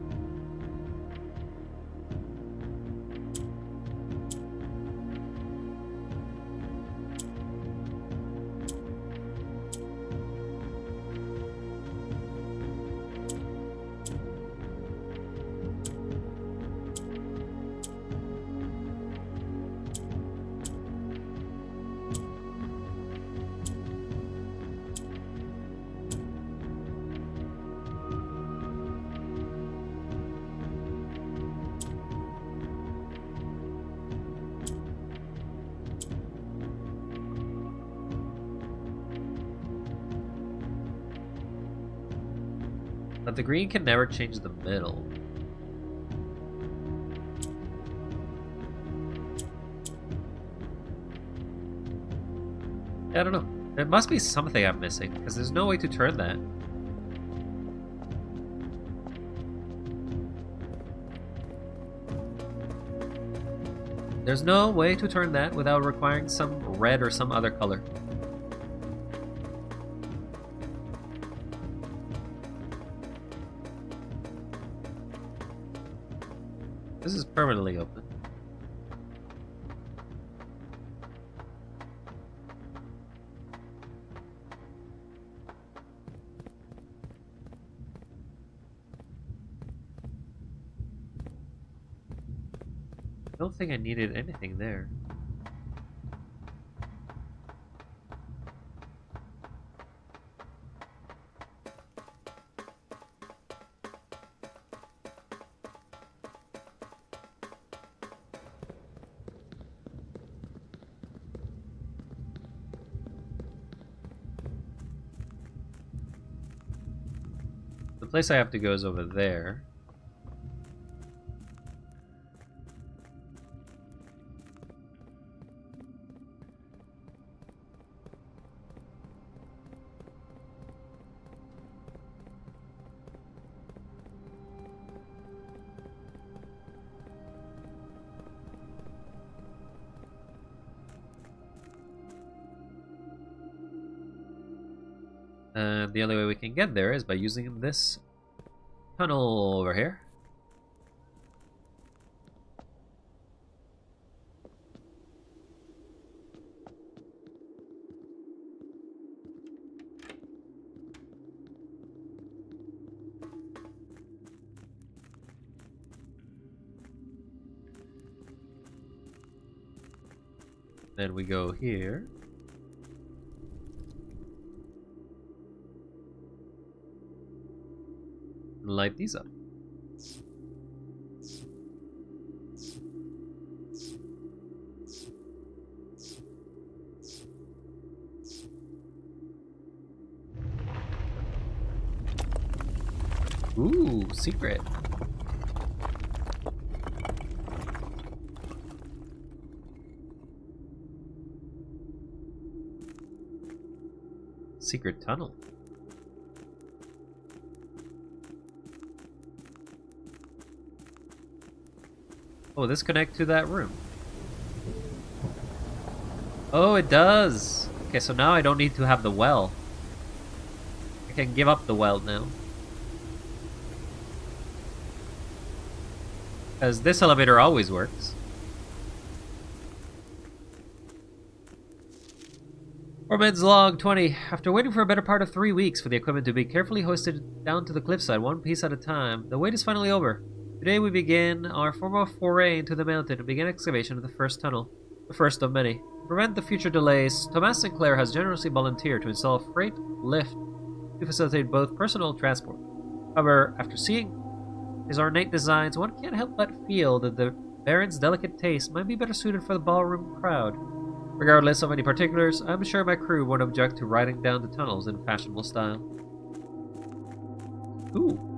But the green can never change the middle. I don't know. There must be something I'm missing, because there's no way to turn that. There's no way to turn that without requiring some red or some other color. This is permanently open. I don't think I needed anything there. The place I have to go is over there. And the only way we can get there is by using this tunnel over here. Then we go here. Light these up. Ooh, secret. Secret tunnel. Oh, this connect to that room. Oh, it does. Okay, so now I don't need to have the well. I can give up the well now. Because this elevator always works. Ormed's log 20. After waiting for a better part of 3 weeks for the equipment to be carefully hoisted down to the cliffside, one piece at a time, the wait is finally over. Today we begin our formal foray into the mountain and begin excavation of the first tunnel, the first of many. To prevent the future delays, Thomas Sinclair has generously volunteered to install a freight lift to facilitate both personal transport. However, after seeing his ornate designs, one can't help but feel that the Baron's delicate taste might be better suited for the ballroom crowd. Regardless of any particulars, I'm sure my crew won't object to riding down the tunnels in fashionable style. Ooh.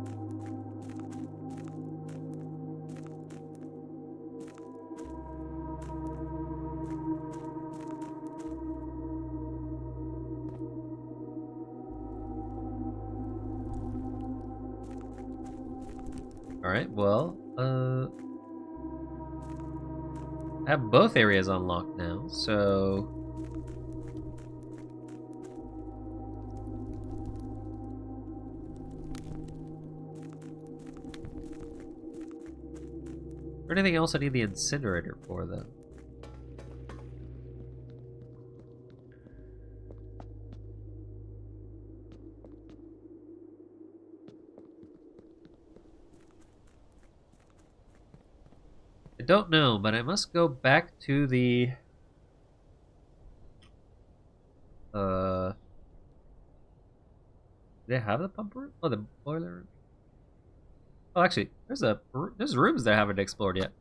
Alright, well, I have both areas unlocked now, so... Or anything else I need the incinerator for, though? I don't know, but I must go back to the... Do they have the pump room? Oh, the boiler room? Oh, actually, there's rooms that I haven't explored yet.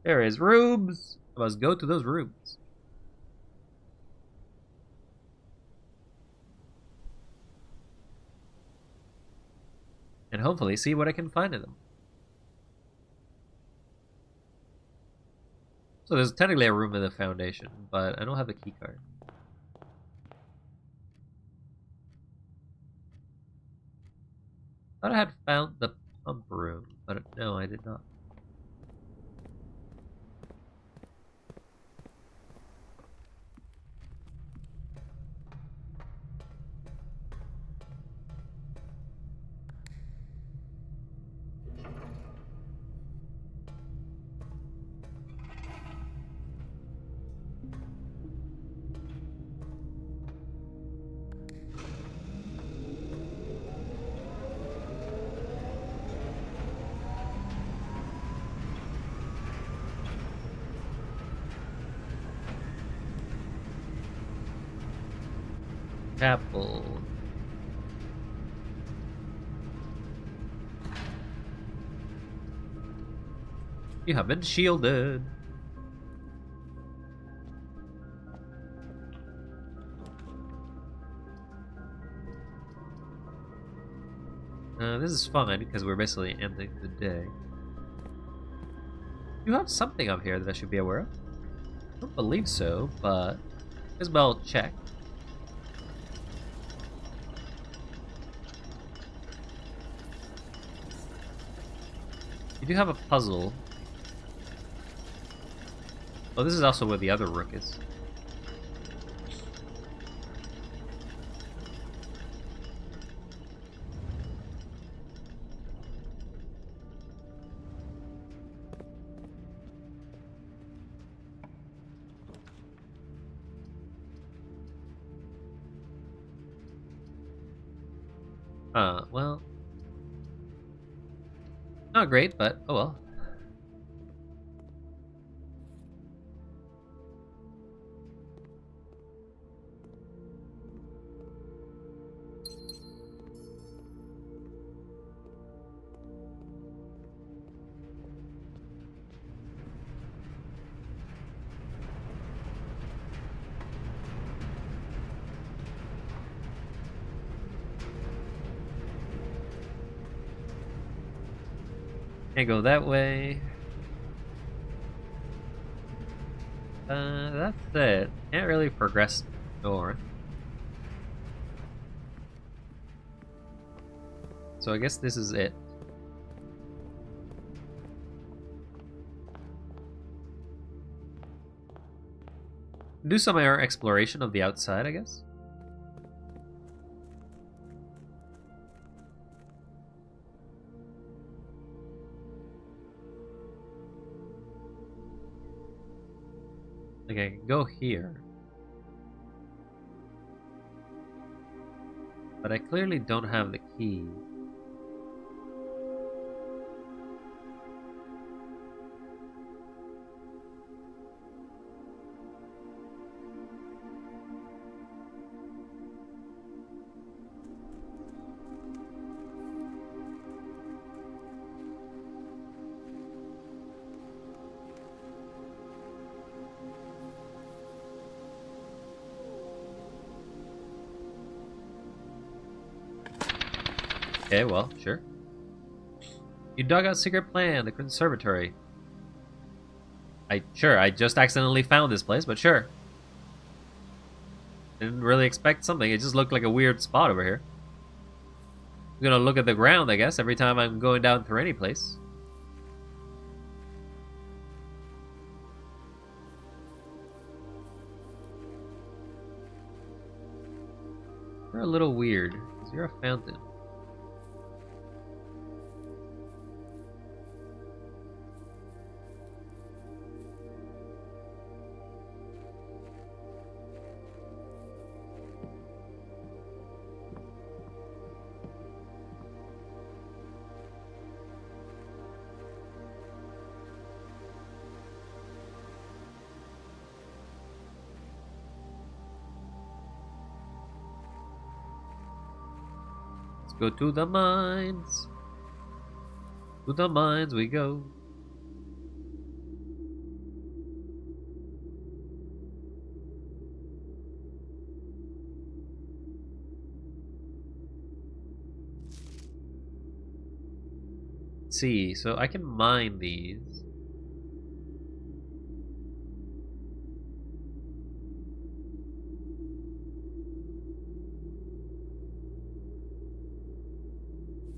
There is rooms! I must go to those rooms. And hopefully see what I can find in them. So there's technically a room in the foundation, but I don't have the key card. Thought I had found the pump room, but no, I did not. Chapel. You have been shielded. This is fine because we're basically ending the day. You have something up here that I should be aware of? I don't believe so, but as well check. You do have a puzzle. Oh, this is also where the other rook is. Well. Not great, but oh well. Can't go that way. That's it. Can't really progress north. So I guess this is it. Do some more exploration of the outside, I guess. Like I can go here. But I clearly don't have the key. Okay, well, sure. You dug out secret plan, the conservatory. I just accidentally found this place, but sure. Didn't really expect something, it just looked like a weird spot over here. I'm gonna look at the ground, I guess, every time I'm going down through any place. You're a little weird, because you're a fountain. Go to the mines. To the mines we go. Let's see, so I can mine these.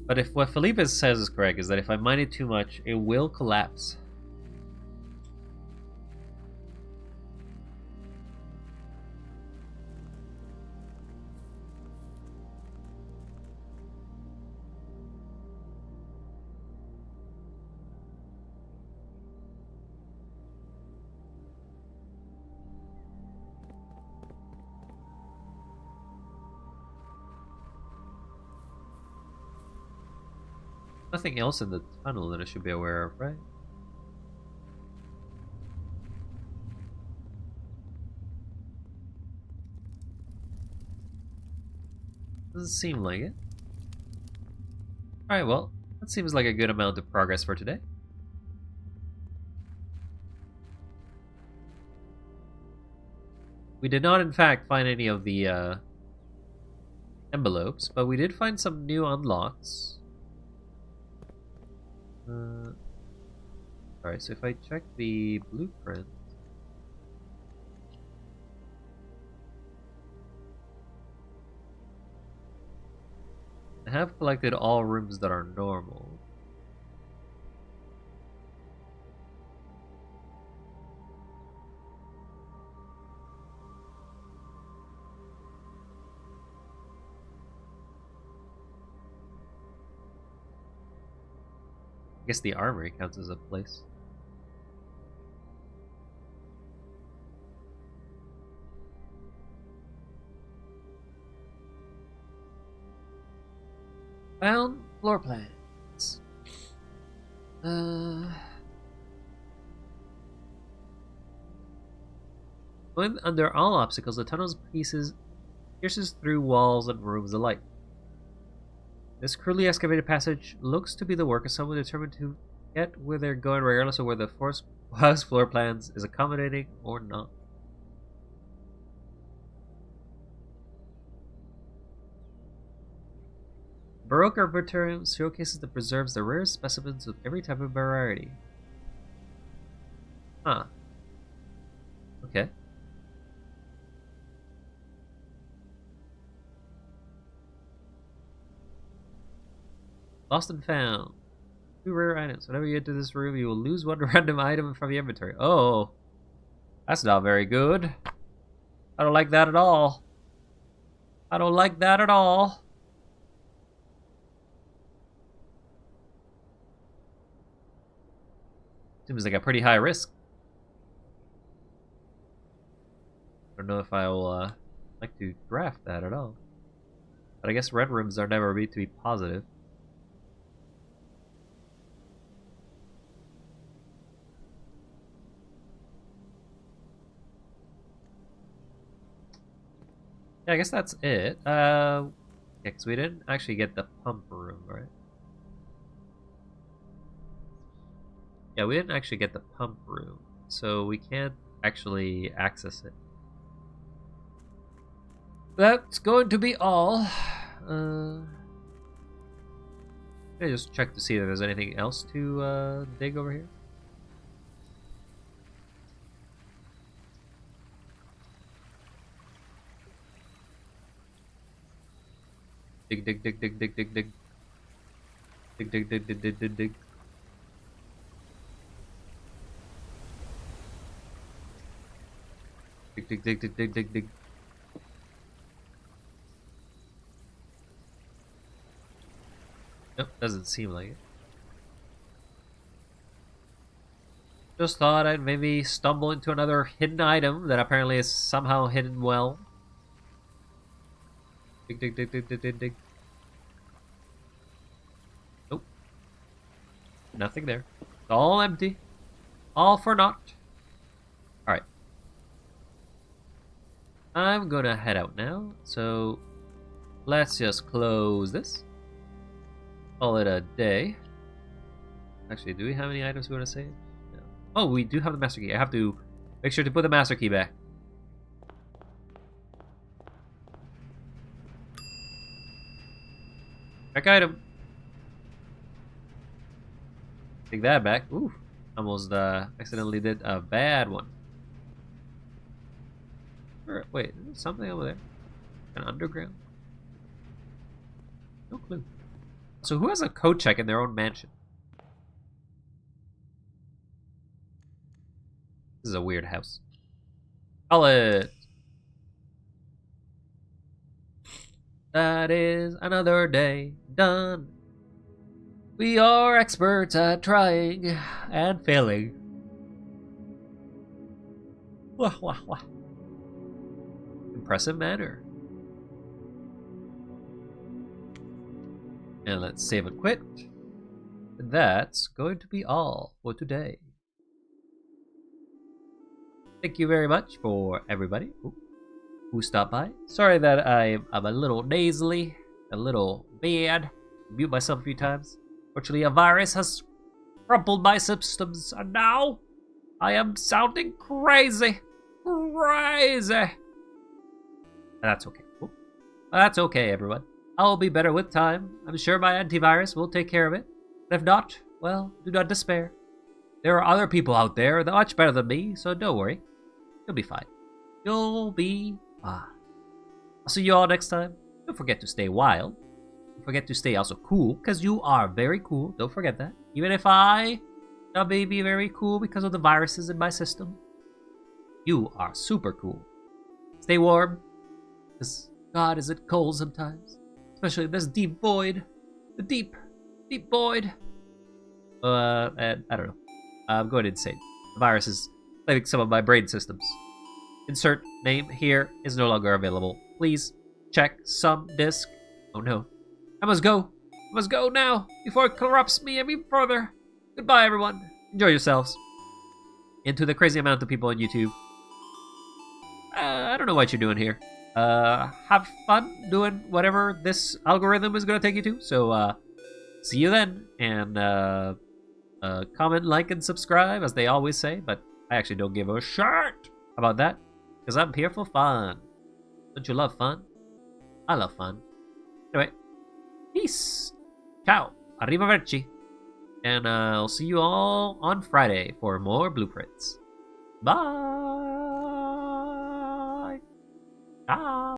But if what Felipe says is correct, is that if I mine it too much, it will collapse. Nothing else in the tunnel that I should be aware of, right? Doesn't seem like it. Alright, well, that seems like a good amount of progress for today. We did not, in fact, find any of the envelopes, but we did find some new unlocks. Alright, so if I check the blueprint, I have collected all rooms that are normal. I guess the armory counts as a place. Found floor plans. Going under all obstacles, the tunnel's pierces through walls and rooms alike. This crudely excavated passage looks to be the work of someone determined to get where they're going, regardless of whether the house floor plans is accommodating or not. Baroque Arboretum showcases and preserves the rarest specimens of every type of variety. Huh. Okay. Lost and found. 2 rare items. Whenever you enter this room, you will lose 1 random item from your inventory. Oh. That's not very good. I don't like that at all. I don't like that at all. Seems like a pretty high risk. I don't know if I'll like to draft that at all. But I guess red rooms are never made to be positive. Yeah, I guess that's it. Yeah, because we didn't actually get the pump room, right? Yeah, we didn't actually get the pump room, so we can't actually access it. That's going to be all. I just check to see if there's anything else to dig over here. Dig, dig, dig, dig, dig, dig, dig. Dig, dig, dig, dig, dig, dig, dig. Dig, dig, dig, dig, dig, dig, dig. Nope, doesn't seem like it. Just thought I'd maybe stumble into another hidden item that apparently is somehow hidden well. Dig, dig, dig, dig, dig, dig, dig. Nope. Nothing there. It's all empty. All for naught. Alright. I'm gonna head out now, so let's just close this. call it a day. Actually, do we have any items we want to save? No. Oh, we do have the master key. I have to make sure to put the master key back. Check item. Take that back. Ooh, almost accidentally did a bad one. Wait, is there something over there? An underground? No clue. So who has a code check in their own mansion? This is a weird house. Call it. That is another day done. We are experts at trying and failing. Wah, wah, wah. Impressive manner. And let's save and quit. And that's going to be all for today. Thank you very much for everybody who stopped by. Sorry that I'm a little nasally, a little bad. Mute myself a few times. Fortunately, a virus has crumpled my systems, and now I am sounding crazy. Crazy. And that's okay. That's okay, everyone. I'll be better with time. I'm sure my antivirus will take care of it. And if not, well, do not despair. There are other people out there that are much better than me, so don't worry. You'll be fine. You'll be fine. I'll see you all next time. Don't forget to stay wild. Don't forget to stay also cool, because you are very cool. Don't forget that. Even if I may be very cool because of the viruses in my system, you are super cool. Stay warm, because God, is it cold sometimes. Especially in this deep void. The deep void. And I don't know. I'm going insane. The virus is plaguing some of my brain systems. Insert name here is no longer available. Please check some disk. Oh no. I must go. I must go now before it corrupts me even further. Goodbye, everyone. Enjoy yourselves. And to the crazy amount of people on YouTube, I don't know what you're doing here. Have fun doing whatever this algorithm is going to take you to. So, see you then. And comment, like, and subscribe, as they always say. But I actually don't give a shit about that, because I'm here for fun. Don't you love fun? I love fun. Anyway, peace. Ciao. Arrivederci. And I'll see you all on Friday for more blueprints. Bye. Ciao.